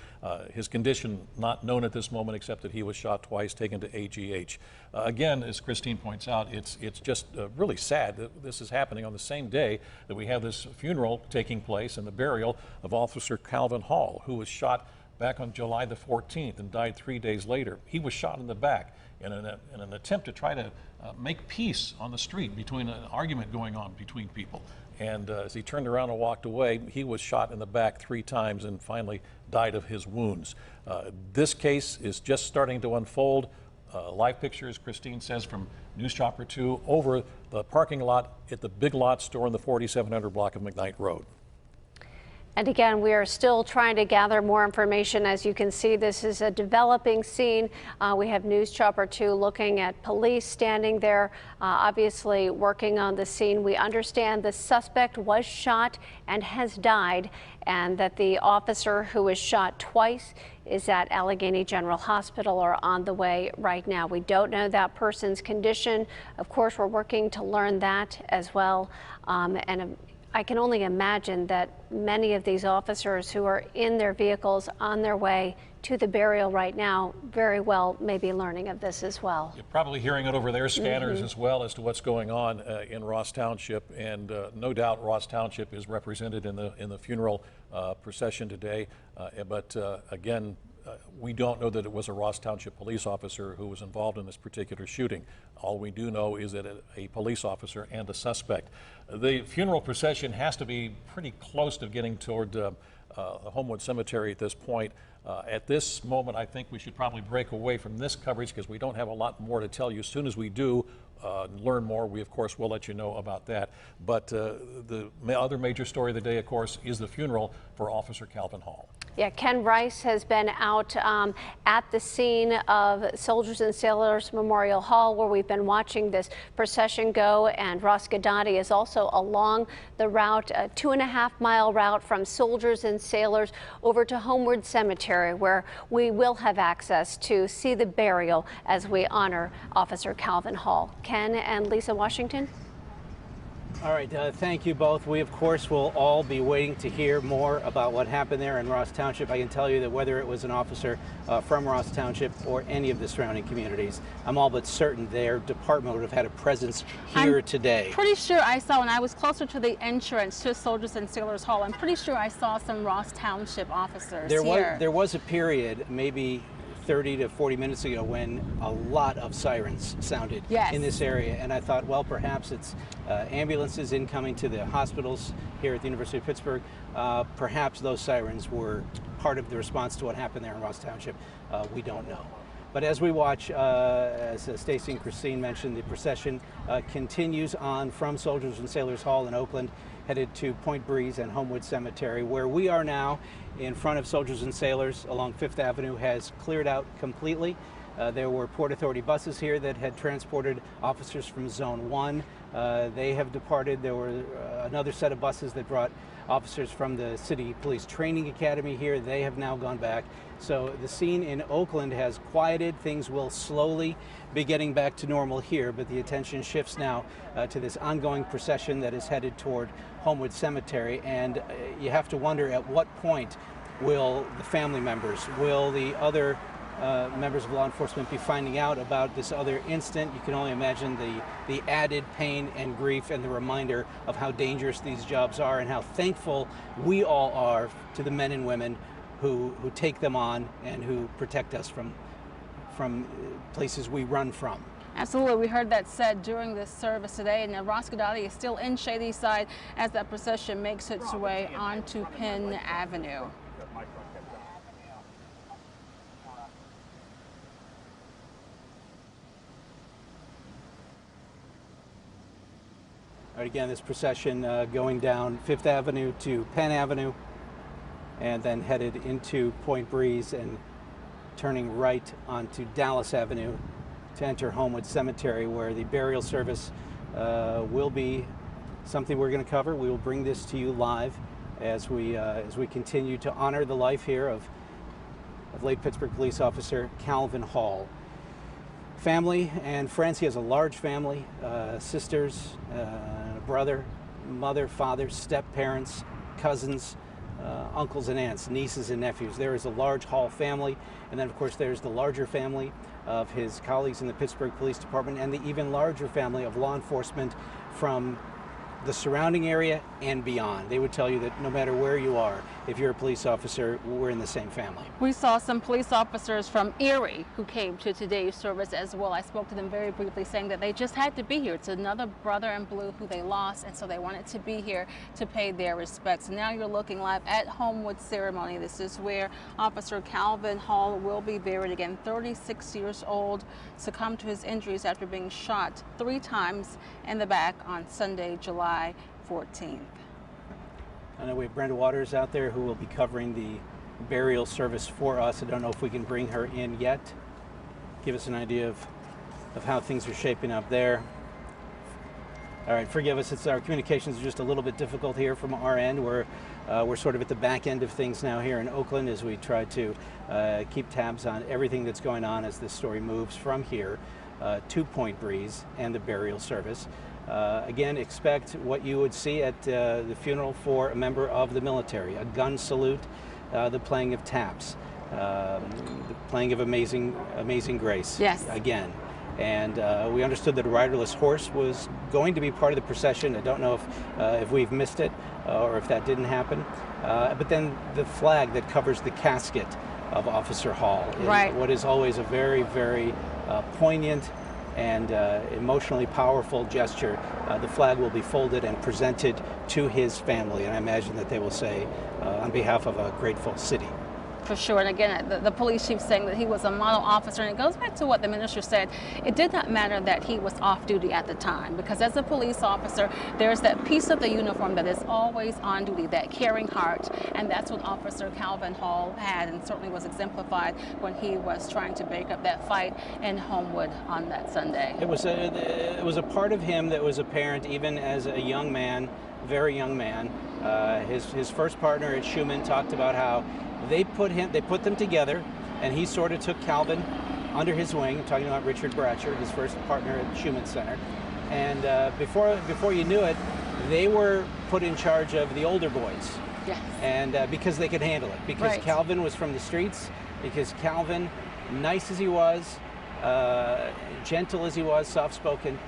S1: His condition not known at this moment, except that he was shot twice, taken to AGH. Again, as Kristine points out, it's just really sad that this is happening on the same day that we have this funeral taking place and the burial of Officer Calvin Hall, who was shot back on July the 14th and died 3 days later. He was shot in the back in an attempt to try to make peace on the street between an argument going on between people. And as he turned around and walked away, he was shot in the back 3 times and finally died of his wounds. This case is just starting to unfold. Live pictures, Kristine says, from News Chopper 2 over the parking lot at the Big Lot store in the 4700 block of McKnight Road.
S5: And again, we are still trying to gather more information. As you can see, this is a developing scene. We have News Chopper 2 looking at police standing there, obviously working on the scene. We understand the suspect was shot and has died, and that the officer who was shot twice is at Allegheny General Hospital or on the way right now. We don't know that person's condition. Of course, we're working to learn that as well. I can only imagine that many of these officers who are in their vehicles on their way to the burial right now very well may be learning of this as well.
S1: You're probably hearing it over their scanners as well as to what's going on in Ross Township, and no doubt Ross Township is represented in the funeral procession today. But again, we don't know that it was a Ross Township police officer who was involved in this particular shooting. All we do know is that a police officer and a suspect. The funeral procession has to be pretty close to getting toward Homewood Cemetery at this point. At this moment, I think we should probably break away from this coverage because we don't have a lot more to tell you. As soon as we do learn more, we of course will let you know about that. But the other major story of the day, of course, is the funeral for Officer Calvin Hall.
S5: Yeah, Ken Rice has been out at the scene of Soldiers and Sailors Memorial Hall, where we've been watching this procession go, and Ross Gadati is also along the route, a 2.5-mile route from Soldiers and Sailors over to Homewood Cemetery, where we will have access to see the burial as we honor Officer Calvin Hall. Ken and Lisa Washington.
S6: All right, thank you both. We, of course, will all be waiting to hear more about what happened there in Ross Township. I can tell you that whether it was an officer from Ross Township or any of the surrounding communities, I'm all but certain their department would have had a presence here today.
S7: Pretty sure I saw, when I was closer to the entrance to Soldiers and Sailors Hall, I'm pretty sure I saw some Ross Township officers here.
S6: There was a period, maybe 30 to 40 minutes ago, when a lot of sirens sounded in this area, and I thought, well, perhaps it's ambulances incoming to the hospitals here at the University of Pittsburgh. Perhaps those sirens were part of the response to what happened there in Ross Township. We don't know. But as we watch, as Stacy and Kristine mentioned, the procession continues on from Soldiers and Sailors Hall in Oakland, headed to Point Breeze and Homewood Cemetery, where we are now in front of Soldiers and Sailors along 5th Avenue has cleared out completely. There were Port Authority buses here that had transported officers from Zone 1. They have departed. There were another set of buses that brought officers from the City Police Training Academy here. They have now gone back. So the scene in Oakland has quieted. Things will slowly be getting back to normal here, but the attention shifts now to this ongoing procession that is headed toward Homewood Cemetery. And you have to wonder, at what point will the family members, will the other members of law enforcement be finding out about this other incident? You can only imagine the added pain and grief and the reminder of how dangerous these jobs are and how thankful we all are to the men and women who take them on and who protect us from places we run from.
S7: Absolutely. We heard that said during this service today, and Ross Gadati is still in Shadyside as that procession makes its way onto Penn Avenue.
S6: All right, again, this procession going down 5th Avenue to Penn Avenue and then headed into Point Breeze and turning right onto Dallas Avenue to enter Homewood Cemetery, where the burial service will be something we're going to cover. We will bring this to you live as we continue to honor the life here of late Pittsburgh police officer Calvin Hall. Family and friends. He has a large family, sisters, a brother, mother, father, step-parents, cousins, uncles and aunts, nieces and nephews. There is a large Hall family, and then of course there's the larger family of his colleagues in the Pittsburgh Police Department and the even larger family of law enforcement from the surrounding area and beyond. They would tell you that no matter where you are, if you're a police officer, we're in the same family.
S7: We saw some police officers from Erie who came to today's service as well. I spoke to them very briefly, saying that they just had to be here. It's another brother in blue who they lost, and so they wanted to be here to pay their respects. Now you're looking live at Homewood ceremony. This is where Officer Calvin Hall will be buried. Again, 36 years old, succumbed to his injuries after being shot 3 times in the back on Sunday, July 14th.
S6: I know we have Brenda Waters out there who will be covering the burial service for us. I don't know if we can bring her in yet. Give us an idea of how things are shaping up there. All right, forgive us. Our communications are just a little bit difficult here from our end. We're sort of at the back end of things now here in Oakland as we try to keep tabs on everything that's going on as this story moves from here to Point Breeze and the burial service. Again, expect what you would see at the funeral for a member of the military: a gun salute, the playing of taps, the playing of Amazing Grace.
S7: Yes.
S6: Again. And we understood that a riderless horse was going to be part of the procession. I don't know if we've missed it or if that didn't happen. But then the flag that covers the casket of Officer Hall is what is always a very, very poignant and emotionally powerful gesture. The flag will be folded and presented to his family, and I imagine that they will say, on behalf of a grateful city.
S7: For sure. And again, the police chief saying that he was a model officer, and it goes back to what the minister said. It did not matter that he was off duty at the time, because as a police officer, there's that piece of the uniform that is always on duty, that caring heart, and that's what Officer Calvin Hall had, and certainly was exemplified when he was trying to break up that fight in Homewood on that Sunday.
S6: It was a part of him that was apparent even as a young man, very young man. His first partner at Schumann talked about how they put them together, and he sort of took Calvin under his wing. Talking about Richard Bratcher, his first partner at Schumann Center, and before you knew it, they were put in charge of the older boys.
S7: Yes.
S6: And because they could handle it, because Calvin was from the streets, because Calvin, nice as he was, gentle as he was, soft-spoken,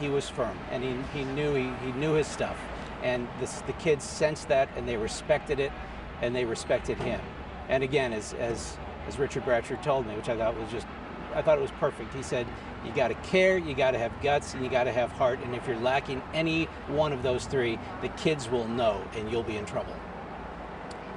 S6: he was firm, and he knew his stuff, and the kids sensed that, and they respected it. And they respected him. And again, as Richard Bratcher told me, which I thought it was perfect. He said, you got to care, you got to have guts, and you got to have heart. And if you're lacking any one of those 3, the kids will know, and you'll be in trouble.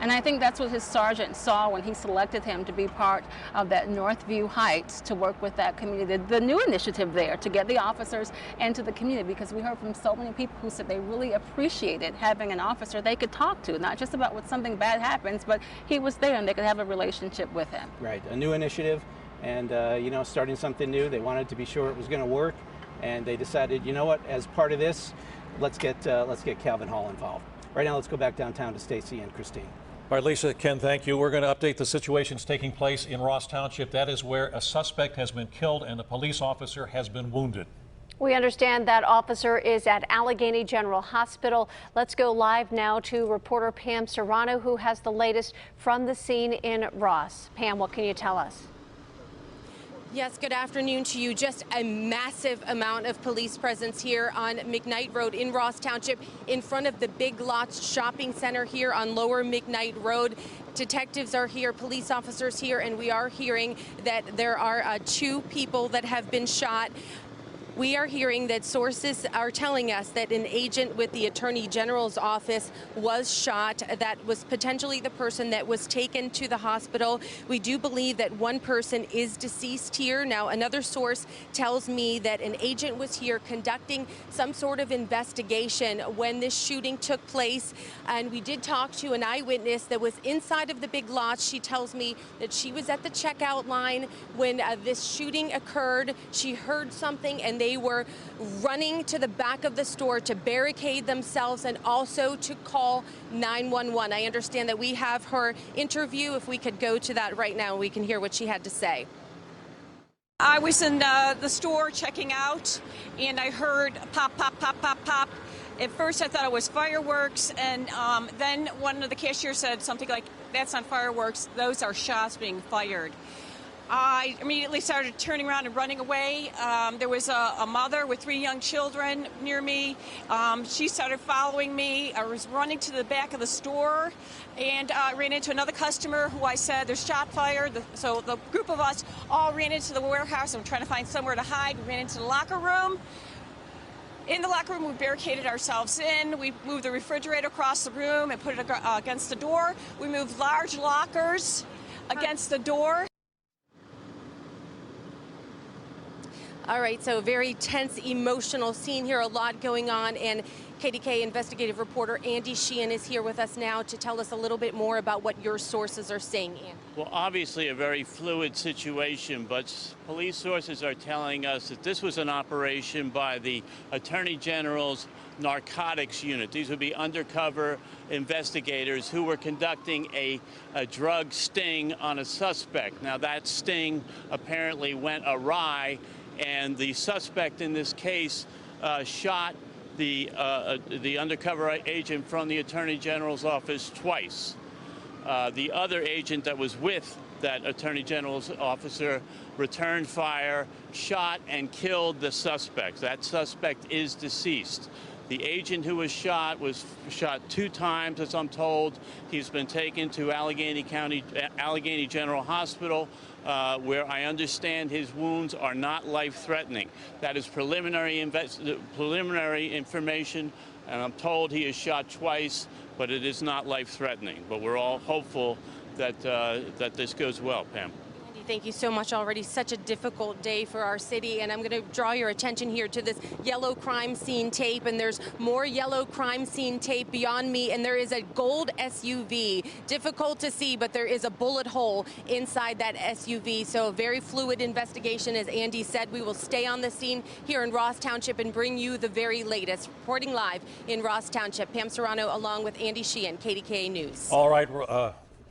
S7: And I think that's what his sergeant saw when he selected him to be part of that Northview Heights to work with that community, the new initiative there to get the officers into the community, because we heard from so many people who said they really appreciated having an officer they could talk to, not just about when something bad happens, but he was there and they could have a relationship with him. Right,
S6: a new initiative, and starting something new. They wanted to be sure it was going to work, and they decided, you know what, as part of this, let's get Calvin Hall involved. Right now, let's go back downtown to Stacy and Kristine.
S1: All right, Lisa, Ken, thank you. We're going to update the situations taking place in Ross Township. That is where a suspect has been killed and a police officer has been wounded.
S5: We understand that officer is at Allegheny General Hospital. Let's go live now to reporter Pam Serrano, who has the latest from the scene in Ross. Pam, what can you tell us?
S9: Yes, good afternoon to you. Just a massive amount of police presence here on McKnight Road in Ross Township, in front of the Big Lots Shopping Center here on Lower McKnight Road. Detectives are here, police officers here, and we are hearing that there are 2 people that have been shot. we are hearing that sources are telling us that an agent with the Attorney General's office was shot. That was potentially the person that was taken to the hospital. We do believe that one person is deceased here. Now, another source tells me that an agent was here conducting some sort of investigation when this shooting took place. And we did talk to an eyewitness that was inside of the Big Lots. She tells me that she was at the checkout line when this shooting occurred. She heard something and they were running to the back of the store to barricade themselves and also to call 911. I understand that we have her interview. If we could go to that right now, we can hear what she had to say.
S11: I was in the store checking out, and I heard pop, pop, pop, pop, pop. At first, I thought it was fireworks, and then one of the cashiers said something like, "That's not fireworks, those are shots being fired." I immediately started turning around and running away. There was a mother with 3 young children near me. She started following me. I was running to the back of the store, and I ran into another customer who I said, "There's shot fired." So the group of us all ran into the warehouse and trying to find somewhere to hide. We ran into the locker room. In the locker room, we barricaded ourselves in. We moved the refrigerator across the room and put it against the door. We moved large lockers against the door.
S9: All right, so a very tense, emotional scene here, a lot going on, and KDK investigative reporter Andy Sheehan is here with us now to tell us a little bit more about what your sources are saying, Andy.
S12: Well, obviously a very fluid situation, but police sources are telling us that this was an operation by the Attorney General's narcotics unit. These would be undercover investigators who were conducting a drug sting on a suspect. Now, that sting apparently went awry, and the suspect in this case shot the undercover agent from the Attorney General's office twice. The other agent that was with that Attorney General's officer returned fire, shot and killed the suspect. That suspect is deceased. The agent who was shot 2 times, as I'm told. He's been taken to Allegheny General Hospital, where I understand his wounds are not life-threatening. That is preliminary information, and I'm told he is shot twice, but it is not life-threatening. But we're all hopeful that that this goes well, Pam.
S9: Thank you so much. Already such a difficult day for our city, and I'm going to draw your attention here to this yellow crime scene tape, and there's more yellow crime scene tape beyond me, and there is a gold SUV. Difficult to see, but there is a bullet hole inside that SUV, so a very fluid investigation. As Andy said, we will stay on the scene here in Ross Township and bring you the very latest. Reporting live in Ross Township, Pam Serrano along with Andy Sheehan, KDKA News.
S1: All right.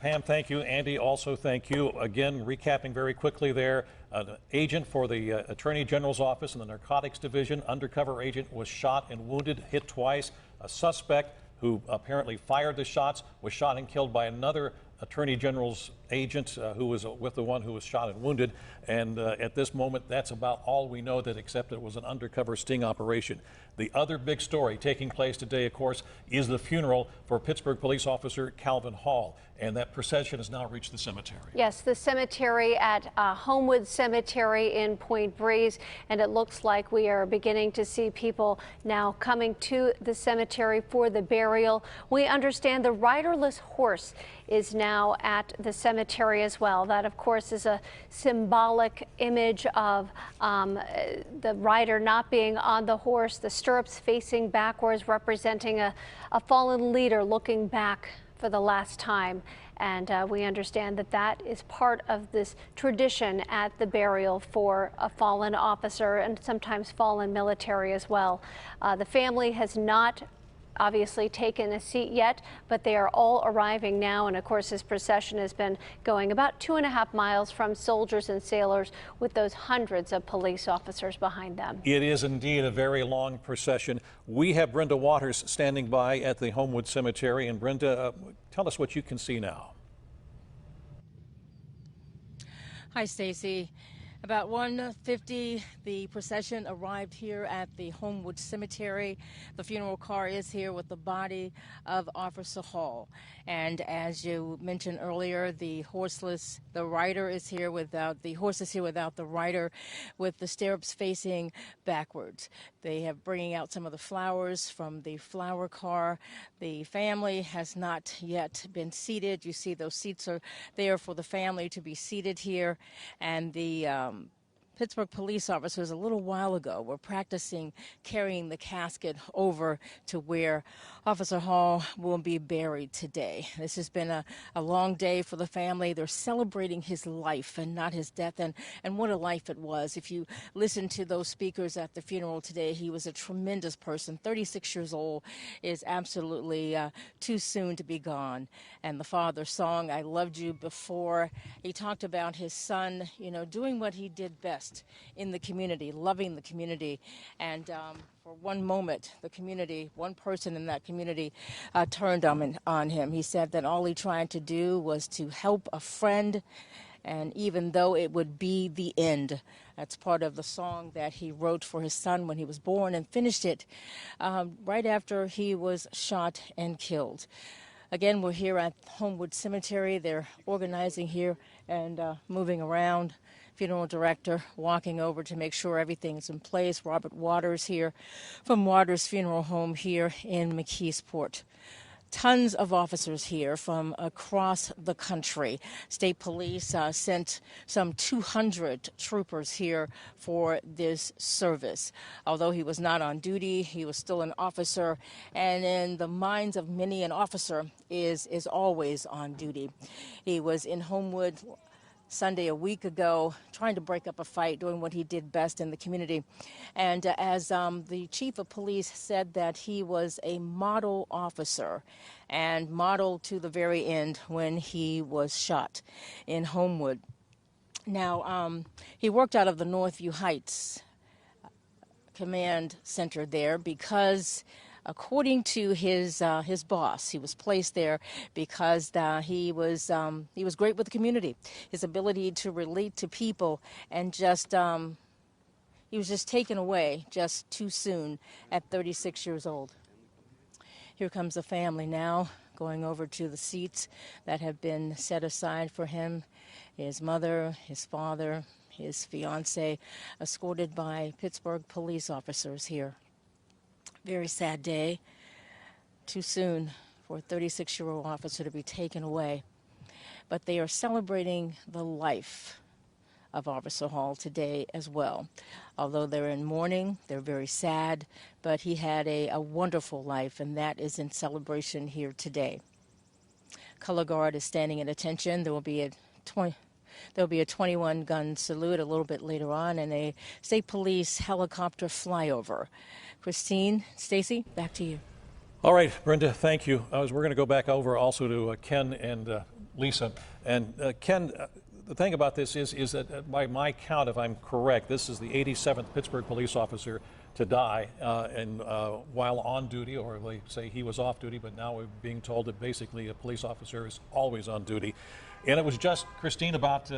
S1: Pam, thank you. Andy, also thank you. Again, recapping very quickly there, an agent for the Attorney General's office in the Narcotics Division, undercover agent, was shot and wounded, hit twice. A suspect who apparently fired the shots was shot and killed by another Attorney General's agent who was with the one who was shot and wounded. And at this moment, that's about all we know, that except it was an undercover sting operation. The other big story taking place today, of course, is the funeral for Pittsburgh police officer Calvin Hall. And that procession has now reached the cemetery.
S5: Yes, the cemetery at Homewood Cemetery in Point Breeze. And it looks like we are beginning to see people now coming to the cemetery for the burial. We understand the riderless horse is now at the cemetery as well. That, of course, is a symbolic image of the rider not being on the horse, the stirrups facing backwards, representing a fallen leader looking back for the last time. And we understand that that is part of this tradition at the burial for a fallen officer and sometimes fallen military as well. The family has not obviously taken a seat yet, but they are all arriving now. And of course, this procession has been going about 2.5 miles from soldiers and sailors with those hundreds of police officers behind them.
S1: It is indeed a very long procession. We have Brenda Waters standing by at the Homewood Cemetery. And Brenda, tell us what you can see now.
S23: Hi, Stacy.
S13: About 1:50, the procession arrived here at the Homewood Cemetery. The funeral car is here with the body of Officer Hall. And as you mentioned earlier, the rider is here without the horse is here without the rider, with the stirrups facing backwards. They have bringing out some of the flowers from the flower car. The family has not yet been seated. You see those seats are there for the family to be seated here. And the Pittsburgh police officers a little while ago were practicing carrying the casket over to where Officer Hall will be buried today. This has been a long day for the family. They're celebrating his life and not his death, and what a life it was. If you listen to those speakers at the funeral today, he was a tremendous person. 36 years old, is absolutely too soon to be gone. And the father song, "I Loved You Before." He talked about his son, doing what he did best in the community, loving the community. And for one moment, one person in that community turned on him. He said that all he tried to do was to help a friend, and even though it would be the end. That's part of the song that he wrote for his son when he was born, and finished it right after he was shot and killed. Again, we're here at Homewood Cemetery. They're organizing here and moving around. Funeral director walking over to make sure everything's in place. Robert Waters here from Waters Funeral Home here in McKeesport. Tons of officers here from across the country. State Police sent some 200 troopers here for this service. Although he was not on duty, he was still an officer, and in the minds of many, an officer is always on duty. He was in Homewood Sunday a week ago, trying to break up a fight, doing what he did best in the community. And as the chief of police said, that he was a model officer, and model to the very end when he was shot in Homewood. Now, he worked out of the Northview Heights Command Center there because, according to his boss, he was placed there because he was great with the community. His ability to relate to people, and he was just taken away just too soon at 36 years old. Here comes the family now, going over to the seats that have been set aside for him. His mother, his father, his fiance, escorted by Pittsburgh police officers here. Very sad day. Too soon for a 36-year-old officer to be taken away. But they are celebrating the life of Officer Hall today as well. Although they're in mourning, they're very sad, but he had a wonderful life, and that is in celebration here today. Color Guard is standing at attention. There will be a 21-gun salute a little bit later on, and a state police helicopter flyover. Kristine, Stacy, back to you.
S1: All right, Brenda, thank you. We're going to go back over also to Ken and Lisa. And Ken, the thing about this is that by my count, if I'm correct, this is the 87th Pittsburgh police officer to die while on duty, or they say he was off duty, but now we're being told that basically a police officer is always on duty. And it was just, Kristine, about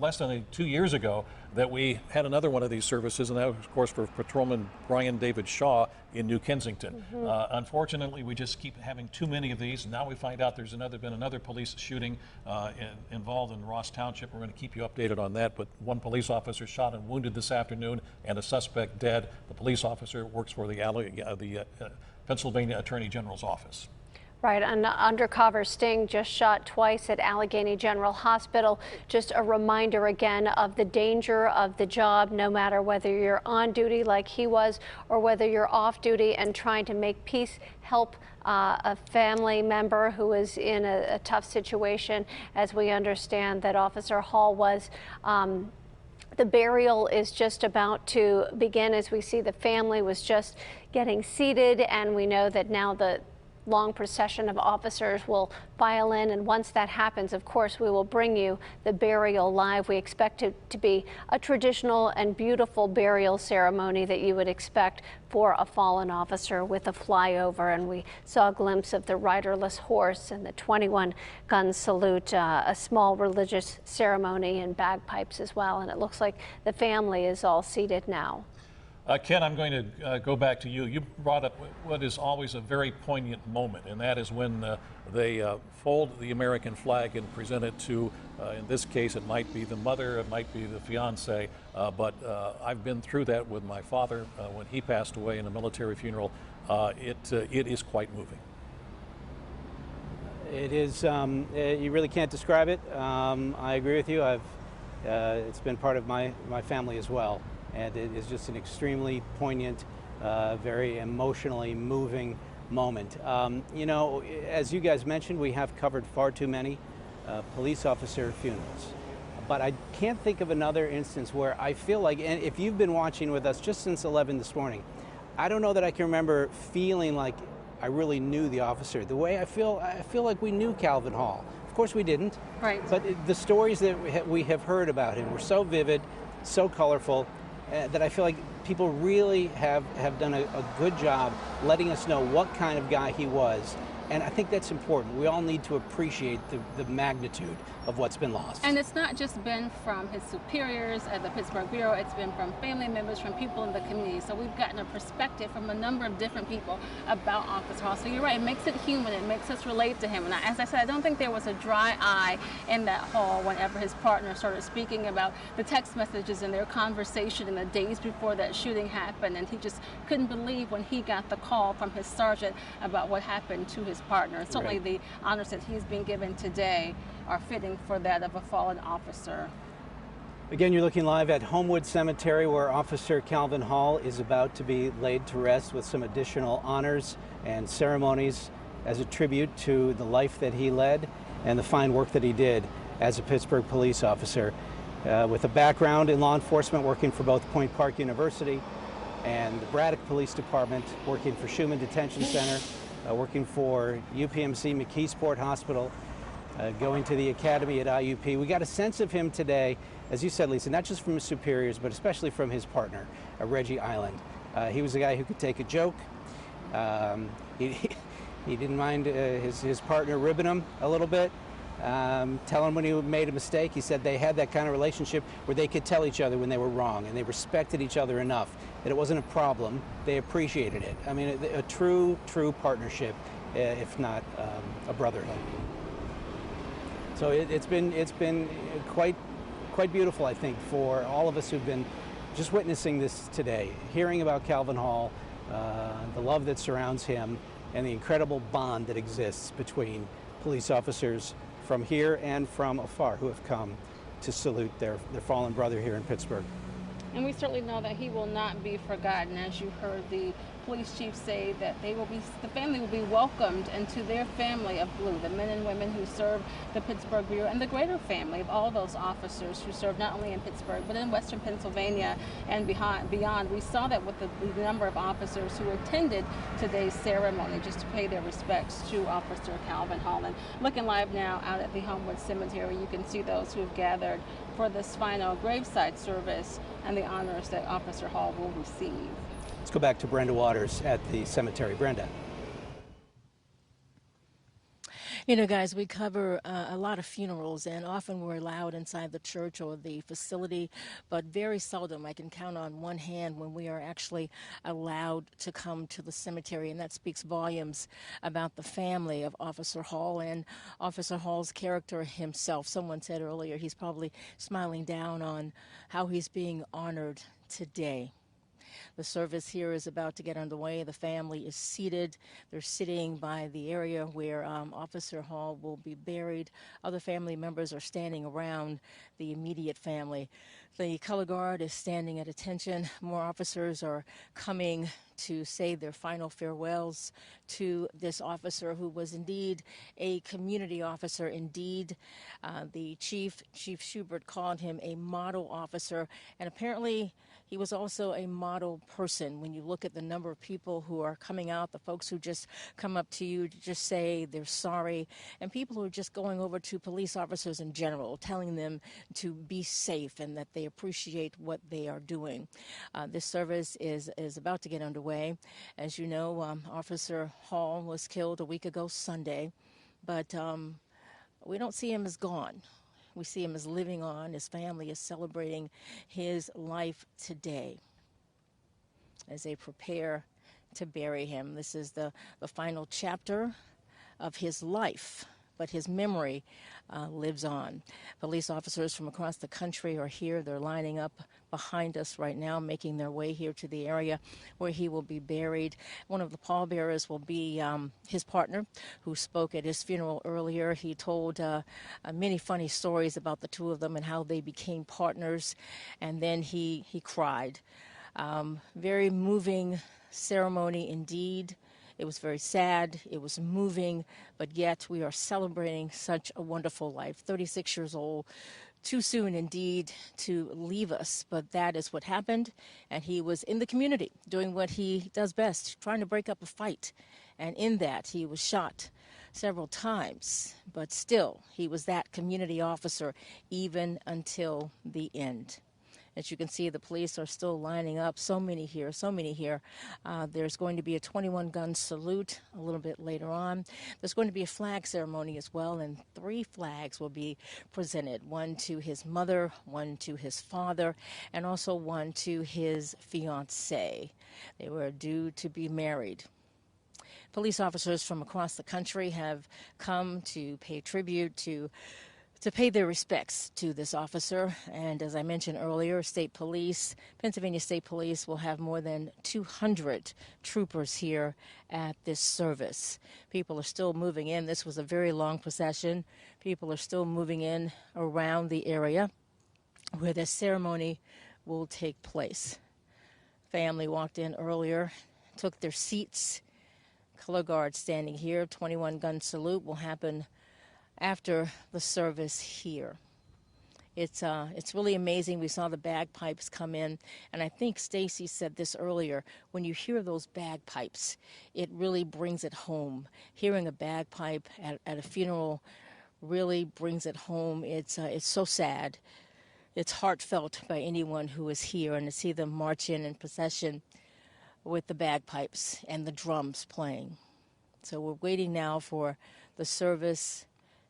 S1: less than 2 years ago that we had another one of these services, and that was, of course, for Patrolman Brian David Shaw in New Kensington. Unfortunately, we just keep having too many of these. Now we find out there's been another police shooting involved in Ross Township. We're going to keep you updated on that, but one police officer shot and wounded this afternoon, and a suspect dead. The police officer works for the Pennsylvania Attorney General's office.
S5: Right, an undercover sting just shot twice at Allegheny General Hospital. Just a reminder again of the danger of the job, no matter whether you're on duty like he was or whether you're off duty and trying to make peace, help a family member who is in a tough situation, as we understand that Officer Hall was. The burial is just about to begin. As we see, the family was just getting seated, and we know that now the long procession of officers will file in, and once that happens, of course, we will bring you the burial live. We expect it to be a traditional and beautiful burial ceremony that you would expect for a fallen officer, with a flyover, and we saw a glimpse of the riderless horse and the 21-gun salute, a small religious ceremony and bagpipes as well, and it looks like the family is all seated now.
S1: Ken, I'm going to go back to you. You brought up what is always a very poignant moment, and that is when they fold the American flag and present it to, in this case, it might be the mother, it might be the fiance, but I've been through that with my father when he passed away in a military funeral. It is quite moving.
S6: It is. You really can't describe it. I agree with you. It's been part of my family as well. And it is just an extremely poignant, very emotionally moving moment. You know, as you guys mentioned, we have covered far too many police officer funerals. But I can't think of another instance where I feel like, and if you've been watching with us just since 11 this morning, I don't know that I can remember feeling like I really knew the officer. The way I feel like we knew Calvin Hall. Of course we didn't.
S7: Right.
S6: But the stories that we have heard about him were so vivid, so colorful, that I feel like people really have done a good job letting us know what kind of guy he was. And I think that's important. We all need to appreciate the magnitude of what's been lost.
S7: And it's not just been from his superiors at the Pittsburgh Bureau, it's been from family members, from people in the community. So we've gotten a perspective from a number of different people about Officer Hall. So you're right, it makes it human, it makes us relate to him. And as I said, I don't think there was a dry eye in that hall whenever his partner started speaking about the text messages and their conversation in the days before that shooting happened. And he just couldn't believe when he got the call from his sergeant about what happened to his partner. And certainly the honors that he's been given today are fitting for that of a fallen officer.
S6: Again, you're looking live at Homewood Cemetery, where Officer Calvin Hall is about to be laid to rest with some additional honors and ceremonies as a tribute to the life that he led and the fine work that he did as a Pittsburgh police officer. With a background in law enforcement, working for both Point Park University and the Braddock Police Department, working for Schumann Detention Center, working for UPMC McKeesport Hospital, going to the academy at IUP. We got a sense of him today, as you said, Lisa, not just from his superiors, but especially from his partner, Reggie Island. He was a guy who could take a joke. He didn't mind his partner ribbing him a little bit, tell him when he made a mistake. He said they had that kind of relationship where they could tell each other when they were wrong, and they respected each other enough that it wasn't a problem. They appreciated it. I mean, a true partnership, if not a brotherhood. So it's been quite beautiful, I think, for all of us who've been just witnessing this today, hearing about Calvin Hall, the love that surrounds him, and the incredible bond that exists between police officers from here and from afar who have come to salute their fallen brother here in Pittsburgh.
S7: And we certainly know that he will not be forgotten. As you heard the police chief say, that the family will be welcomed into their family of blue, the men and women who serve the Pittsburgh Bureau, and the greater family of all those officers who serve not only in Pittsburgh, but in Western Pennsylvania and beyond. We saw that with the number of officers who attended today's ceremony just to pay their respects to Officer Calvin Hall. And looking live now out at the Homewood Cemetery, you can see those who have gathered for this final graveside service and the honors that Officer Hall will receive.
S6: Let's go back to Brenda Waters at the cemetery. Brenda.
S13: You know, guys, we cover a lot of funerals, and often we're allowed inside the church or the facility, but very seldom, I can count on one hand, when we are actually allowed to come to the cemetery, and that speaks volumes about the family of Officer Hall and Officer Hall's character himself. Someone said earlier he's probably smiling down on how he's being honored today. The service here is about to get underway. The family is seated. They're sitting by the area where Officer Hall will be buried. Other family members are standing around the immediate family. The color guard is standing at attention. More officers are coming to say their final farewells to this officer who was indeed a community officer. Indeed, the Chief Schubert, called him a model officer, and apparently He was also a model person. When you look at the number of people who are coming out, the folks who just come up to you to just say they're sorry, and people who are just going over to police officers in general, telling them to be safe and that they appreciate what they are doing. This service is about to get underway. As you know, Officer Hall was killed a week ago Sunday, but we don't see him as gone. We see him as living on. His family is celebrating his life today as they prepare to bury him. This is the final chapter of his life, but his memory lives on. Police officers from across the country are here. They're lining up behind us right now, making their way here to the area where he will be buried. One of the pallbearers will be his partner, who spoke at his funeral earlier. He told many funny stories about the two of them and how they became partners, and then he cried. Very moving ceremony indeed. It was very sad, it was moving, but yet we are celebrating such a wonderful life. 36 years old, too soon indeed to leave us, but that is what happened. And he was in the community doing what he does best, trying to break up a fight. And in that, he was shot several times, but still, he was that community officer even until the end. As you can see, the police are still lining up. So many here, so many here. There's going to be a 21-gun salute a little bit later on. There's going to be a flag ceremony as well, and 3 flags will be presented. One to his mother, one to his father, and also one to his fiancée. They were due to be married. Police officers from across the country have come to pay tribute to pay their respects to this officer. And as I mentioned earlier, Pennsylvania State Police will have more than 200 troopers here at this service. People are still moving in. This was a very long procession. People are still moving in around the area where the ceremony will take place. Family walked in earlier, took their seats. Color guard standing here. 21-gun salute will happen after the service here. It's really amazing. We saw the bagpipes come in, and I think Stacy said this earlier. When you hear those bagpipes, it really brings it home. Hearing a bagpipe at a funeral really brings it home. It's so sad. It's heartfelt by anyone who is here, and to see them march in procession with the bagpipes and the drums playing. So we're waiting now for the service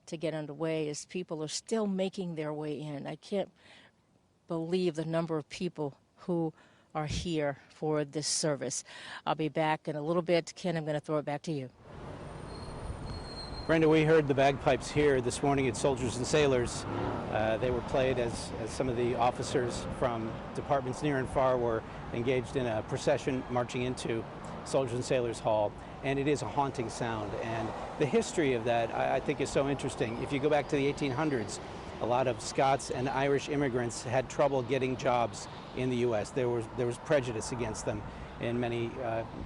S13: to get underway as people are still making their way in. I can't believe the number of people who are here for this service. I'll be back in a little bit. Ken, I'm going to throw it back to you.
S6: Brenda, we heard the bagpipes here this morning at Soldiers and Sailors. They were played as some of the officers from departments near and far were engaged in a procession marching into Soldiers and Sailors Hall. And it is a haunting sound. And the history of that, I think, is so interesting. If you go back to the 1800s, a lot of Scots and Irish immigrants had trouble getting jobs in the U.S. There was prejudice against them in many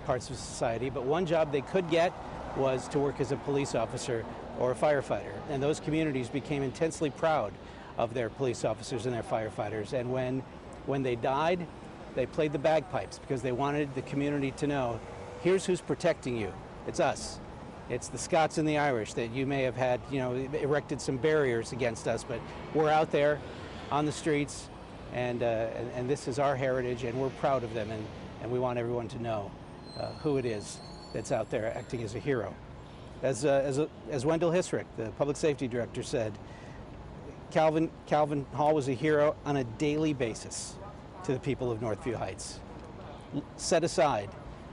S6: parts of society. But one job they could get was to work as a police officer or a firefighter. And those communities became intensely proud of their police officers and their firefighters. And when they died, they played the bagpipes because they wanted the community to know, here's who's protecting you. It's us. It's the Scots and the Irish that you may have had, erected some barriers against us, but we're out there on the streets, and this is our heritage, and we're proud of them, and we want everyone to know who it is that's out there acting as a hero. As Wendell Hisrick, the public safety director, said, Calvin Hall was a hero on a daily basis to the people of Northview Heights. Set aside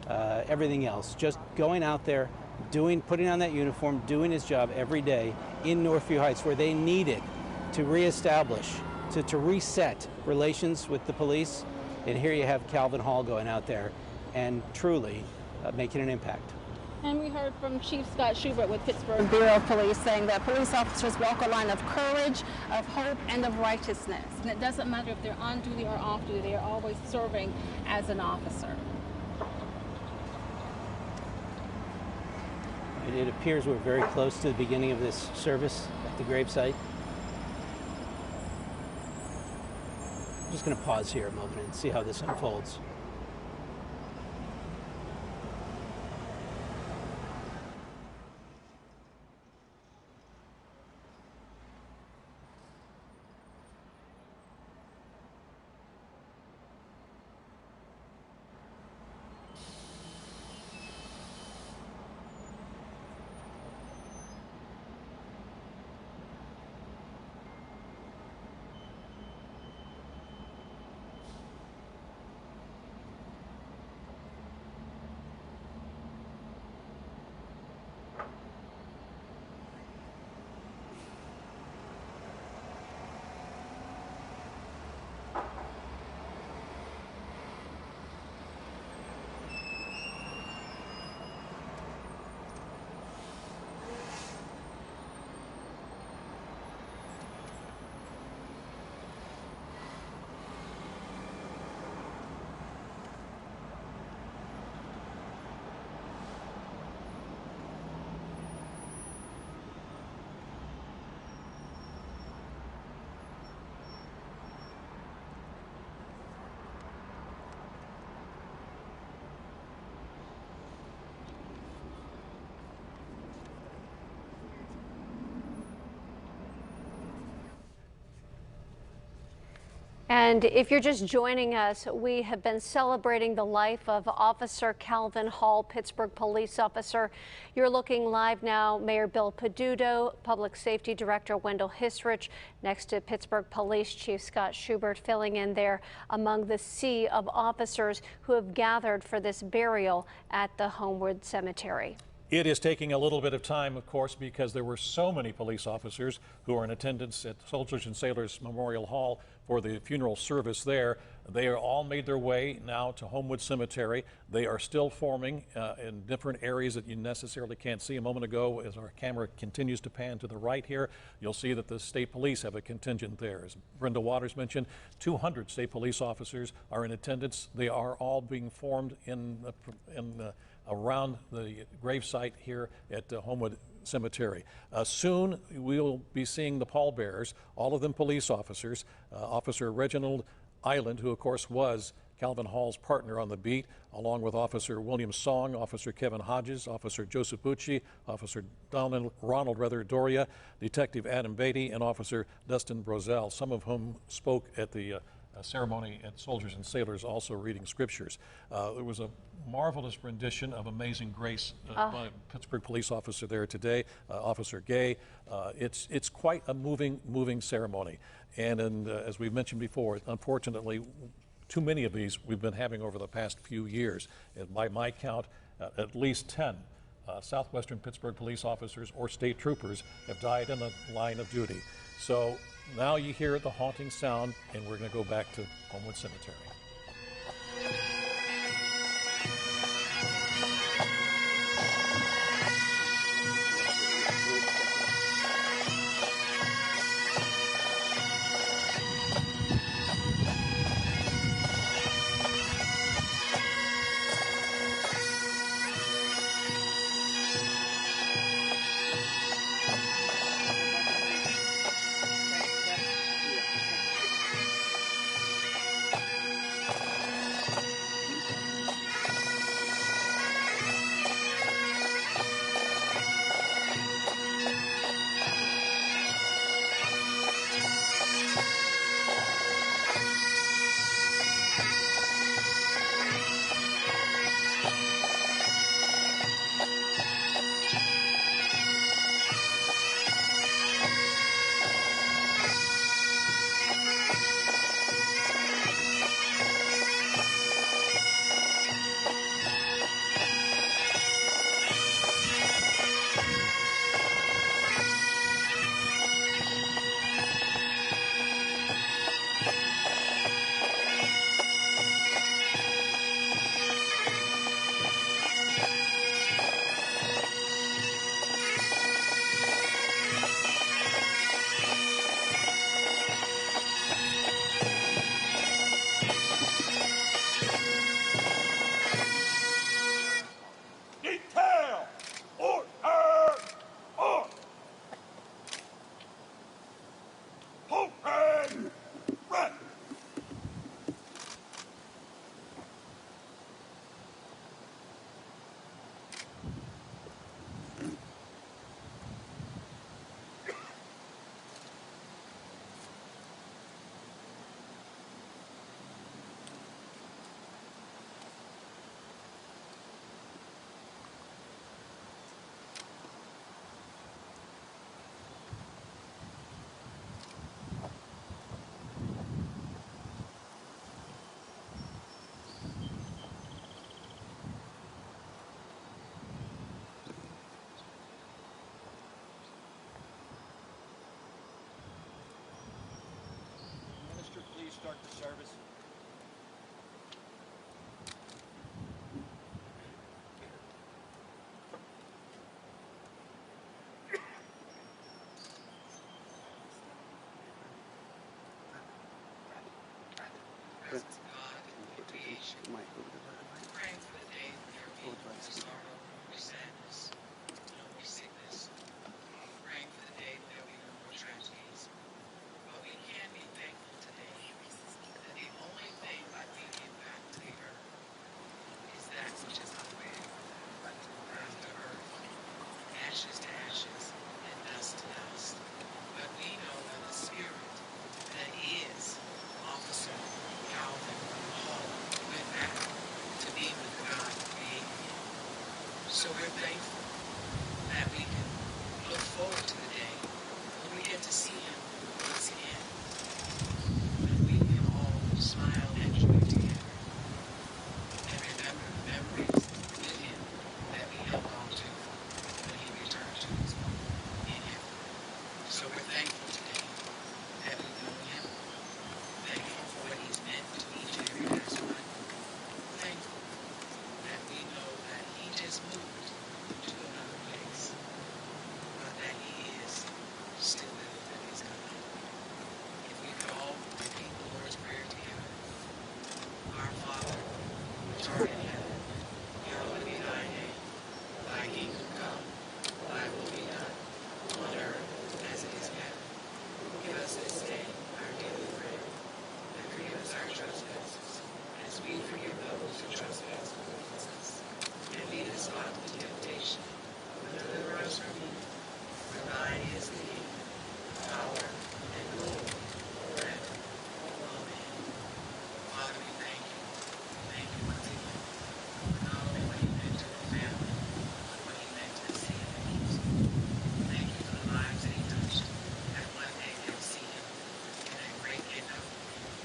S6: everything else, just going out there, putting on that uniform, doing his job every day in Northview Heights, where they needed to reestablish, to reset relations with the police. And here you have Calvin Hall going out there and truly making an impact.
S4: And we heard from Chief Scott Schubert with Pittsburgh Bureau of Police saying that police officers walk a line of courage, of hope, and of righteousness. And it doesn't matter if they're on duty or off duty, they are always serving as an officer.
S6: It appears we're very close to the beginning of this service at the gravesite. I'm just going to pause here a moment and see how this unfolds.
S5: And if you're just joining us, we have been celebrating the life of Officer Calvin Hall, Pittsburgh police officer. You're looking live now. Mayor Bill Peduto, Public Safety Director Wendell Histrich, next to Pittsburgh Police Chief Scott Schubert, filling in there among the sea of officers who have gathered for this burial at the Homewood Cemetery.
S1: It is taking a little bit of time, of course, because there were so many police officers who are in attendance at Soldiers and Sailors Memorial Hall for the funeral service there. They are all made their way now to Homewood Cemetery. They are still forming in different areas that you necessarily can't see. A moment ago, as our camera continues to pan to the right here, you'll see that the state police have a contingent there. As Brenda Waters mentioned, 200 state police officers are in attendance. They are all being formed around the gravesite here at Homewood Cemetery. Soon we'll be seeing the pallbearers, all of them police officers. Officer Reginald Island, who of course was Calvin Hall's partner on the beat, along with Officer William Song, Officer Kevin Hodges, Officer Joseph Bucci, Officer Ronald Doria, Detective Adam Beatty, and Officer Dustin Brozell, some of whom spoke at the ceremony at Soldiers and Sailors, also reading scriptures. There was a marvelous rendition of Amazing Grace by a Pittsburgh police officer there today, Officer Gay. It's quite a moving ceremony. And as we've mentioned before, unfortunately, too many of these we've been having over the past few years. And by my count, at least 10 Southwestern Pittsburgh police officers or state troopers have died in the line of duty. So now you hear the haunting sound, and we're going to go back to Homewood Cemetery.
S6: start the service.
S10: Ashes to ashes and dust to dust. But we know that the spirit that is Officer Calvin Hall went back to be with God created him. So we're thankful that we can look forward to the day when we get to see him once again. And we can all smile and joy together and remember the memories with him that we held on to when he returned to his home in heaven. So we're thankful today that we know him, thankful for what he's meant to each and every last one, thankful that we know that he just moved to another place, but that he is still with us and he's coming. If we could all repeat the Lord's Prayer together. Our Father, which art in heaven, hallowed be thy name. Thy kingdom come, thy will be done, on earth as it is in heaven. Give us this day our daily bread, and forgive us our trespasses, as we forgive those who trespass against us. And lead us not into temptation, but deliver us from evil. For thine is the kingdom, power, and glory, forever. Amen. Father, we thank you. Thank you once again for not only what you meant to the family, but what you meant to the city of Houston. Thank you for the lives that he touched, that one day they'll see him in that great get up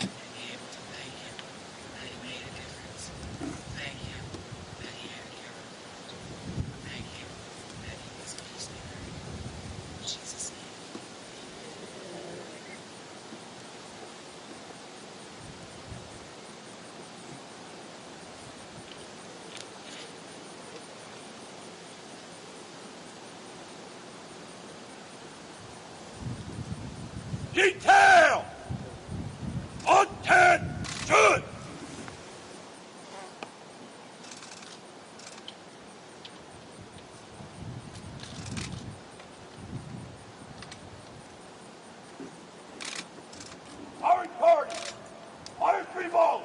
S10: and be able to thank him that he made a difference. Thank him that he had character. Thank him that he was a peacemaker. In Jesus' name.
S14: Detail! Attention! Firing party! Fire 3 volleys!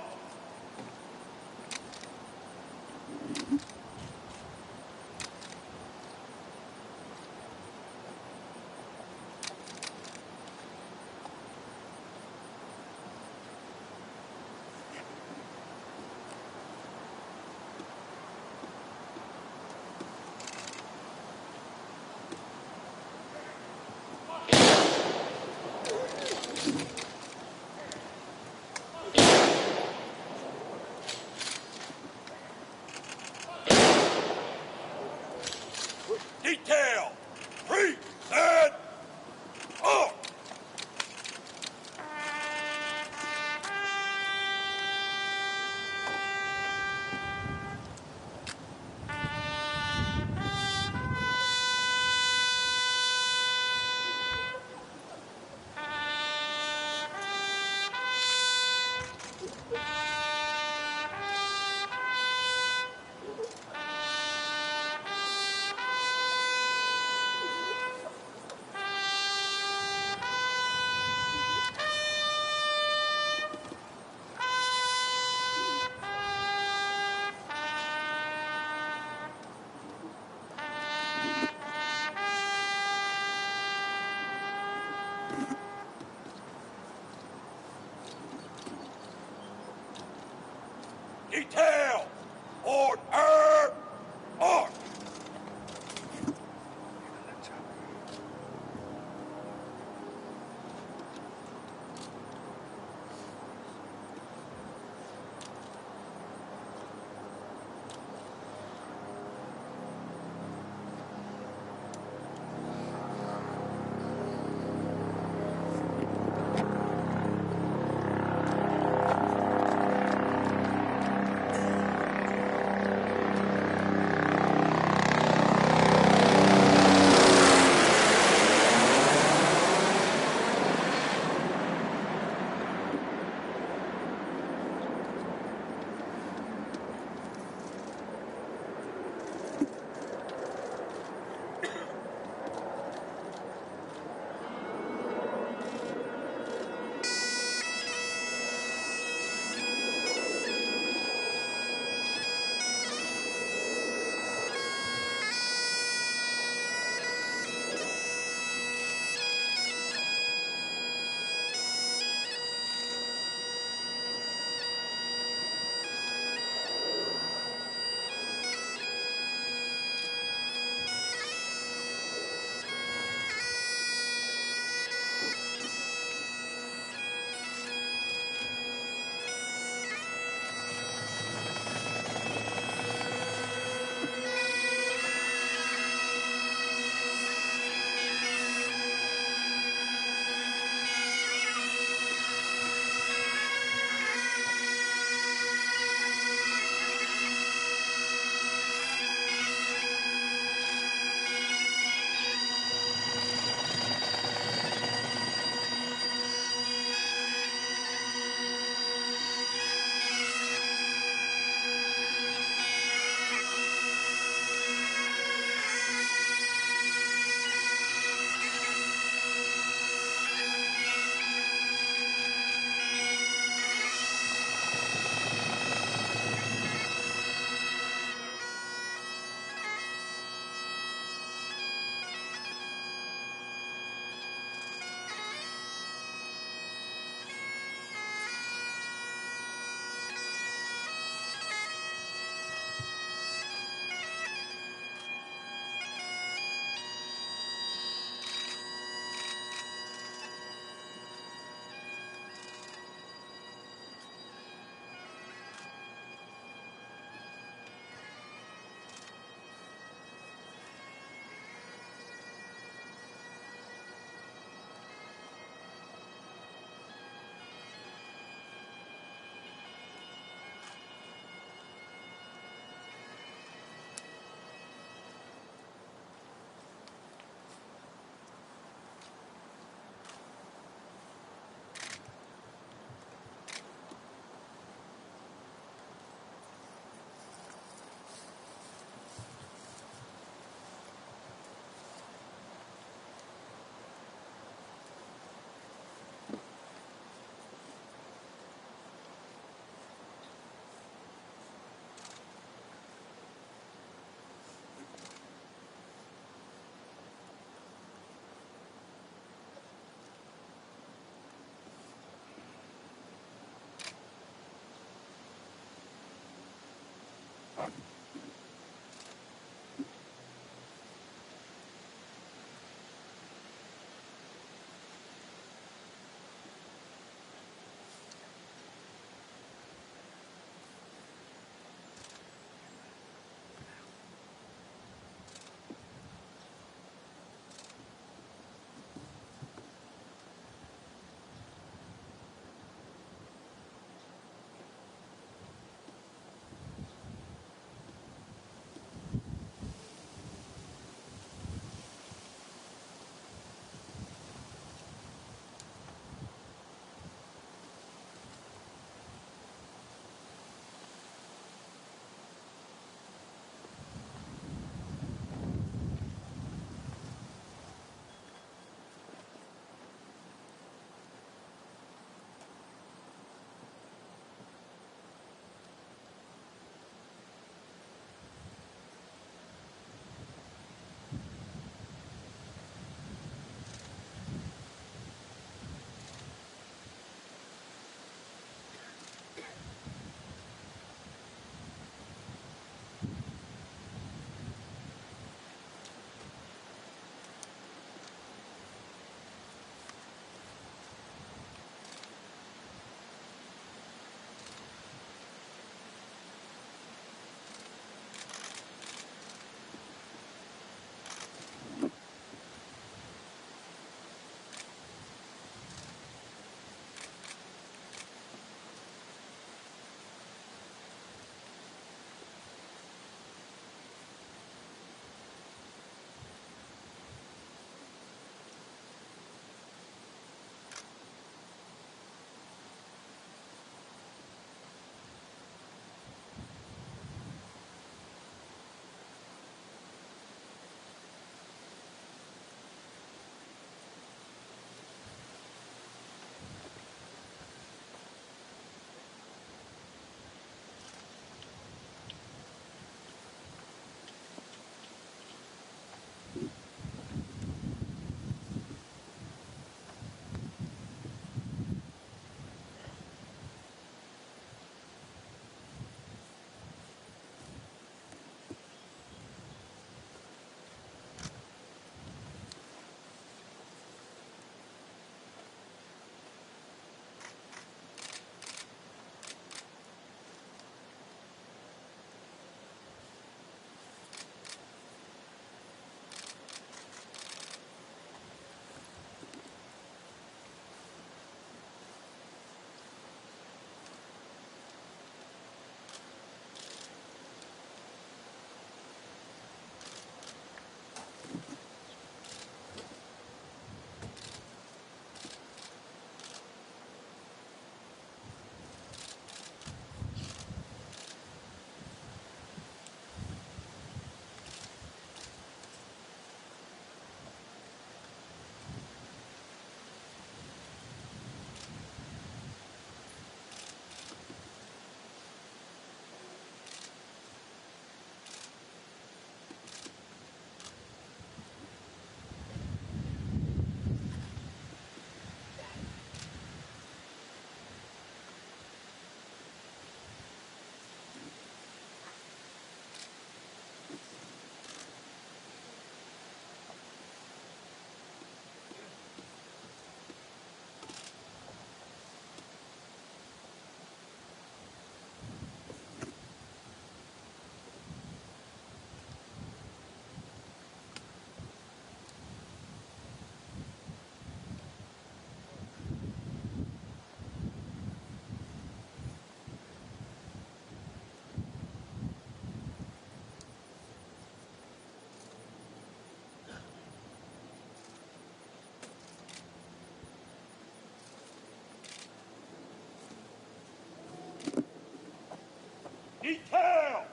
S14: Detail!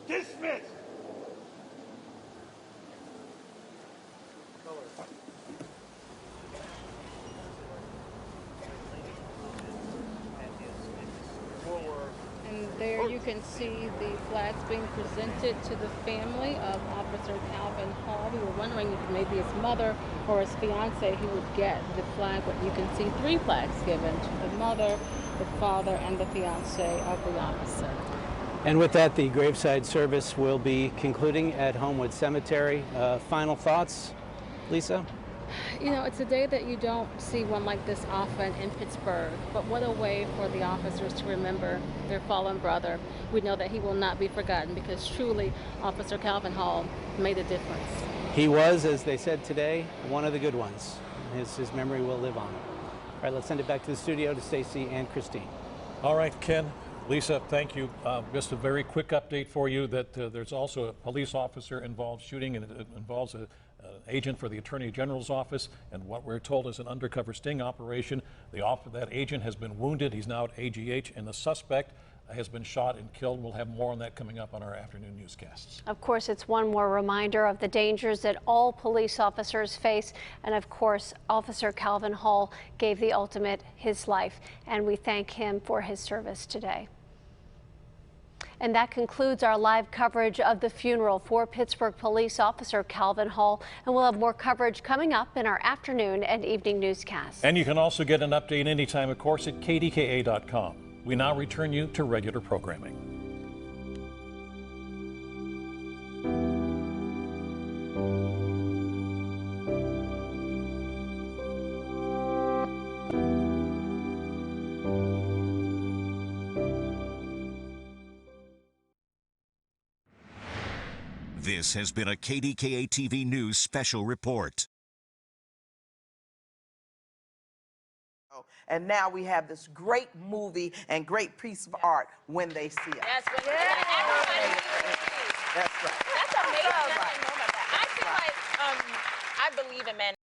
S14: Dismiss!
S4: And there you can see the flags being presented to the family of Officer Calvin Hall. We were wondering if maybe his mother or his fiance who would get the flag, but you can see 3 flags given to the mother, the father, and the fiance of the officer.
S6: And with that, the Graveside service will be concluding at Homewood Cemetery. Final thoughts, Lisa?
S4: You know, it's a day that you don't see one like this often in Pittsburgh, but what a way for the officers to remember their fallen brother. We know that he will not be forgotten because truly Officer Calvin Hall made a difference.
S6: He was, as they said today, one of the good ones. His memory will live on. All right, let's send it back to the studio to Stacy and Kristine.
S1: All right, Ken, Lisa, thank you. Just a very quick update for you that there's also a police officer involved shooting, and it involves an agent for the Attorney General's office, and what we're told is an undercover sting operation. That agent has been wounded. He's now at AGH, and the suspect has been shot and killed. We'll have more on that coming up on our afternoon newscasts.
S5: Of course, it's one more reminder of the dangers that all police officers face. And of course, Officer Calvin Hall gave the ultimate, his life, and we thank him for his service today. And that concludes our live coverage of the funeral for Pittsburgh police officer Calvin Hall. And we'll have more coverage coming up in our afternoon and evening newscasts.
S1: And you can also get an update anytime, of course, at Kdka.com. We now return you to regular programming.
S3: This has been a Kdka-Tv News special report.
S15: And now we have this great movie and great piece of art when they see us.
S23: That's what everybody needs to see.
S15: That's right.
S23: That's amazing. I feel like I believe in men.